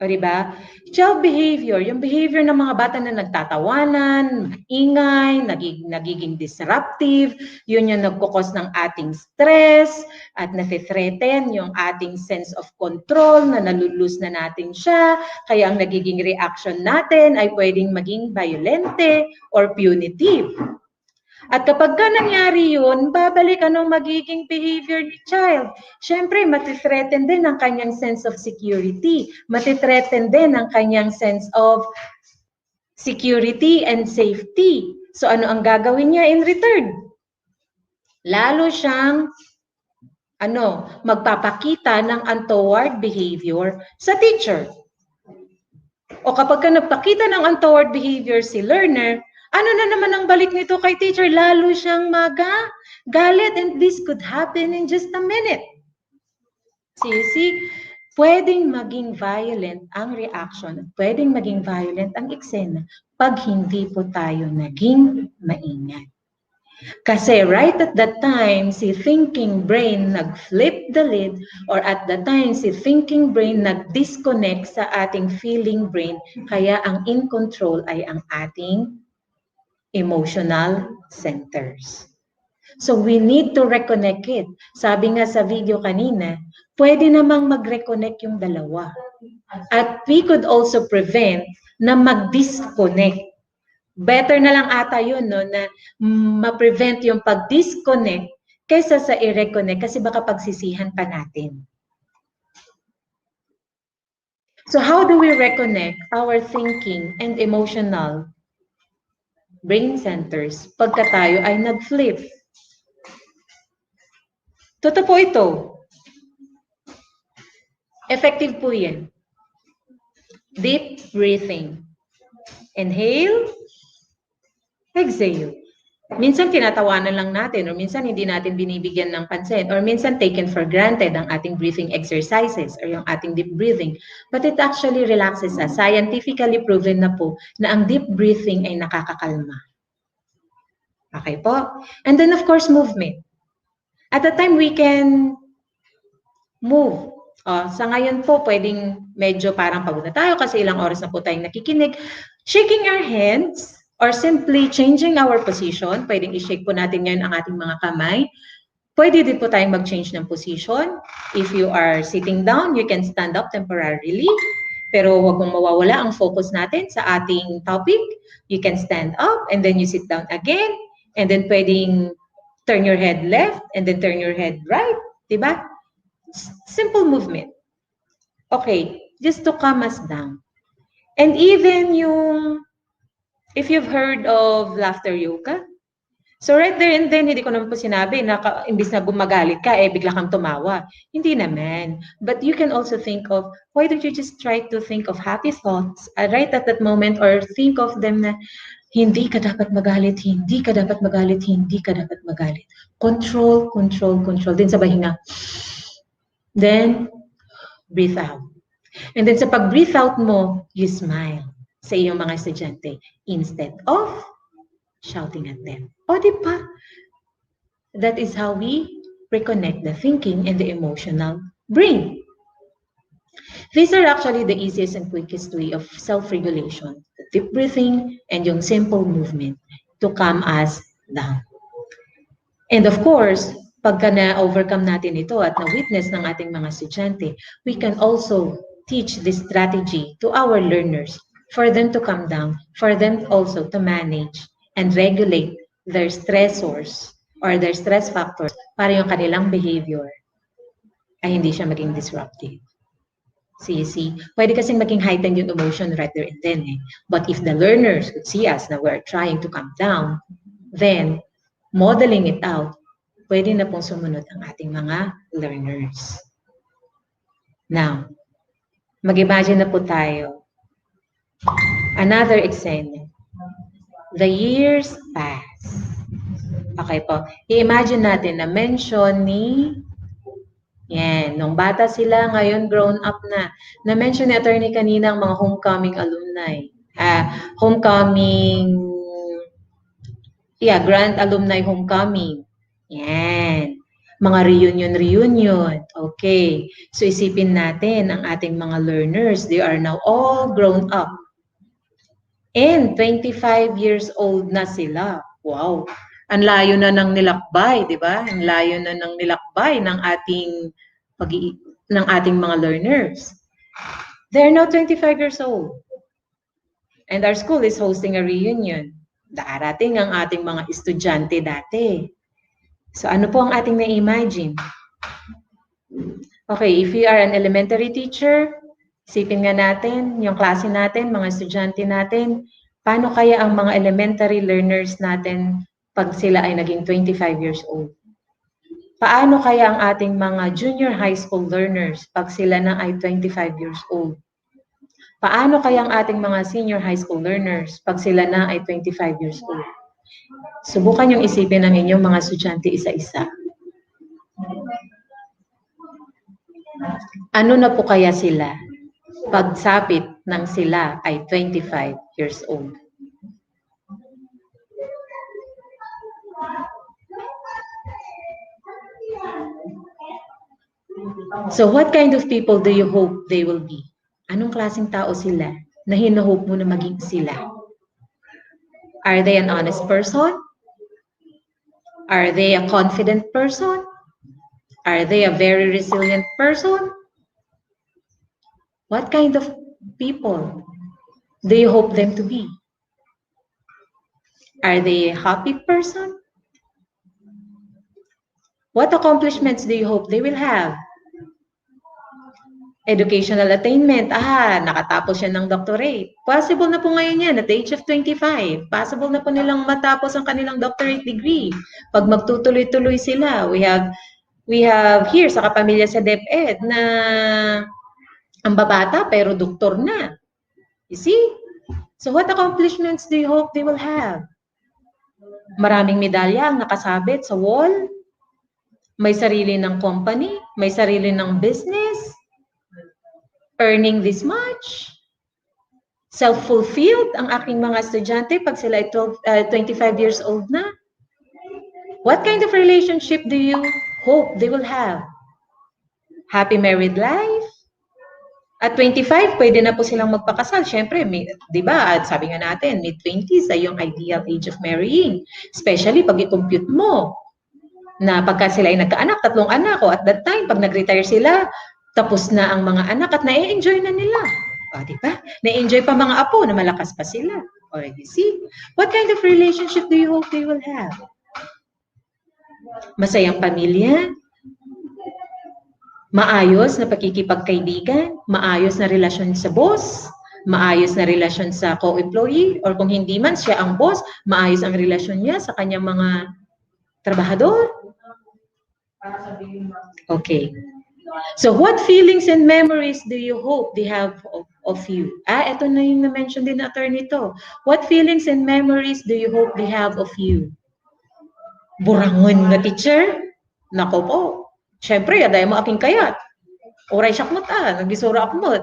S12: O diba? Child behavior, yung behavior ng mga bata na nagtatawanan, ingay, nagiging disruptive, yun yung nagkukos ng ating stress, at nafe-threaten yung ating sense of control, na nalulus na natin siya, kaya ang nagiging reaction natin ay pwedeng maging violente or punitive. At kapag ka nangyari yun, babalik anong magiging behavior ni child. Siyempre, matithreaten din ang kanyang sense of security. Matithreaten din ang kanyang sense of security and safety. So ano ang gagawin niya in return? Lalo siyang magpapakita ng untoward behavior sa teacher. O kapag ka nagpakita ng untoward behavior si learner, ano na naman ang balik nito kay teacher? Lalo siyang galit, and this could happen in just a minute. See, pwedeng maging violent ang reaction, pwedeng maging violent ang eksena pag hindi po tayo naging maingat. Kasi right at that time, si thinking brain nag-flip the lid, or at that time, si thinking brain nag-disconnect sa ating feeling brain, kaya ang in control ay ang ating emotional centers. So we need to reconnect it. Sabi nga sa video kanina, pwede namang mag-reconnect yung dalawa. At we could also prevent na mag-disconnect. Better na lang ata yun, no, na ma-prevent yung pag-disconnect kaysa sa i-reconnect, kasi baka pagsisihan pa natin. So how do we reconnect our thinking and emotional brain centers pagka tayo ay nag-flip? Totoo po ito. Effective po yan. Deep breathing. Inhale. Exhale. Minsan tinatawanan lang natin, or minsan hindi natin binibigyan ng pansin, or minsan taken for granted ang ating breathing exercises or yung ating deep breathing. But it actually relaxes us. Scientifically proven na po na ang deep breathing ay nakakakalma. Okay po? And then of course, movement. At the time we can move. Sa ngayon po, pwedeng medyo parang pagod na tayo kasi ilang oras na po tayong nakikinig. Shaking our hands or simply changing our position. Pwedeng i-shake po natin ngayon ang ating mga kamay. Pwede din po tayong mag-change ng position. If you are sitting down, you can stand up temporarily. Pero huwag mong mawawala ang focus natin sa ating topic. You can stand up and then you sit down again. And then pwedeng turn your head left and then turn your head right. Diba? Simple movement. Okay, just to calm us down. And even if you've heard of laughter yoga, so right there and then, hindi ko naman po sinabi na imbis na gumagalit ka, bigla kang tumawa. Hindi naman. But you can also think of, why don't you just try to think of happy thoughts right at that moment, or think of them na, hindi ka dapat magalit, hindi ka dapat magalit, hindi ka dapat magalit. Control, control, control. Then sabay hinga. Then, breathe out. And then sa pag-breathe out mo, you smile sa iyong mga estudyante instead of shouting at them. O, di ba? That is how we reconnect the thinking and the emotional brain. These are actually the easiest and quickest way of self-regulation. The deep breathing and yung simple movement to calm us down. And of course, pagka na-overcome natin ito at na-witness ng ating mga estudyante, we can also teach this strategy to our learners for them to calm down, for them also to manage and regulate their stressors or their stress factors para yung kanilang behavior ay hindi siya maging disruptive. See, pwede kasing maging heightened yung emotion right there and then. But if the learners could see us na we're trying to calm down, then modeling it out, pwede na pong sumunod ang ating mga learners. Now, mag-imagine na po tayo. Another example. The years pass. Okay po. I-imagine natin na mention ni nung bata sila, ngayon grown up na. Na-mention ni attorney kanina ang mga homecoming alumni. Grand alumni homecoming. Yan. Mga reunion. Okay. So isipin natin ang ating mga learners. They are now all grown up. And 25 years old na sila. Wow. Ang layo na ng nilakbay, di ba? Ang layo na ng nilakbay ng ating mga learners. They're now 25 years old. And our school is hosting a reunion. Darating ang ating mga estudyante dati. So ano po ang ating na-imagine? Okay, if you are an elementary teacher, isipin nga natin, yung klase natin, mga estudyante natin, paano kaya ang mga elementary learners natin pag sila ay naging 25 years old? Paano kaya ang ating mga junior high school learners pag sila na ay 25 years old? Paano kaya ang ating mga senior high school learners pag sila na ay 25 years old? Subukan yung isipin ng inyong mga estudyante isa-isa. Ano na po kaya sila pagsapit ng sila ay 25 years old? So what kind of people do you hope they will be? Anong klaseng tao sila na hinahope mo na maging sila? Are they an honest person? Are they a confident person? Are they a very resilient person? What kind of people do you hope them to be? Are they a happy person? What accomplishments do you hope they will have? Educational attainment. Nakatapos siya ng doctorate. Possible na po ngayon yan at the age of 25. Possible na po nilang matapos ang kanilang doctorate degree. Pag magtutuloy-tuloy sila, we have here sa kapamilya sa DepEd na ang babata pero doktor na. You see? So what accomplishments do you hope they will have? Maraming medalya ang nakasabit sa wall. May sarili ng company, may sarili ng business. Earning this much. Self-fulfilled ang aking mga estudyante pag sila ay 25 years old na. What kind of relationship do you hope they will have? Happy married life? At 25, pwede na po silang magpakasal. Siyempre, di ba, sabi nga natin, mid-20s ay yung ideal age of marrying. Especially pag i-compute mo na pagka sila ay nagkaanak, 3 anak, o at that time, pag nag-retire sila, tapos na ang mga anak at na-enjoy na nila. O, di ba? Na-enjoy pa mga apo na malakas pa sila. O, you see? What kind of relationship do you hope they will have? Masayang pamilya? Maayos na pakikipagkaibigan? Maayos na relasyon sa boss? Maayos na relasyon sa co-employee? Or kung hindi man siya ang boss, maayos ang relasyon niya sa kanyang mga trabahador? Okay. So what feelings and memories do you hope they have of you? Ito na yung na-mention din na attorney to. What feelings and memories do you hope they have of you? Burangon na teacher? Nako po. Siyempre, aday mo aking kayat. Oray syakmot nagbisura akmot.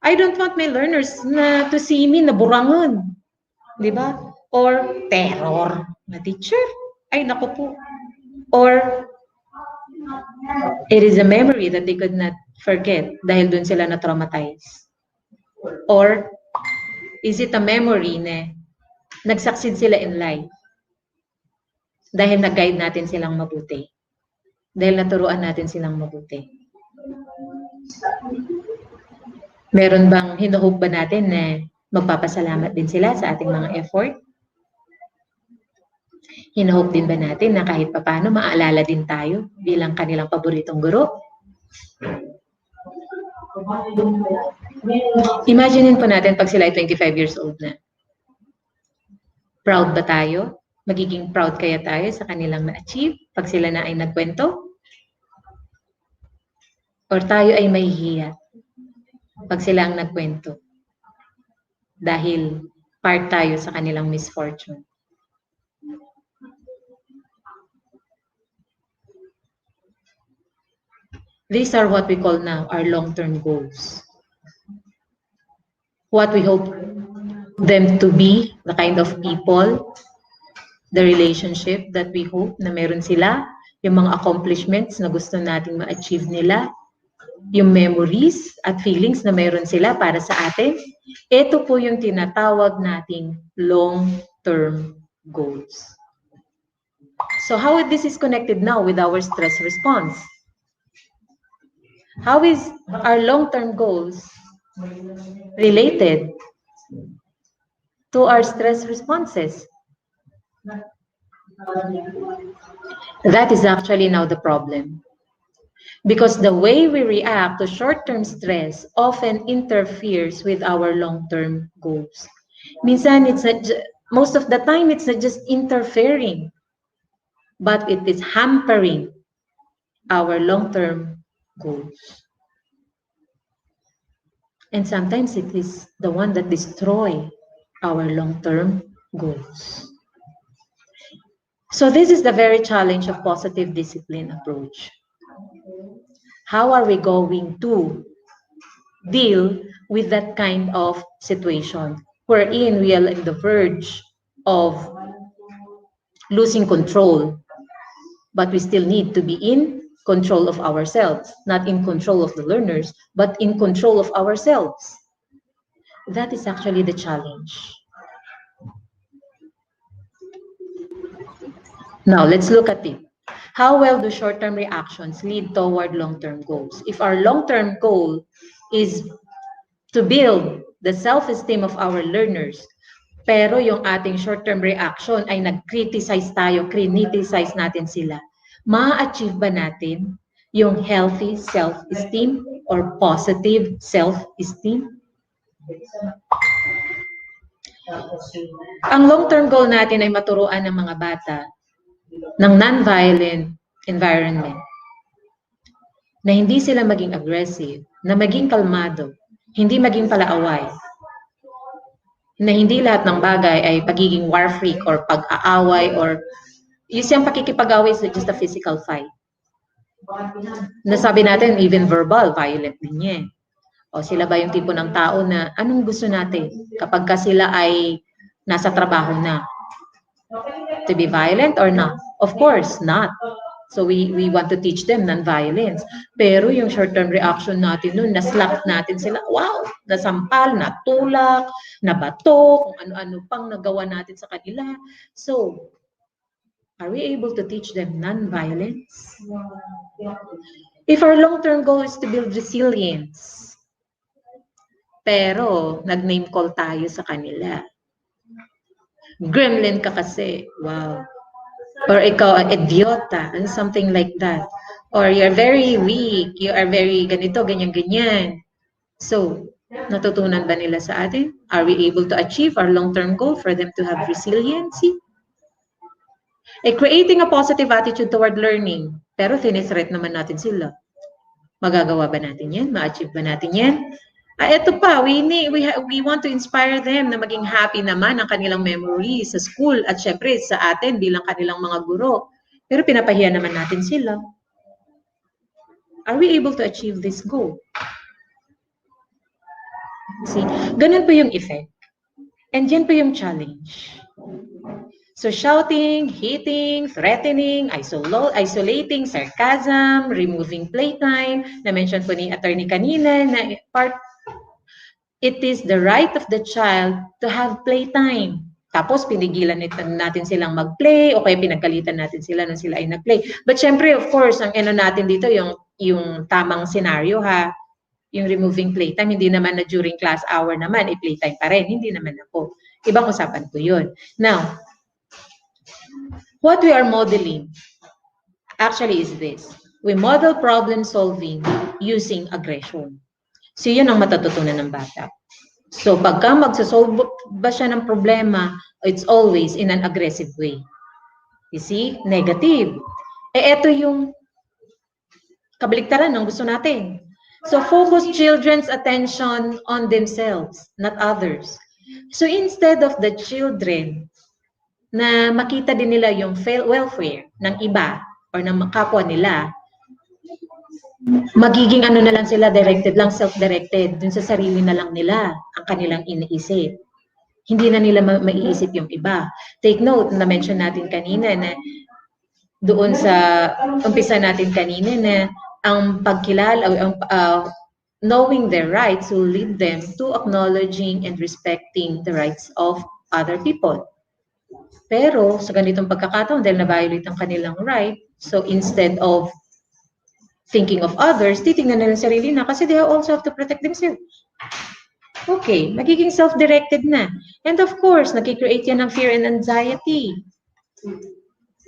S12: I don't want my learners to see me na burangon. Di ba? Or terror na teacher. Ay, nako po. Or it is a memory that they could not forget dahil dun sila na-traumatize. Or is it a memory na nag-succeed sila in life dahil nag-guide natin silang mabuti? dahil naturuan natin silang mabuti. Meron bang hinuhope ba natin na magpapasalamat din sila sa ating mga effort? Hinuhope din ba natin na kahit papano maaalala din tayo bilang kanilang paboritong guro? Imaginein po natin pag sila ay 25 years old na. Proud ba tayo? Magiging proud kaya tayo sa kanilang na-achieve pag sila na ay nagkwento? Or tayo ay mahihiya pag sila ang nagkwento? Dahil part tayo sa kanilang misfortune. These are what we call now our long-term goals. What we hope them to be, the kind of people, the relationship that we hope na meron sila, yung mga accomplishments na gusto nating ma-achieve nila, yung memories at feelings na meron sila para sa atin. Ito po yung tinatawag nating long-term goals. So how this is connected now with our stress response? How is our long-term goals related to our stress responses? That is actually now the problem. Because the way we react to short-term stress often interferes with our long-term goals. Minsan, most of the time, it's not just interfering, but it is hampering our long-term goals. And sometimes it is the one that destroys our long-term goals. So this is the very challenge of positive discipline approach. How are we going to deal with that kind of situation wherein we are on the verge of losing control, but we still need to be in control of ourselves, not in control of the learners, but in control of ourselves? That is actually the challenge. Now, let's look at it. How well do short-term reactions lead toward long-term goals? If our long-term goal is to build the self-esteem of our learners, pero yung ating short-term reaction ay nag-criticize tayo, criticize natin sila, ma-achieve ba natin yung healthy self-esteem or positive self-esteem? Ang long-term goal natin ay maturuan ng mga bata ng non-violent environment, na hindi sila maging aggressive, na maging kalmado, hindi maging palaaway, na hindi lahat ng bagay ay pagiging war freak or pag-aaway or yung siyang pakikipag-away is just a physical fight. Nasabi natin, even verbal, violent din yan. O sila ba yung tipo ng tao na anong gusto natin kapag ka sila ay nasa trabaho na? To be violent or not? Of course, not. So we want to teach them non-violence. Pero yung short-term reaction natin nun, naslap natin sila, wow, nasampal, natulak, nabato, kung ano-ano pang nagawa natin sa kanila. So, are we able to teach them non-violence? If our long-term goal is to build resilience, pero nag-name call tayo sa kanila, gremlin ka kasi, wow. Or ikaw, idiota, and something like that. Or you're very weak, you are very ganito, ganyan-ganyan. So, natutunan ba nila sa atin? Are we able to achieve our long-term goal for them to have resiliency? Creating a positive attitude toward learning, pero threat naman natin sila. Magagawa ba natin yan? Ma-achieve ba natin yan? Ito pa, we want to inspire them na maging happy naman ang kanilang memories sa school at syempre sa atin bilang kanilang mga guro. Pero pinapahiya naman natin sila. Are we able to achieve this goal? See, ganun po yung effect. And yan po yung challenge. So shouting, hitting, threatening, isolating, sarcasm, removing playtime, na-mention po ni attorney kanina, na part, it is the right of the child to have playtime. Tapos pinigilan natin silang mag-play o kaya pinagkalitan natin sila nung sila ay nag-play. But syempre, of course, ang ano natin dito yung tamang scenario ha, yung removing playtime, hindi naman na during class hour naman, playtime pa rin, hindi naman ako. Ibang usapan ko yun. Now, what we are modeling actually is this. We model problem solving using aggression. So yun ang matututunan ng bata. So pagka magsasolve ba siya ng problema, it's always in an aggressive way. You see? Negative. Ito yung kabaliktaran ng gusto natin. So focus children's attention on themselves, not others. So instead of the children na makita din nila yung welfare ng iba or ng kapwa nila, magiging ano na lang sila, directed lang, self-directed, dun sa sarili na lang nila ang kanilang iniisip. Hindi na nila maiisip yung iba. Take note, na-mention natin kanina na doon sa umpisa natin kanina na ang pagkilala, knowing their rights will lead them to acknowledging and respecting the rights of other people. Pero sa ganitong pagkakataon, dahil na-violate ang kanilang right, so instead of thinking of others, titingnan nila sarili na kasi they also have to protect themselves. Okay, magiging self-directed na. And of course, nakikreate yan ng fear and anxiety.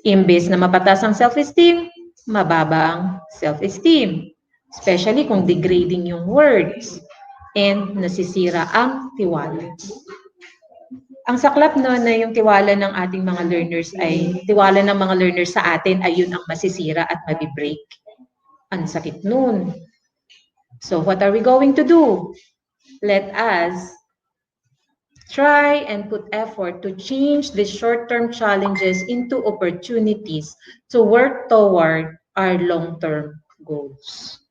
S12: Imbes na mapatas ang self-esteem, mababa ang self-esteem. Especially kung degrading yung words and nasisira ang tiwala. Ang saklap no na yung tiwala ng ating mga learners ay, tiwala ng mga learners sa atin ay yun ang masisira at mabibreak. Ang sakit nun. So what are we going to do? Let us try and put effort to change the short-term challenges into opportunities to work toward our long-term goals.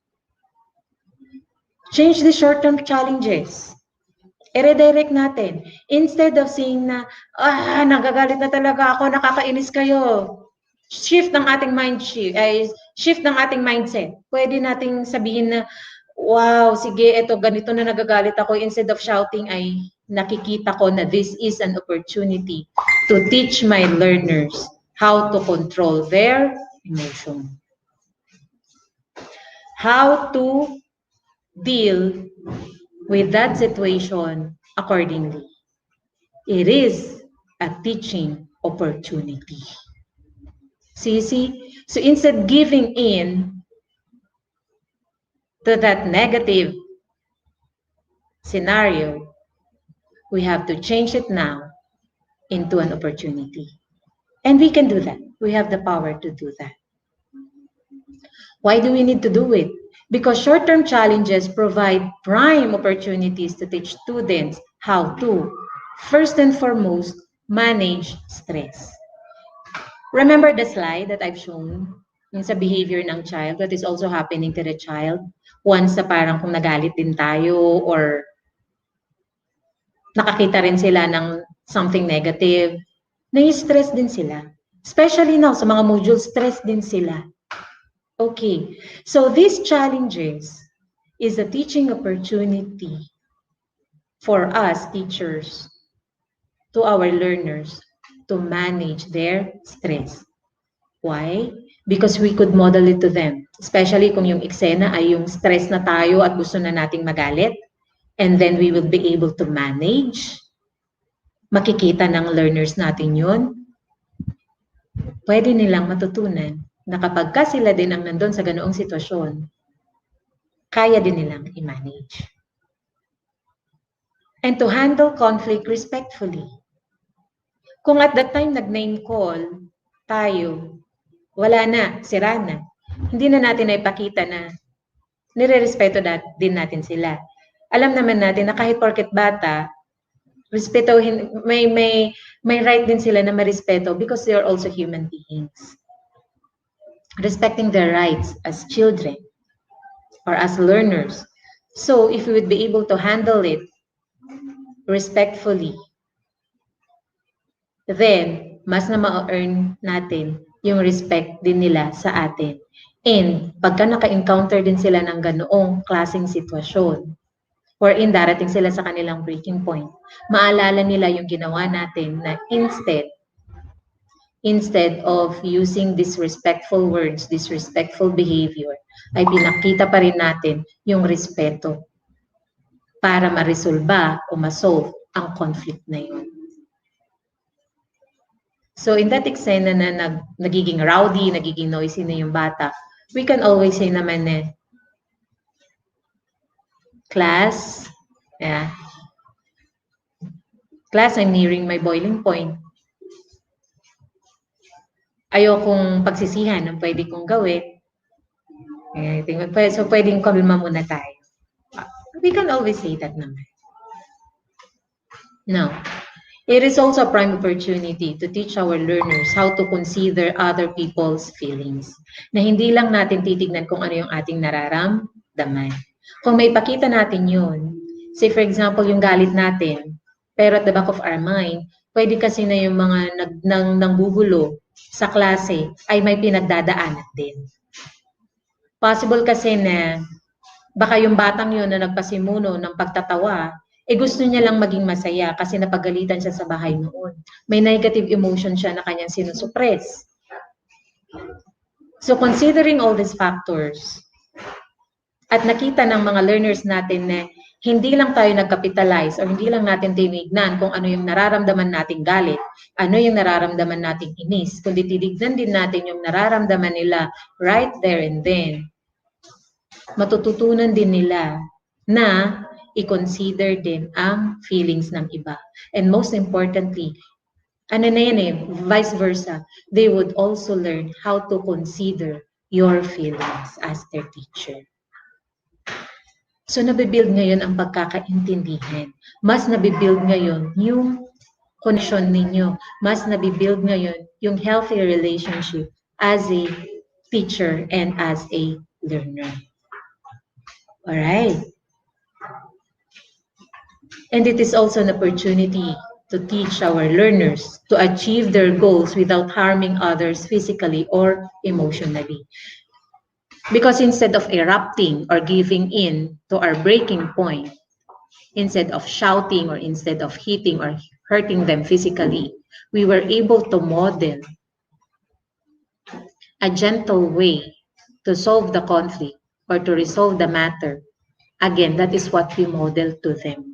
S12: Change the short-term challenges. I-redirect natin. Instead of saying na, nagagalit na talaga ako, nakakainis kayo. Shift ng ating shift ng ating mindset. Pwede nating sabihin na, wow, sige, eto, ganito na nagagalit ako. Instead of shouting, ay nakikita ko na this is an opportunity to teach my learners how to control their emotion. How to deal with that situation accordingly. It is a teaching opportunity. See? So instead giving in to that negative scenario, we have to change it now into an opportunity. And we can do that. We have the power to do that. Why do we need to do it? Because short-term challenges provide prime opportunities to teach students how to, first and foremost, manage stress. Remember the slide that I've shown? Yung sa behavior ng child, what is also happening to the child once na parang kung nagalit din tayo or nakakita rin sila ng something negative, nai-stress din sila. Especially now, sa mga modules, stress din sila. Okay, so these challenges is a teaching opportunity for us teachers to our learners to manage their stress. Why? Because we could model it to them. Especially kung yung eksena ay yung stress na tayo at gusto na nating magalit. And then we will be able to manage. Makikita ng learners natin yun. Pwede nilang matutunan na kapag ka sila din ang nandun sa ganoong sitwasyon, kaya din nilang i-manage. And to handle conflict respectfully. Kung at that time nag-name call tayo, wala na, sira na. Hindi na natin na ipakita na nire-respeto din natin sila. Alam naman natin na kahit porket bata, respetohin, may right din sila na marespeto because they are also human beings. Respecting their rights as children or as learners. So if we would be able to handle it respectfully, then mas na ma-earn natin yung respect din nila sa atin. And pagka naka-encounter din sila ng ganoong klaseng sitwasyon, wherein darating sila sa kanilang breaking point. Maalala nila yung ginawa natin na instead of using disrespectful words, disrespectful behavior, ay pinakita pa rin natin yung respeto para ma-resolba o ma-solve ang conflict na yun. So in that eksena na nagiging rowdy, nagiging noisy na yung bata, we can always say naman class, class, I'm nearing my boiling point. Ayokong pagsisihan ang pwede kong gawin. So pwedeng kalma muna tayo. We can always say that naman. Now, it is also a prime opportunity to teach our learners how to consider other people's feelings. Na hindi lang natin titignan kung ano yung ating nararamdaman. Kung may pakita natin yun, say for example, yung galit natin, pero at the back of our mind, pwede kasi na yung mga nanggugulo sa klase ay may pinagdadaanan din. Possible kasi na baka yung batang yun na nagpasimuno ng pagtatawa, gusto niya lang maging masaya kasi napagalitan siya sa bahay noon. May negative emotion siya na kanyang sinusuppress. So considering all these factors, at nakita ng mga learners natin na hindi lang tayo nag-capitalize or hindi lang natin tinignan kung ano yung nararamdaman nating galit, ano yung nararamdaman nating inis, kundi tinignan din natin yung nararamdaman nila right there and then, matututunan din nila na i-consider din ang feelings ng iba. And most importantly, vice versa, they would also learn how to consider your feelings as their teacher. So nabibuild ngayon ang pagkakaintindihan. Mas nabibuild ngayon yung connection ninyo. Mas nabibuild ngayon yung healthy relationship as a teacher and as a learner. Alright. And it is also an opportunity to teach our learners to achieve their goals without harming others physically or emotionally. Because instead of erupting or giving in to our breaking point, instead of shouting or instead of hitting or hurting them physically, we were able to model a gentle way to solve the conflict or to resolve the matter. Again, that is what we model to them.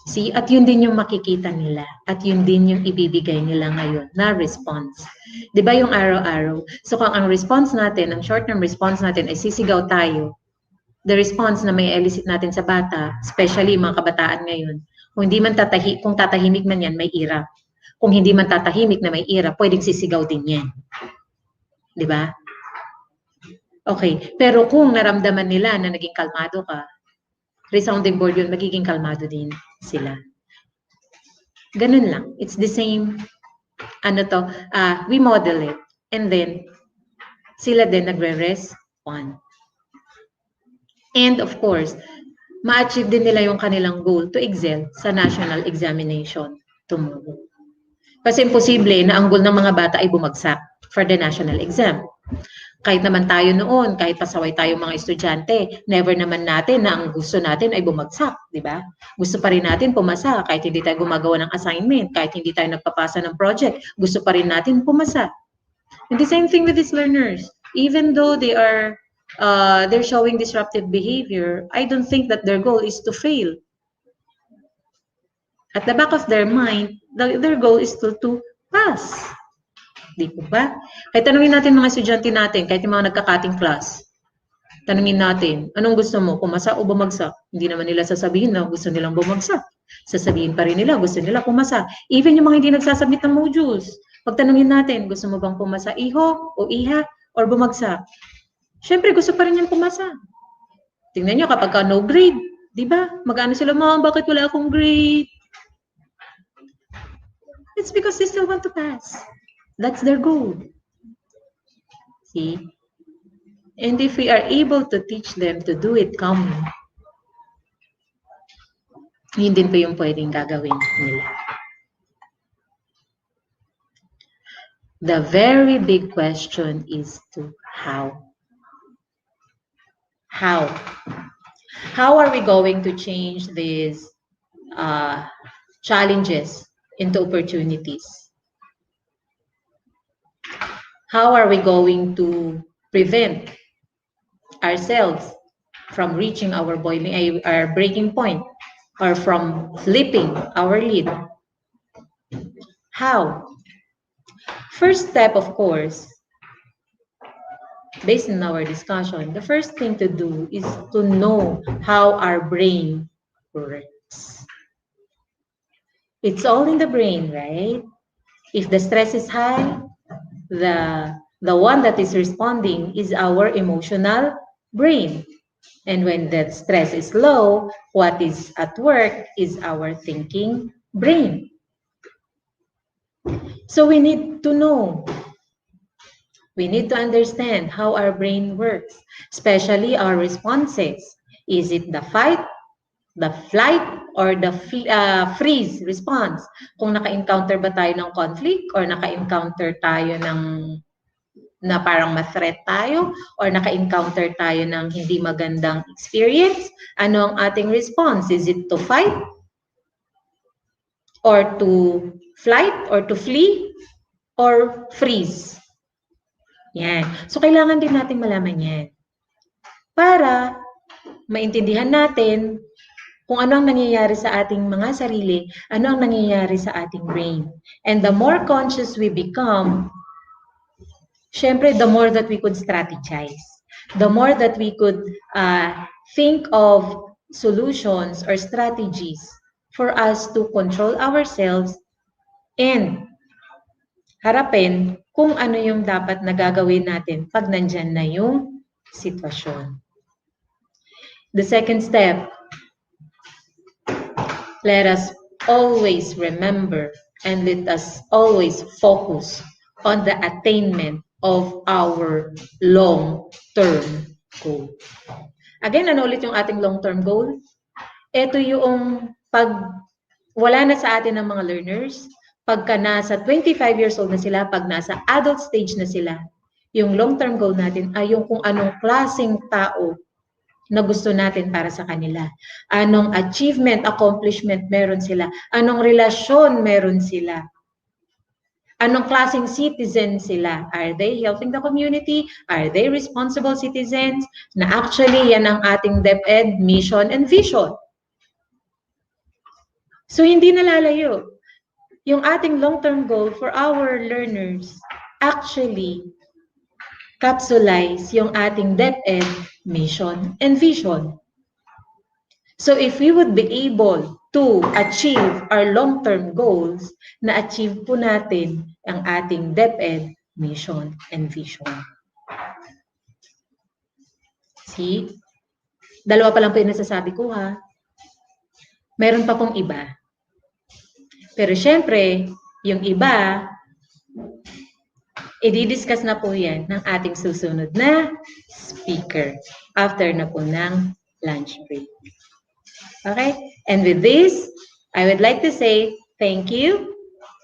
S12: See, at yun din yung makikita nila at yun din yung ibibigay nila ngayon na response. Di ba yung araw-araw? So kung ang response natin, ang short-term response natin ay sisigaw tayo, the response na may elicit natin sa bata, especially mga kabataan ngayon, kung hindi man kung tatahimik man yan, may ira. Kung hindi man tatahimik na may ira, pwedeng sisigaw din yan. Di ba? Okay, pero kung naramdaman nila na naging kalmado ka, resounding board yun, magiging kalmado din sila. Ganun lang. It's the same, we model it. And then, sila din nagre-respond. And of course, ma-achieve din nila yung kanilang goal to excel sa national examination tomorrow. Kasi imposible na ang goal ng mga bata ay bumagsak for the national exam. Kahit naman tayo noon, kahit pasaway tayo mga estudyante, never naman natin na ang gusto natin ay bumagsak, di ba? Gusto pa rin natin pumasa kahit hindi tayo gumagawa ng assignment, kahit hindi tayo nagpapasa ng project, gusto pa rin natin pumasa. And the same thing with these learners. Even though they're showing disruptive behavior, I don't think that their goal is to fail. At the back of their mind, their goal is to pass. Di po ba? Kahit tanungin natin mga estudyante natin, kahit yung mga nagka-cutting class, tanungin natin, anong gusto mo, pumasa o bumagsak? Hindi naman nila sasabihin na gusto nilang bumagsak. Sasabihin pa rin nila, gusto nila pumasa. Even yung mga hindi nagsasubmit ng modules, pag tanungin natin, gusto mo bang pumasa, iho o iha, or bumagsak? Siyempre, gusto pa rin yan pumasa. Tingnan nyo, kapag ka no grade, di ba? Mag-ano sila, ma'am, bakit wala akong grade? It's because they still want to pass. That's their goal. See? And if we are able to teach them to do it calmly, yun din po yung pwedeng gagawin nila. The very big question is to how. How? How are we going to change these challenges into opportunities? How are we going to prevent ourselves from reaching our breaking point, or from flipping our lead? How? First step, of course, based on our discussion, the first thing to do is to know how our brain works. It's all in the brain, right? If the stress is high, the one that is responding is our emotional brain. And when that stress is low, what is at work is our thinking brain. So we need to know. We need to understand how our brain works, especially our responses. Is it the fight, the flight, or the freeze response? Kung naka-encounter ba tayo ng conflict, or naka-encounter tayo na parang ma-threat tayo, or naka-encounter tayo ng hindi magandang experience, ano ang ating response? Is it to fight, or to flight, or to flee, or freeze? Yan. So, kailangan din natin malaman yan para maintindihan natin kung ano ang nangyayari sa ating mga sarili, ano ang nangyayari sa ating brain. And the more conscious we become, syempre, the more that we could strategize. The more that we could think of solutions or strategies for us to control ourselves and harapin kung ano yung dapat na gagawin natin pag nandyan na yung sitwasyon. The second step, let us always remember and let us always focus on the attainment of our long-term goal. Again, ano ulit yung ating long-term goal? Ito yung pag wala na sa atin ng mga learners, pagka nasa 25 years old na sila, pag nasa adult stage na sila, yung long-term goal natin ay yung kung anong klaseng tao na gusto natin para sa kanila. Anong achievement, accomplishment meron sila. Anong relasyon meron sila. Anong klaseng citizen sila. Are they helping the community? Are they responsible citizens? Na actually, yan ang ating DepEd mission and vision. So, hindi nalalayo. Yung ating long-term goal for our learners actually capsulize yung ating DepEd mission and vision. So if we would be able to achieve our long-term goals, na-achieve po natin ang ating DepEd mission and vision. See? Dalawa pa lang po yung nasasabi ko, ha? Meron pa pong iba. Pero syempre, yung iba, i-discuss na po yan ng ating susunod na speaker after na po ng lunch break. Okay? And with this, I would like to say thank you.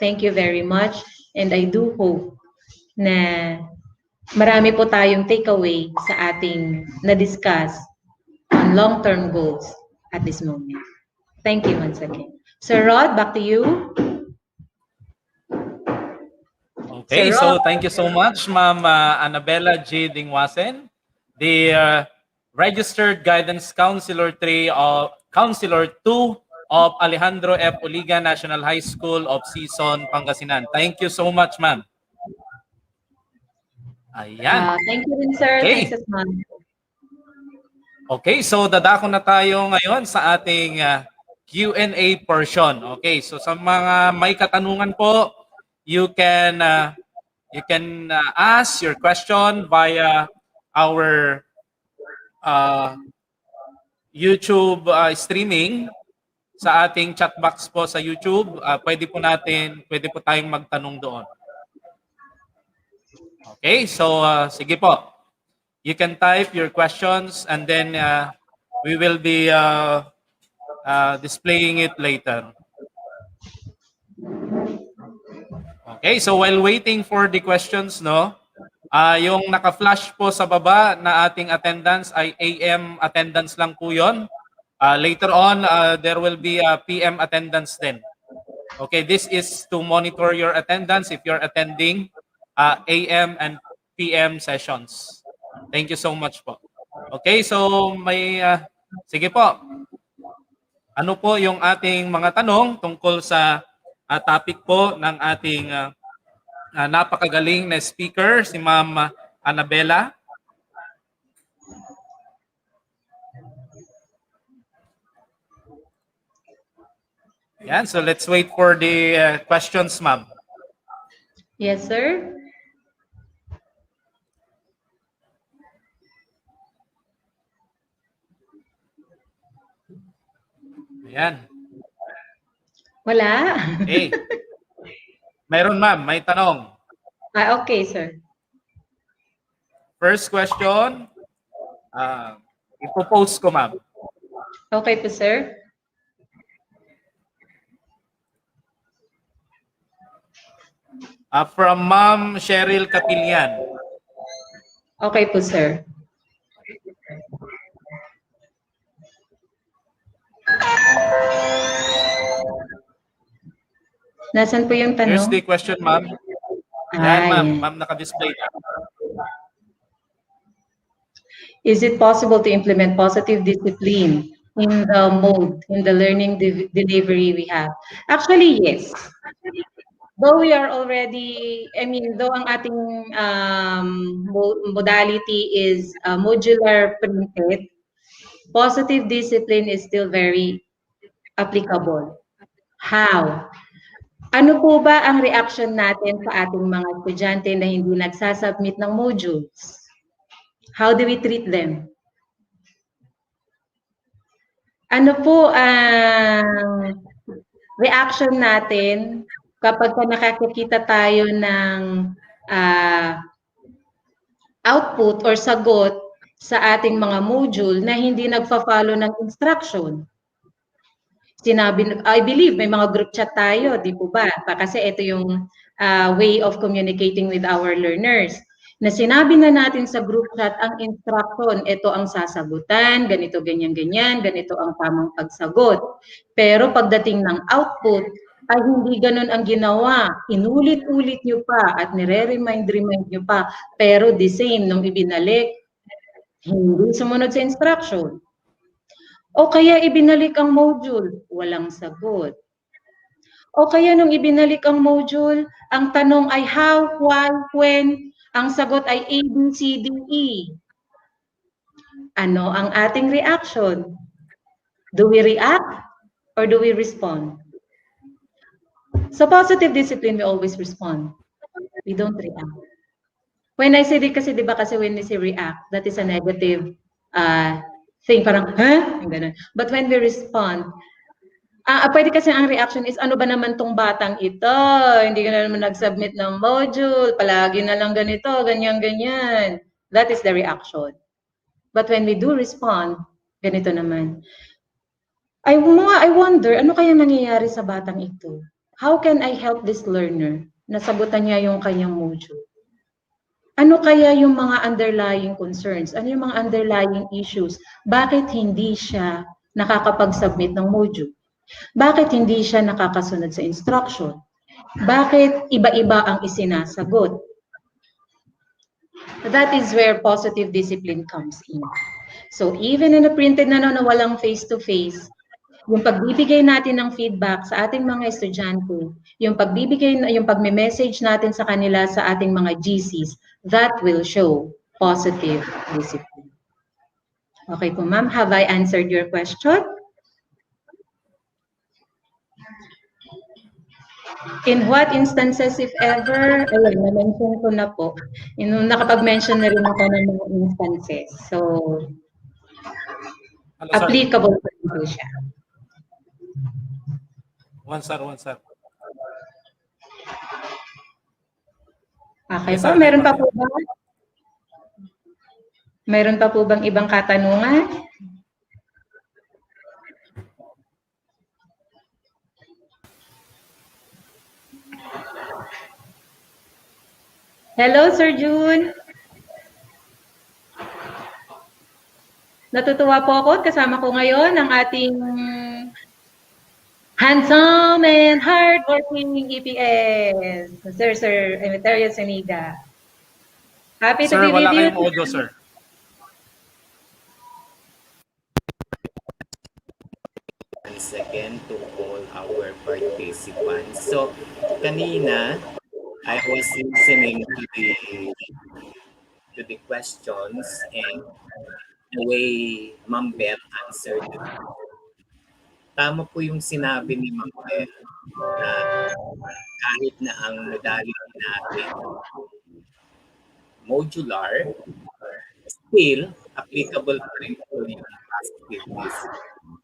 S12: Thank you very much. And I do hope na marami po tayong takeaway sa ating na-discuss on long-term goals at this moment. Thank you once again. Sir Rod, back to you.
S2: Okay, so thank you so much, Ma'am Annabella J. Dingwasen, the Registered Guidance Counselor 2 of Alejandro F. Uliga National High School of Sison, Pangasinan. Thank you so much, ma'am. Ayan.
S12: Thank you rin, sir.
S2: Okay.
S12: Thanks, ma'am.
S2: Okay, so dadako na tayo ngayon sa ating Q&A portion. Okay, so sa mga may katanungan po, you can ask your question via our YouTube streaming sa ating chat box po sa YouTube. Pwede po tayong magtanong doon. Okay, so sige po. You can type your questions and then we will be displaying it later. Okay, so while waiting for the questions, yung naka-flash po sa baba na ating attendance ay AM attendance lang po 'yon. Later on, there will be a PM attendance then. Okay, this is to monitor your attendance if you're attending AM and PM sessions. Thank you so much po. Okay, so sige po. Ano po yung ating mga tanong tungkol sa topic po ng ating napakagaling na speaker, si Ma'am Annabella? Yan, so let's wait for the questions, ma'am.
S12: Yes, sir.
S2: Ayan.
S12: Wala.
S2: Okay. Mayroon, ma'am. May tanong.
S12: Okay, sir.
S2: First question. Ipopost ko, ma'am.
S12: Okay po, sir.
S2: From Ma'am Cheryl Capilian.
S12: Okay po, sir. Nasaan po yung tanong?
S2: Here's the question, ma'am. Yan, ma'am. Ma'am, naka-display.
S12: Is it possible to implement positive discipline in the learning delivery we have? Actually, yes. Though we are already, though ang ating modality is modular printed, positive discipline is still very applicable. How? Ano po ba ang reaction natin sa ating mga estudyante na hindi nagsasubmit ng modules? How do we treat them? Ano po ang reaction natin kapag nakakita tayo ng output or sagot sa ating mga module na hindi nagfa-follow ng instruction? I believe may mga group chat tayo, di po ba? Kasi ito yung way of communicating with our learners. Na sinabi na natin sa group chat ang instruction, ito ang sasagutan, ganito, ganyan, ganyan, ganito ang tamang pagsagot. Pero pagdating ng output, ay hindi ganun ang ginawa. Inulit-ulit nyo pa at nire-remind nyo pa. Pero the same, nung ibinalik, hindi sumunod sa instruction. O kaya ibinalik ang module, walang sagot. O kaya nung ibinalik ang module, ang tanong ay how, why, when, ang sagot ay A, B, C, D, E. Ano ang ating reaction? Do we react or do we respond? Sa positive discipline, we always respond. We don't react. When I say kasi, di ba kasi when we say react, that is a negative thing, parang, huh? Ganun. But when we respond, pwede kasi ang reaction is, ano ba naman tong batang ito? Hindi ka na naman nag-submit ng module, palagi na lang ganito, ganyan, ganyan. That is the reaction. But when we do respond, ganito naman. I wonder, ano kaya nangyayari sa batang ito? How can I help this learner? Nasagutan niya yung kanyang module. Ano kaya yung mga underlying concerns? Ano yung mga underlying issues? Bakit hindi siya nakakapag-submit ng module? Bakit hindi siya nakakasunod sa instruction? Bakit iba-iba ang isinasagot? That is where positive discipline comes in. So even in a printed na walang face-to-face, yung pagbibigay natin ng feedback sa ating mga estudyante, yung pagme-message natin sa kanila sa ating mga GCs, that will show positive discipline. Okay po, ma'am. Have I answered your question? In what instances, if ever, ayun, na-mention ko na po. Nakapag-mention na rin ako ng mga instances. So, applicable po siya.
S2: One sir.
S12: Okay po, meron pa po ba? Meron pa po bang ibang katanungan? Hello, Sir June. Natutuwa po ako at kasama ko ngayon ang ating handsome and hardworking EPS, Sir Emeterio Saniga. Happy to
S2: Sir,
S12: be
S2: wala
S12: with you.
S2: kayong audio, sir.
S10: Once again to all our participants. So, kanina, I was listening to the questions and the way Ma'am Beth answered. Tama po yung sinabi ni Ma'am Beth na kahit na ang modality natin modular, still applicable pa rin po yung positive discipline.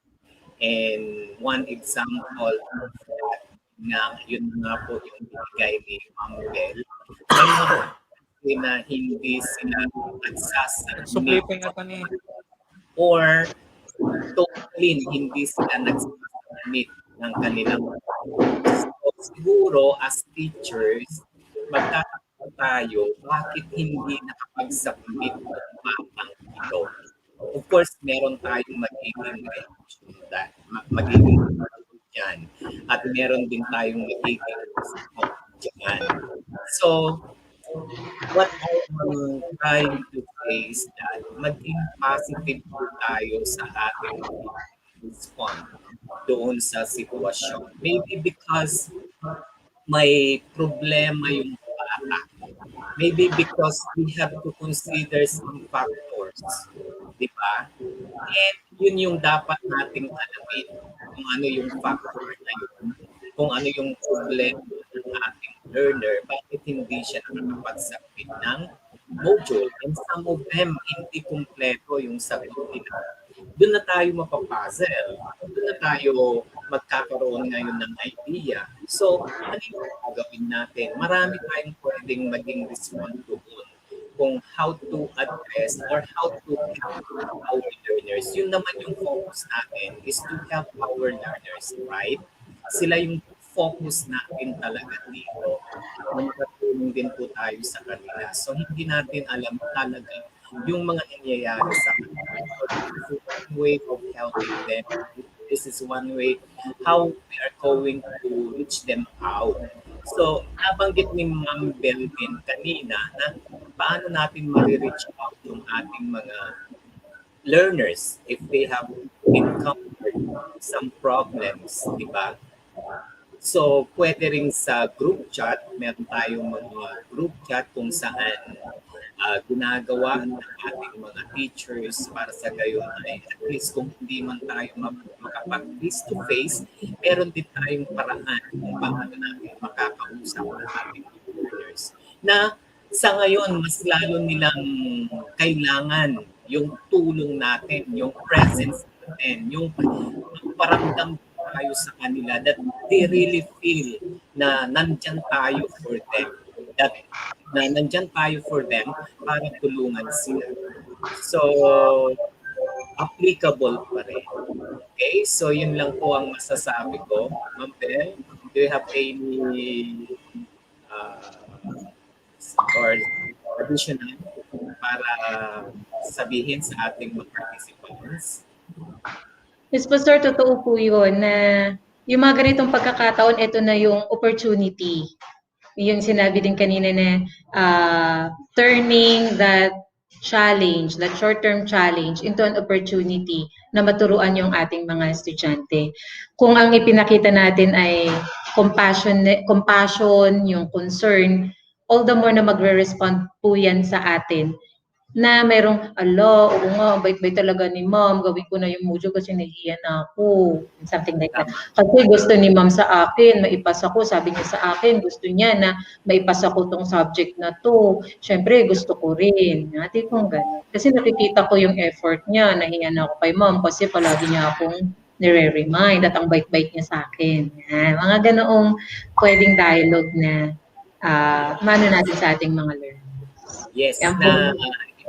S10: And one example of that na yun nga po yung binigay ni Ma'am Bell, may mga na hindi sila nagsasubmit or totally hindi sila nagsasubmit ng kanilang. So, siguro as teachers, magtatanong tayo bakit hindi nakapag-submit ng batang ito. Of course, meron tayong magiging reaction magiging dyan. At meron din tayong magiging response dyan. So, what I'm trying to say is that maging positive po tayo sa ating response doon sa sitwasyon. Maybe because may problema yung bata. Maybe because we have to consider some factors. Di ba? And yun yung dapat nating alamin kung ano yung factor na yun, kung ano yung problema ng ating learner, bakit hindi siya nakakapag-submit ng module. And some of them, hindi kumpleto yung sagot nila. Doon na tayo mapapuzzle. Doon na tayo magkakaroon ngayon ng idea. So, ano yung gagawin natin? Marami tayong pwedeng maging respond doon kung how to address or how to help our learners. Yun naman yung focus natin is to help our learners, right? Sila yung focus natin talaga dito. Makatulong din po tayo sa kanila. So, hindi natin alam talaga yung mga nangyayari sa kanila. So, this is one way of helping them. This is one way how we are going to reach them out. So, nabanggit ni Ma'am Belvin kanina na paano natin ma-reach out yung ating mga learners if they have encountered some problems, di ba? So, pwede rin sa group chat, meron tayong mga group chat kung saan ginagawa ng ating mga teachers para sa gayon ay at least kung hindi man tayo makapag face-to-face, meron din tayong paraan kung paano natin makakausap ng ating learners. Na sa ngayon, mas lalo nilang kailangan yung tulong natin, yung presence natin, yung paramdam tayo sa kanila that they really feel na nandyan tayo for them. That na nandyan tayo for them para tulungan sila. So, applicable pa rin. Okay? So, yun lang po ang masasabi ko. Ma'am Bel, do you have any or additional para sabihin sa ating mga participants?
S12: Yes po sir, totoo po yun na yung mga ganitong pagkakataon, ito na yung opportunity. Yung sinabi din kanina na turning that challenge, that short-term challenge into an opportunity na maturuan yung ating mga estudyante. Kung ang ipinakita natin ay compassion, yung concern, all the more na magre-respond po yan sa atin na mayroong, oo nga, bait-bait talaga ni ma'am, gawin ko na yung module kasi nahihiya na ako. Something like that. Kasi gusto ni ma'am sa akin, maipasa ko, sabi niya sa akin, gusto niya na maipasa ko tong subject na to. Siyempre, gusto ko rin. Ate kong gano'n. Kasi nakikita ko yung effort niya, nahiya na ako kay ma'am kasi palagi niya akong nire-remind at ang bait-bait niya sa akin. Mga ganoong pwedeng dialogue na mano natin sa ating mga learners.
S10: Yes, na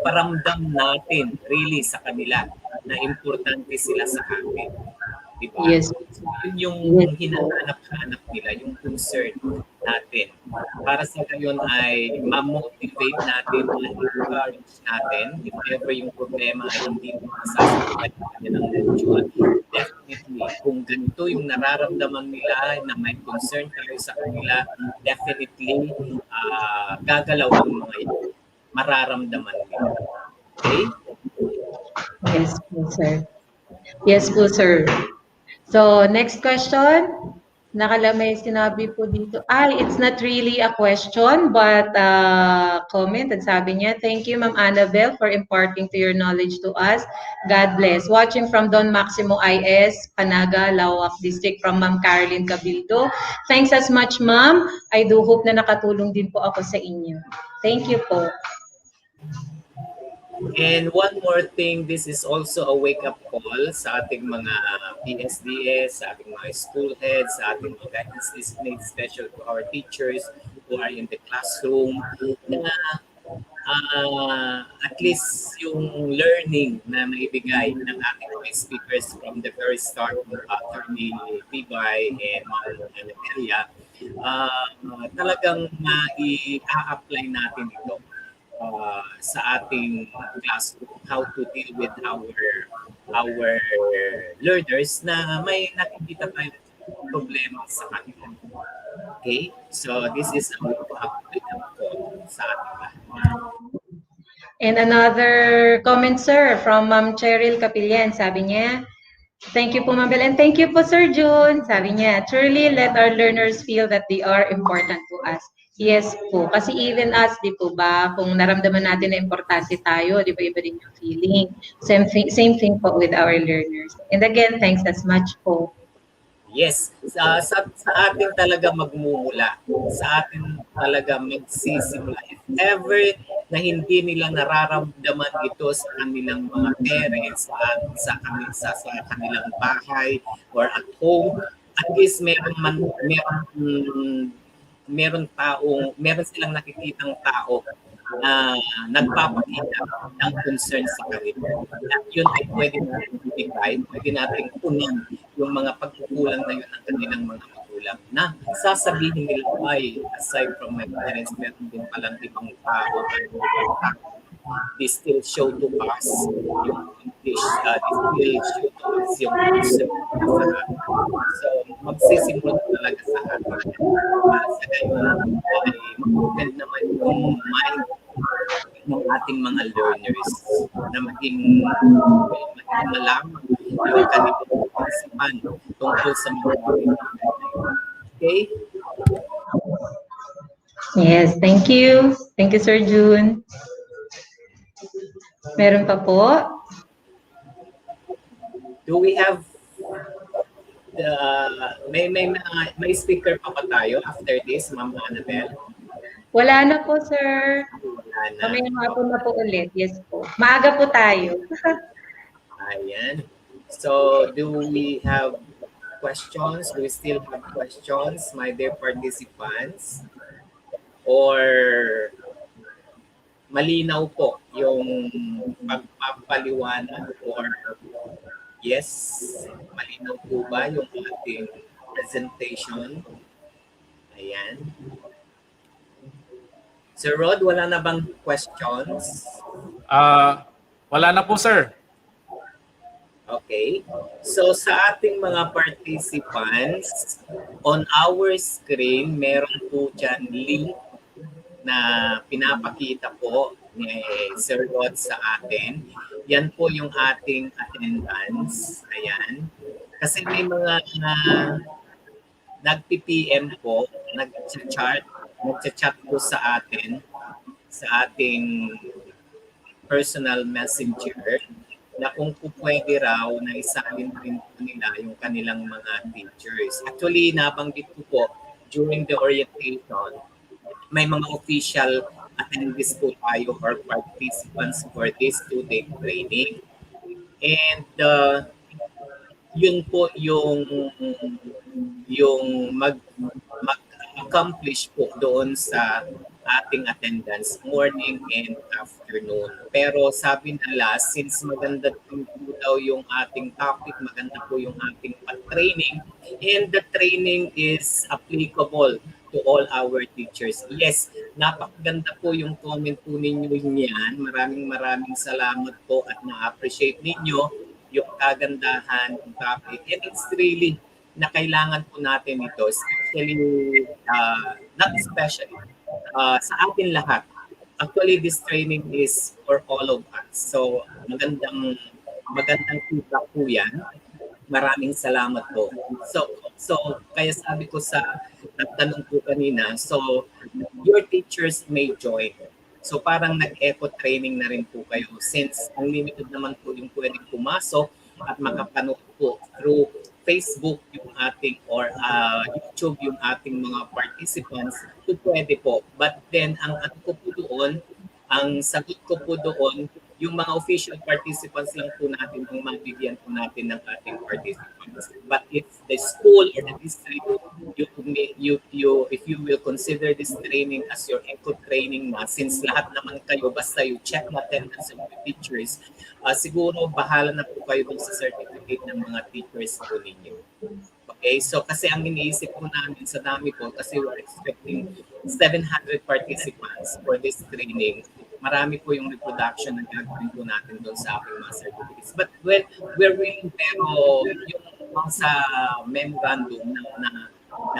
S10: iparamdam natin really sa kanila na importante sila sa atin. Diba?
S12: Yes.
S10: So, yun yung hinahanap-hanap nila, yung concern. natin. Para sa gayon ay ma-motivate natin, ma-encourage natin if ever yung problema ay hindi mo masasagutan ng kanilang module. Definitely, kung ganito yung nararamdaman nila na may concern tayo sa kanila, definitely gagalaw ang mga ito. Mararamdaman nila. Okay?
S12: Yes po, sir. Yes po, sir. So, next question. May sinabi po dito. It's not really a question, but comment. At sabi niya, thank you, Ma'am Annabel, for imparting to your knowledge to us. God bless. Watching from Don Maximo IS, Panaga, Lawak District, from Ma'am Caroline Cabildo. Thanks as much, Ma'am. I do hope na nakatulong din po ako sa inyo. Thank you po.
S10: And one more thing, this is also a wake-up call sa ating mga PSDS, sa ating mga school heads, sa ating mga guidance designated special to our teachers who are in the classroom, na at least yung learning na maibigay ng ating mga speakers from the very start, Attorney Tibay and Ma'am Anamelia, talagang i-apply natin ito sa ating classroom, how to deal with our learners na may nakikita tayong problema sa kanila. Okay? So this is a wake-up call sa ating lahat.
S12: And another comment, sir, from Ma'am Cheryl Capillan. Sabi niya, thank you po, Ma'am Bel, and thank you po, Sir June. Sabi niya, truly let our learners feel that they are important to us. Yes po, kasi even us, di po ba, kung naramdaman natin na importante tayo, di ba iba din yung feeling. Same thing po with our learners. And again, thanks as much po.
S10: Yes, sa atin talaga magmumula. Sa atin talaga magsisimula. If ever na hindi nila nararamdaman ito sa kanilang mga parents, sa kanilang bahay or at home, at least meron silang nakikitang tao na nagpapakita ng concern sa kanila. At yun ay pwede natin ibigay, pwede natin kunin yung mga pagkukulang na yun ng kanilang mga magulang na sasabihin nila, ay, aside from my parents, meron din palang ibang tao, they still show to us yung English, they still show to us yung concern sa atin. So, magsisimula talaga sa atin. Sa gayon, ay mag-open naman yung mind ng ating mga learners na maging malaman yung kanilang isipan tungkol sa mga okay?
S12: Yes, thank you. Thank you, Sir June. Meron pa po?
S10: Do we have may speaker pa tayo after this, Ma'am Annabel?
S12: Wala na po, sir. Mamaya hapon na po ulit. Yes po. Maaga po tayo.
S10: Ayan. So, do we have questions? Do we still have questions, my dear participants? Or malinaw po yung pagpapaliwanag? Or yes, malinaw po ba yung ating presentation? Ayan. Sir Rod, wala na bang questions?
S2: Wala na po, sir.
S10: Okay. So sa ating mga participants, on our screen, meron po dyan link na pinapakita po ni Sir Rod sa atin. Yan po yung ating attendance. Ayan. Kasi may mga nag-PPM po, nag-chat po sa atin, sa ating personal messenger, na kung pwede raw na isalin rin po nila yung kanilang mga teachers. Actually, nabanggit ko po during the orientation, may mga official attendees po tayo or participants for this 2-day training. And yun po yung mag-accomplish po doon sa ating attendance morning and afternoon. Pero sabi nila, since maganda po daw yung ating topic, maganda po yung ating training, and the training is applicable to all our teachers. Yes, napakaganda po yung comment po ninyo niyan. Maraming salamat po at na-appreciate ninyo yung kagandahan ng topic. And it's really na kailangan po natin ito, especially, not especially, sa atin lahat. Actually, this training is for all of us. So, magandang feedback po yan. Maraming salamat po. So kaya sabi ko sa nagtanong po kanina, so your teachers may join. So parang nag-eco training na rin po kayo since unlimited naman po yung pwedeng pumasok at makapanood po through Facebook yung ating or YouTube yung ating mga participants, so pwede po. But then ang ano ko po doon, ang sagot ko po doon, yung mga official participants lang po natin ang mabigyan po natin ng ating participants. But if the school or the district, if you will consider this training as your eco training na, since lahat naman kayo, basta you check the attendance of the teachers, siguro bahala na po kayo dun sa certificate ng mga teachers po ninyo. Okay, so kasi ang iniisip po namin sa dami po, kasi we're expecting 700 participants for this training. Marami po yung reproduction na gagawin po natin doon sa ating mga certificates. But well, we're willing, pero yung sa memorandum na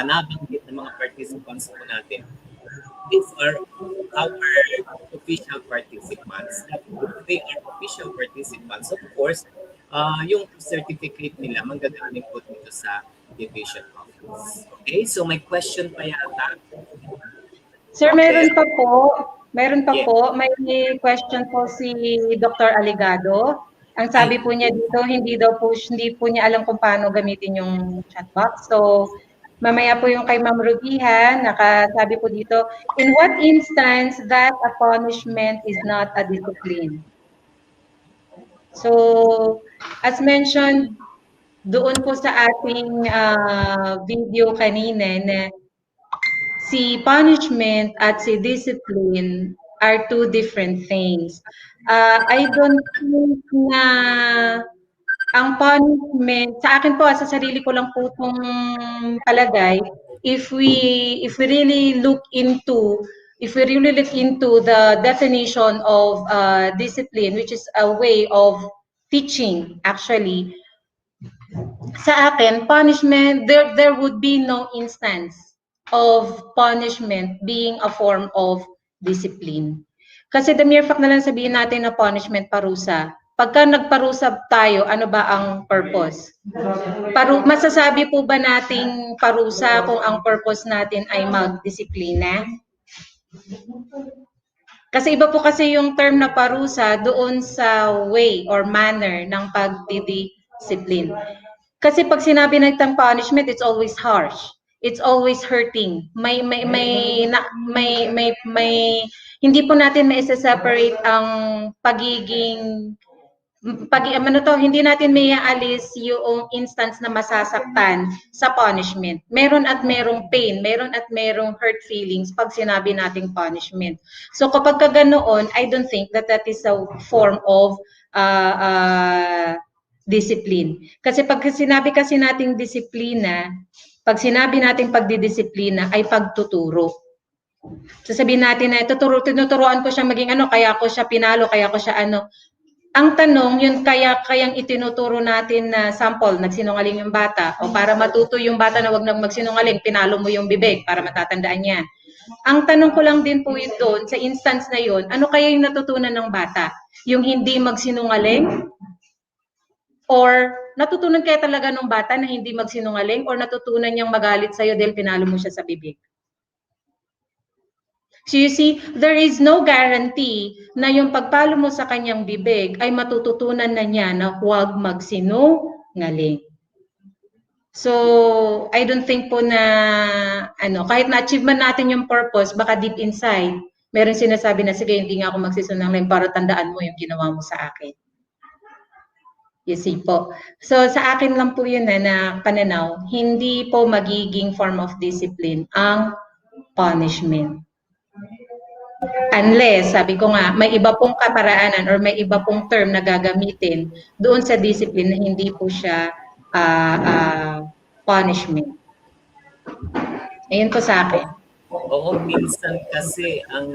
S10: nabanggit ng mga participants po natin, these are our official participants. If they are official participants, of course, yung certificate nila manggagaling po dito sa division office. Okay, so may question pa yata.
S12: Sir,
S10: Okay.
S12: Meron pa po, may question po si Dr. Aligado. Ang sabi po niya dito, hindi po niya alam kung paano gamitin yung chat box. So, mamaya po yung kay Ma'am Rubihan, nakasabi po dito, in what instance that a punishment is not a discipline? So, as mentioned, doon po sa ating video kanina na si punishment at si discipline are two different things. I don't think na ang punishment, sa akin po, sa sarili ko lang po itong palagay, if we really look into the definition of discipline, which is a way of teaching, actually, sa akin, punishment, there would be no instance of punishment being a form of discipline. Kasi the mere fact na lang sabihin natin na punishment, parusa. Pagka nagparusa tayo, ano ba ang purpose? Masasabi po ba nating parusa kung ang purpose natin ay magdisiplina? Kasi iba po kasi yung term na parusa doon sa way or manner ng pagdidisiplin. Kasi pag sinabi natin punishment, it's always harsh. It's always hurting. Hindi po natin ma-separate ang hindi natin may aalis yung instance na masasaktan sa punishment. Meron at merong pain, meron at merong hurt feelings pag sinabi nating punishment. So kapag ganoon, I don't think that is a form of discipline. Kasi pag sinabi kasi nating disiplina, pag sinabi nating pagdidisiplina ay pagtuturo. Sasabihin natin na tinuturuan ko siya maging ano, kaya ko siya pinalo, kaya ko siya ano. Ang tanong, yun kayang itinuturo natin na sample, nagsinungaling yung bata, o para matuto yung bata na wag nang magsinungaling, pinalo mo yung bibig para matatandaan niya. Ang tanong ko lang din po yun doon, sa instance na yun, ano kaya yung natutunan ng bata? Yung hindi magsinungaling? Or natutunan kaya talaga ng bata na hindi magsinungaling? Or natutunan niyang magalit sa'yo dahil pinalo mo siya sa bibig? So you see, there is no guarantee na yung pagpalo mo sa kanyang bibig ay matututunan na niya na huwag magsinungaling. So, I don't think po na, kahit na-achieve man natin yung purpose, baka deep inside, meron sinasabi na, sige, hindi nga ako magsisinungaling para tandaan mo yung ginawa mo sa akin. You see po. So, sa akin lang po yun na pananaw, hindi po magiging form of discipline ang punishment. Unless, sabi ko nga, may iba pong kaparaanan or may iba pong term na gagamitin doon sa discipline na hindi po siya punishment. Ayun po sa akin.
S10: Oo, minsan kasi ang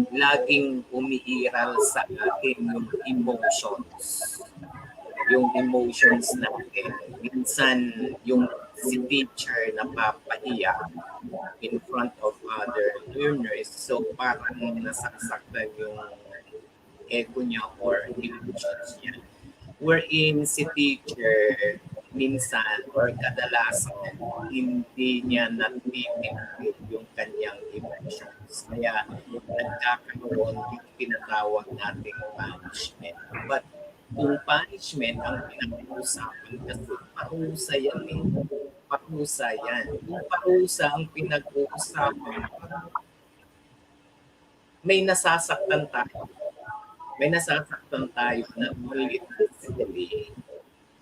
S10: laging umiiral sa atin yung emotions. Yung emotions natin. Minsan yung si teacher napapahiya in front of other learners. So parang nasasaktan yung ego niya or emotions niya. Wherein si teacher minsan or kadalasan hindi niya natitindig yung kanyang emotions. Kaya nagkakaroon yung tinatawag nating punishment. But kung punishment ang pinag-uusapan kasi parusa yan eh. Parusa yan. Kung parusa ang pinag-uusapan, may nasasaktan tayo. May nasasaktan tayo na only physically,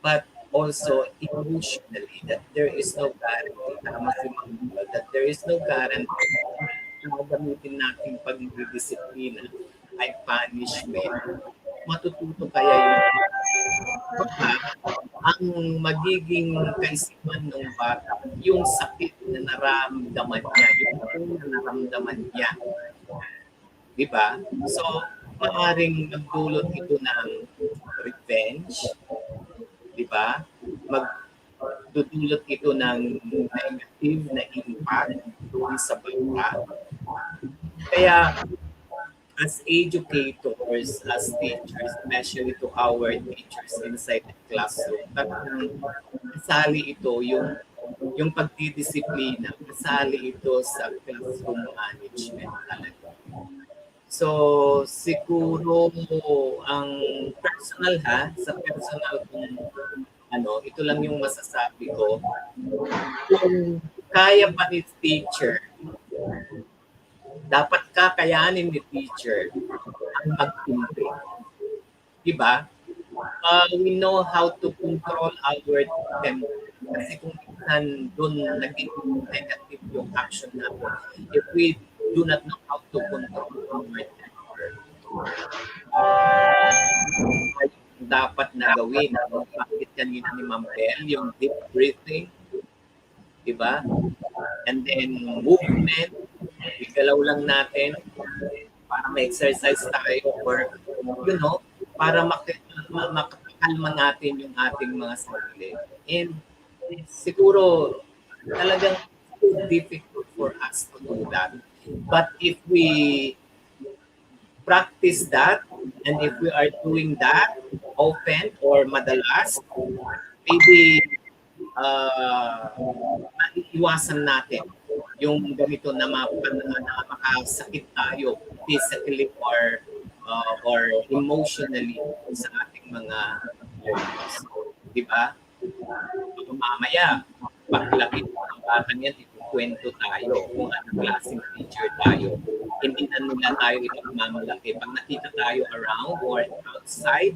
S10: but also emotionally, that there is no guarantee, tama si Ma'am, that there is no guarantee na gamitin natin pagdidisiplina ay punishment. Matututo kaya yung baka ang magiging kaisipan ng bata, yung sakit na naramdaman niya, yung unang naramdaman niya. Diba? So, maaaring magdulot ito ng revenge, di ba? Magdudulot ito ng negative na impact doon sa bata. Kaya, as educators, as teachers, especially to our teachers inside the classroom, talagang kasali ito yung pagdidisiplina, kasali ito sa classroom management talaga. So, siguro ang personal sa personal kung ito lang yung masasabi ko. Kung kaya pa ni teacher, dapat kakayanin ni teacher ang magtimbre. Diba? We know how to control our temper. Kasi kung minsan doon naging negative yung action natin, if we do not know how to control our temper, dapat na gawin. Bakit kanina ni Ma'am Bell, yung deep breathing, diba? And then movement, igalaw lang natin para ma-exercise tayo or, para makakalma natin yung ating mga sarili. And siguro talagang difficult for us to do that. But if we practice that, and if we are doing that often or madalas, maybe maiiwasan natin yung ganito na makasakit tayo physically or emotionally sa ating mga learners. Diba? Mamaya, paglaki ng bata niyan, ikukwento tayo kung anong klaseng teacher tayo. Hindi na nila tayo ipagmamalaki. Pag nakita tayo around or outside,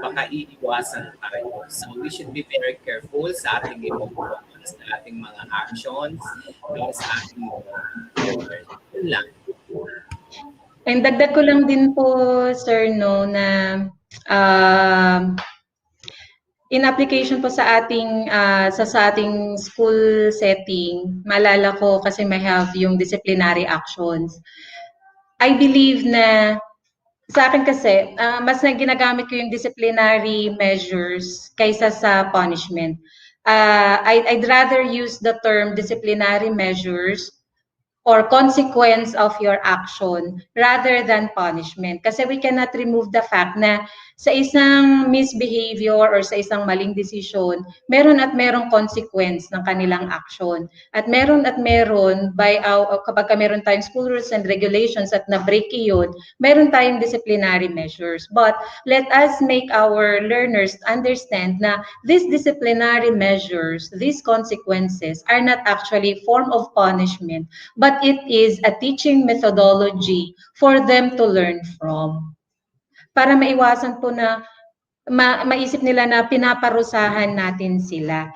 S10: baka iiwasan tayo. So we should be very careful sa ating emotions, sa ating mga actions, sa ating learners. Yun lang.
S12: And dagdag ko lang din po, sir, na in application po sa ating school setting, maalala ko kasi may have yung disciplinary actions. I believe na sa akin kasi, mas ginagamit ko yung disciplinary measures kaysa sa punishment. I'd rather use the term disciplinary measures or consequence of your action rather than punishment. Kasi we cannot remove the fact na sa isang misbehavior or sa isang maling desisyon, meron at merong consequence ng kanilang action. At meron kapag meron tayong school rules and regulations at na-break yun, meron tayong disciplinary measures. But let us make our learners understand na these disciplinary measures, these consequences are not actually form of punishment, but it is a teaching methodology for them to learn from. Para maiwasan po na maisip nila na pinaparusahan natin sila.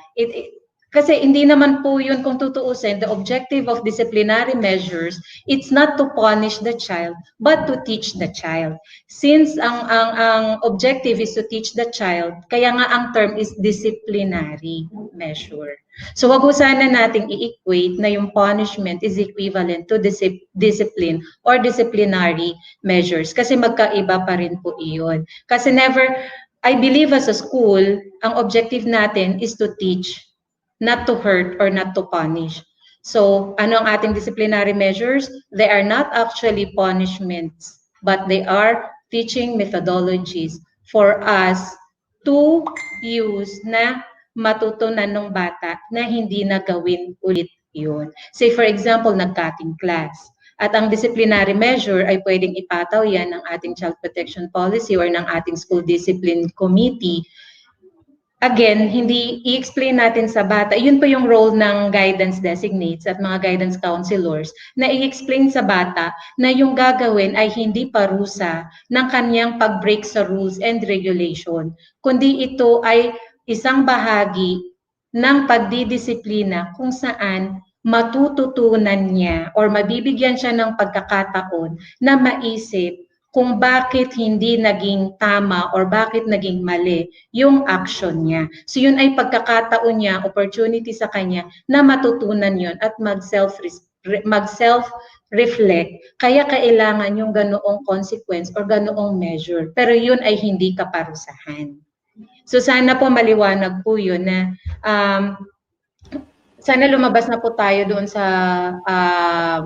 S12: Kasi hindi naman po yun kung tutuusin, the objective of disciplinary measures, it's not to punish the child, but to teach the child. Since ang objective is to teach the child, kaya nga ang term is disciplinary measure. So wag ho sana nating i-equate na yung punishment is equivalent to discipline or disciplinary measures kasi magkaiba pa rin po iyon. Kasi never, I believe as a school, ang objective natin is to teach, not to hurt or not to punish. So, ano ang ating disciplinary measures? They are not actually punishments, but they are teaching methodologies for us to use na matutunan ng bata na hindi na gawin ulit yun. Say for example, nag-cutting class. At ang disciplinary measure ay pwedeng ipataw yan ng ating child protection policy or ng ating school discipline committee. Again, hindi i-explain natin sa bata. Yun pa yung role ng guidance designates at mga guidance counselors na i-explain sa bata na yung gagawin ay hindi parusa ng kanyang pag-break sa rules and regulation, kundi ito ay isang bahagi ng pagdidisiplina kung saan matututunan niya or mabibigyan siya ng pagkakataon na maisip kung bakit hindi naging tama or bakit naging mali yung action niya. So yun ay pagkakataon niya, opportunity sa kanya na matutunan yun at mag-self-reflect. Kaya kailangan yung ganoong consequence or ganoong measure. Pero yun ay hindi kaparusahan. So sana po maliwanag po yun na sana lumabas na po tayo doon sa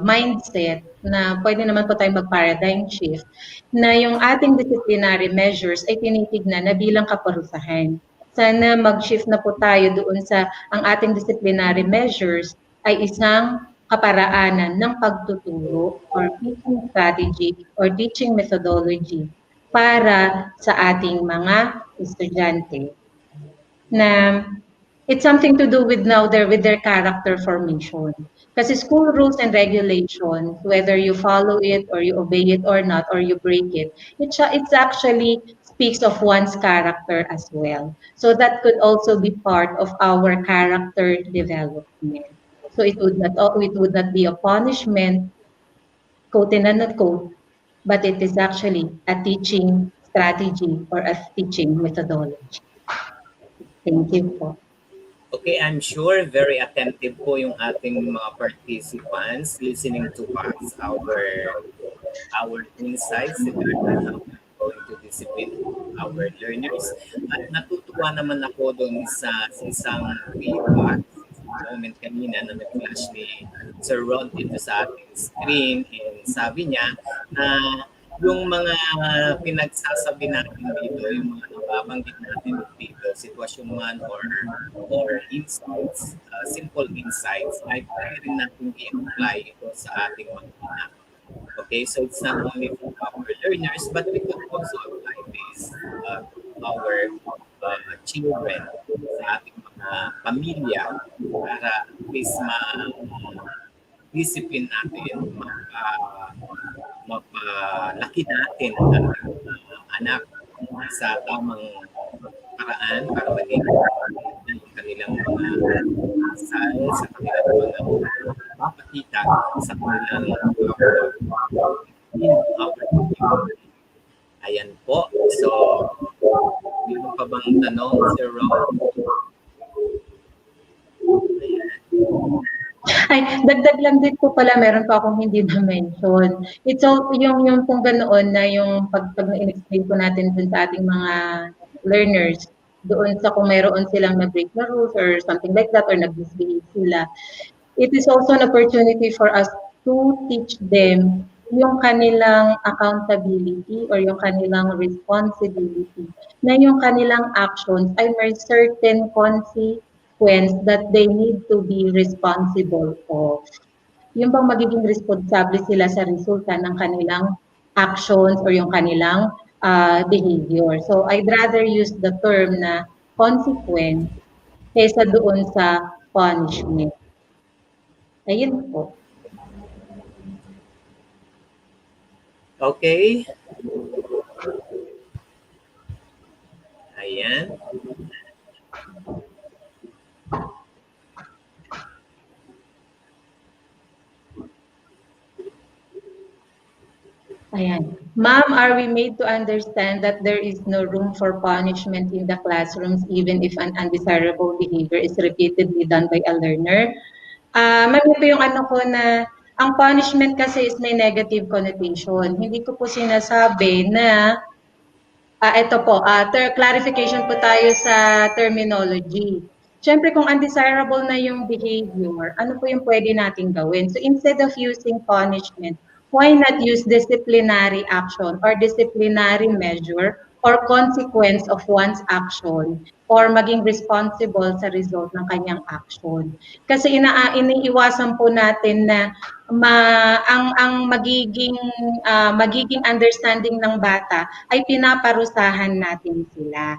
S12: mindset na pwede naman po tayo mag-paradigm shift na yung ating disciplinary measures ay tinitignan na bilang kaparusahan. Sana mag-shift na po tayo doon sa ang ating disciplinary measures ay isang kaparaanan ng pagtuturo or teaching strategy or teaching methodology para sa ating mga estudyante na it's something to do with with their character formation. Kasi school rules and regulations, whether you follow it or you obey it or not, or you break it, it's actually speaks of one's character as well. So that could also be part of our character development. So it would not be a punishment, quote and unquote, but it is actually a teaching strategy or a teaching methodology. Thank you po.
S10: Okay, I'm sure very attentive po yung ating mga participants listening to us, our insights regarding how we're going to discipline our learners. At natutuwa naman ako doon sa isang feedback, moment kanina na nag-flash ni Sir Ron dito sa ating screen, and sabi niya na yung mga pinagsasabi natin dito, yung mga nababanggit natin dito, sitwasyon man or insights, simple insights, ay pwede rin natin i-apply ito sa ating mga anak. Okay, so it's not only for our learners, but we could also apply this to our children, sa ating mga pamilya, para at least ma-discipline natin, mapalaki natin ang anak sa tamang paraan para maging yung kanilang mga asal, sa kanilang mga papakita sa kanilang ayan po. So, meron pa bang tanong, Sir Ron?
S12: Ay, dagdag lang din po pala, meron pa akong hindi na-mention. It's all, yung kung ganoon na yung pag in-explain po natin dun sa ating mga learners, doon sa kung mayroon silang na-break na rules or something like that or nag-misbehave sila. It is also an opportunity for us to teach them yung kanilang accountability or yung kanilang responsibility na yung kanilang actions ay may certain consequence that they need to be responsible of. Yung bang magiging responsable sila sa resulta ng kanilang actions or yung kanilang behavior. So I'd rather use the term na consequence kaysa doon sa punishment. Ayun po.
S10: Okay. Ayan.
S12: Ma'am, are we made to understand that there is no room for punishment in the classrooms even if an undesirable behavior is repeatedly done by a learner? Ma'am, yun po yung ano ko na ang punishment kasi is may negative connotation. Hindi ko po sinasabi na ito po, clarification po tayo sa terminology. Siyempre, kung undesirable na yung behavior, ano po yung pwede nating gawin? So, instead of using punishment, why not use disciplinary action or disciplinary measure or consequence of one's action or maging responsible sa result ng kanyang action? Kasi iniiwasan po natin na ang magiging understanding ng bata ay pinaparusahan natin sila.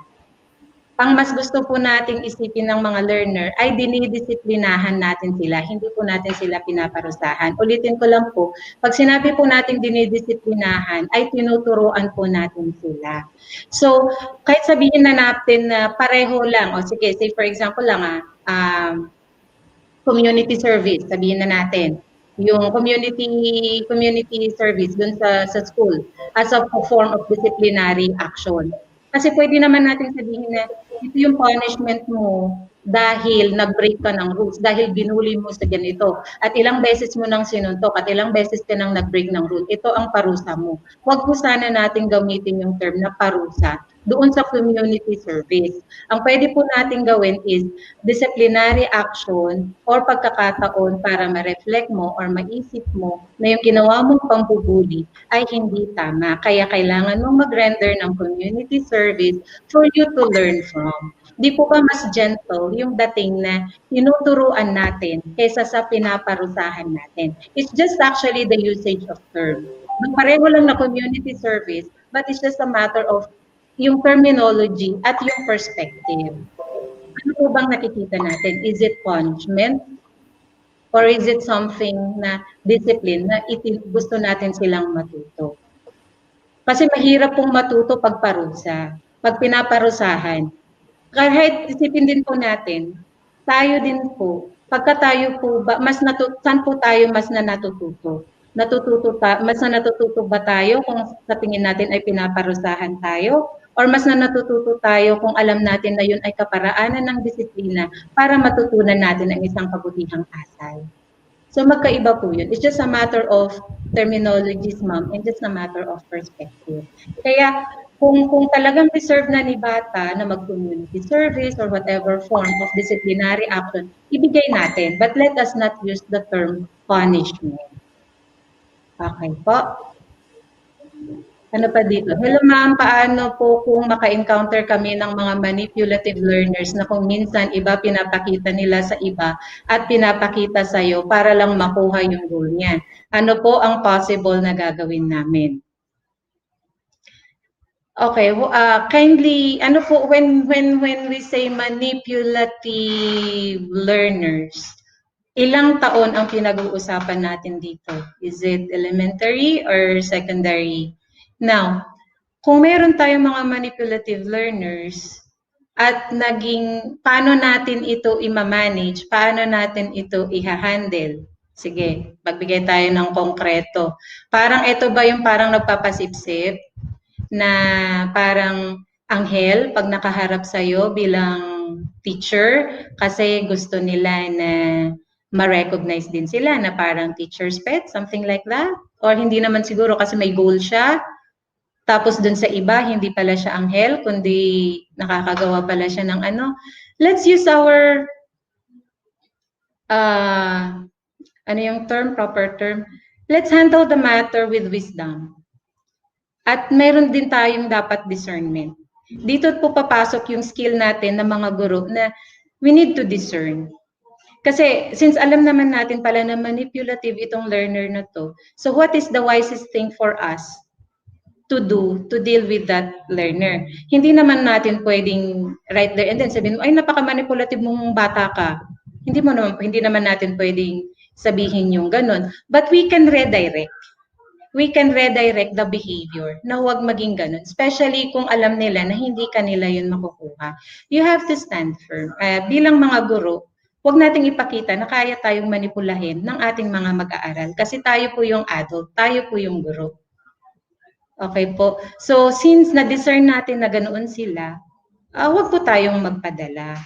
S12: Ang mas gusto po nating isipin ng mga learner ay dinidisiplinahan natin sila, hindi po natin sila pinaparusahan. Ulitin ko lang po, pag sinabi po natin dinidisiplinahan, ay tinuturuan po natin sila. So, kahit sabihin na natin na pareho lang, o sige, say for example lang, community service, sabihin na natin, yung community service dun sa school as a form of disciplinary action. Kasi pwede naman natin sabihin na ito yung punishment mo dahil nag-break ka ng rules, dahil binuli mo sa ganito, at ilang beses mo nang sinuntok, at ilang beses ka nang nag-break ng rule, ito ang parusa mo. Huwag po sana natin gamitin yung term na parusa doon sa community service. Ang pwede po natin gawin is disciplinary action or pagkakataon para ma-reflect mo or maisip mo na yung ginawa mong pambubuli ay hindi tama. Kaya kailangan mong mag-render ng community service for you to learn from. Di po ba mas gentle yung dating na tinuturuan natin kaysa sa pinaparusahan natin? It's just actually the usage of term. Pareho lang na community service, but it's just a matter of yung terminology at yung perspective. Ano po bang nakikita natin? Is it punishment? Or is it something na discipline na gusto natin silang matuto? Kasi mahirap pong matuto pag parusa, pag pinaparusahan. Kahit isipin din po natin, tayo din po, pagka tayo po ba, saan po tayo mas natututo? Mas natututo ba tayo kung sa tingin natin ay pinaparusahan tayo? Or mas natututo tayo kung alam natin na yun ay kaparaanan ng disiplina para matutunan natin ang isang kabutihang asal? So magkaiba po yun. It's just a matter of terminologies, ma'am, and just a matter of perspective. Kaya kung talagang deserve na ni bata na mag-community service or whatever form of disciplinary action, ibigay natin. But let us not use the term punishment. Okay po. Ano pa dito? Hello ma'am, paano po kung maka-encounter kami ng mga manipulative learners na kung minsan iba pinapakita nila sa iba at pinapakita sa'yo para lang makuha yung goal niya? Ano po ang possible na gagawin namin? Okay, kindly, ano po, when we say manipulative learners, ilang taon ang pinag-uusapan natin dito? Is it elementary or secondary? Now, kung meron tayong mga manipulative learners at paano natin ito i-manage, paano natin ito i-handle? Sige, magbigay tayo ng konkreto. Parang ito ba yung parang nagpapasipsip na parang anghel pag nakaharap sa'yo bilang teacher kasi gusto nila na ma-recognize din sila na parang teacher's pet, something like that? Or hindi naman siguro kasi may goal siya, tapos dun sa iba, hindi pala siya anghel, kundi nakakagawa pala siya ng ano. Let's use our, ano yung term, proper term? Let's handle the matter with wisdom. At meron din tayong dapat discernment. Dito po papasok yung skill natin ng mga guro na we need to discern. Kasi since alam naman natin pala na manipulative itong learner na to, so what is the wisest thing for us to do to deal with that learner? Hindi naman natin pwedeng right there and then sabihin mo, ay napaka-manipulative mong bata ka. Hindi naman natin pwedeng sabihin yung ganun. But we can redirect. We can redirect the behavior na huwag maging ganun. Especially kung alam nila na hindi kanila yun makukuha. You have to stand firm. Bilang mga guro, huwag nating ipakita na kaya tayong manipulahin ng ating mga mag-aaral. Kasi tayo po yung adult, tayo po yung guro. Okay po. So, since na-discern natin na ganoon sila, wag po tayong magpadala.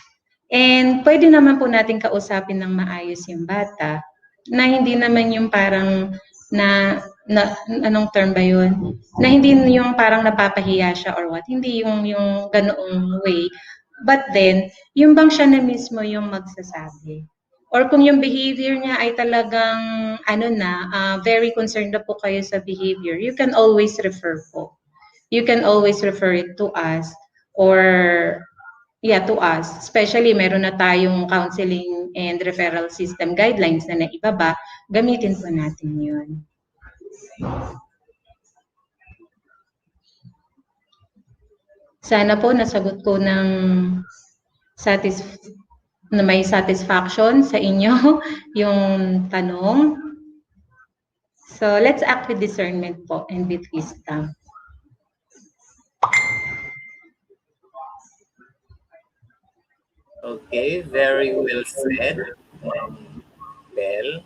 S12: And pwede naman po natin kausapin ng maayos yung bata na hindi naman yung parang anong term ba yun? Na hindi yung parang napapahiya siya or what. Hindi yung ganoong way. But then, yung bang siya na mismo yung magsasabi. Or kung yung behavior niya ay talagang very concerned na po kayo sa behavior, you can always refer po. You can always refer it to us or to us. Especially meron na tayong counseling and referral system guidelines na naibaba, gamitin po natin yun. Sana po nasagot ko ng na may satisfaction sa inyo yung tanong. So, let's act with discernment po and with wisdom.
S10: Okay, very well said, Bel.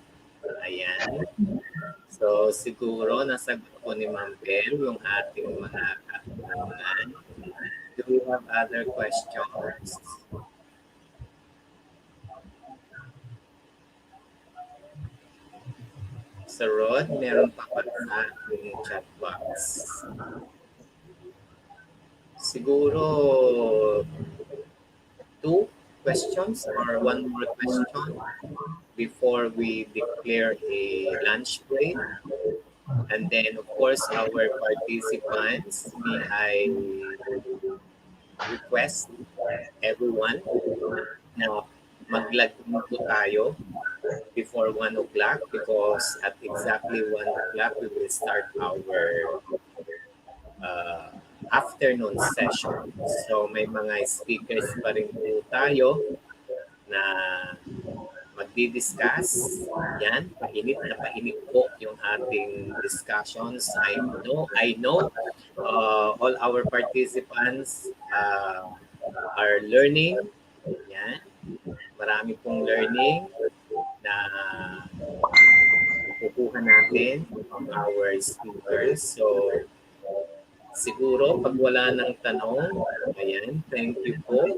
S10: Ayan. So, siguro nasagot ko ni Ma'am Bel yung ating mga katanungan. Do we have other questions? Sa Rod, meron pa ba sa ating chat box? Siguro 2 questions or 1 more question before we declare a lunch break. And then, of course, our participants, may I request everyone na mag-login po tayo before 1 o'clock because at exactly 1 o'clock we will start our afternoon session. So may mga speakers pa rin po tayo na magdi-discuss. Yan, painit na painit po yung ating discussions. I know all our participants are learning. Yan, marami pong learning na kukuha natin from our speakers. So, siguro, pag wala ng tanong, ayan, thank you po.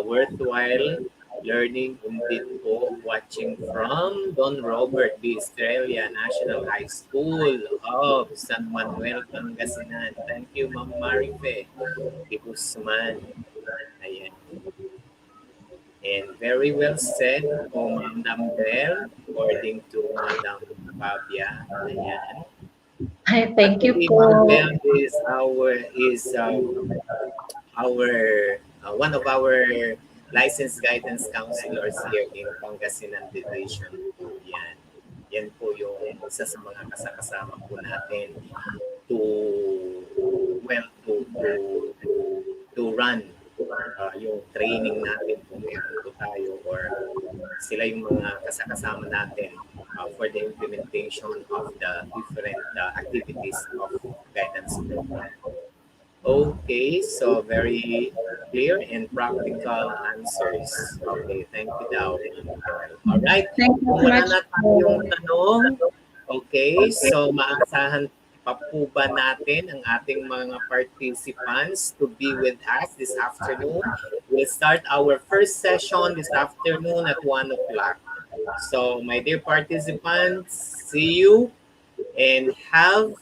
S10: Worthwhile learning indeed po, watching from Don Robert B. Estrella National High School of San Manuel, Pangasinan. Thank you, Ma'am Marife de Guzman. Ayan. And very well said po, Madam Bell, according to Madam Fabia. Ayan.
S12: Hi, thank you po.
S10: Madam Bell is one of our licensed guidance counselors here in Pangasinan Division. Yan. Yan po yung isa sa mga kasama po natin to run yung training natin kung meron po tayo or sila yung mga kasama natin for the implementation of the different activities of guidance program. Okay, so very clear and practical answers. Okay, thank you daw. All right.
S12: Thank you
S10: Kung
S12: so
S10: wala
S12: much
S10: na tayong tanong, okay, so maasahan pa po ba natin ang ating mga participants to be with us this afternoon? We'll start our first session this afternoon at 1 o'clock. So, my dear participants, see you and have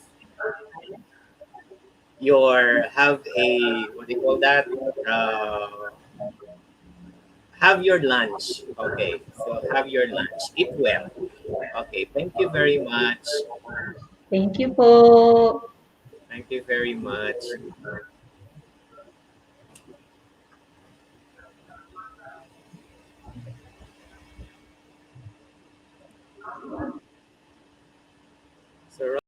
S10: have your lunch. Okay, so have your lunch. Eat well. Okay, thank you very much.
S12: Thank you po.
S10: Thank you very much.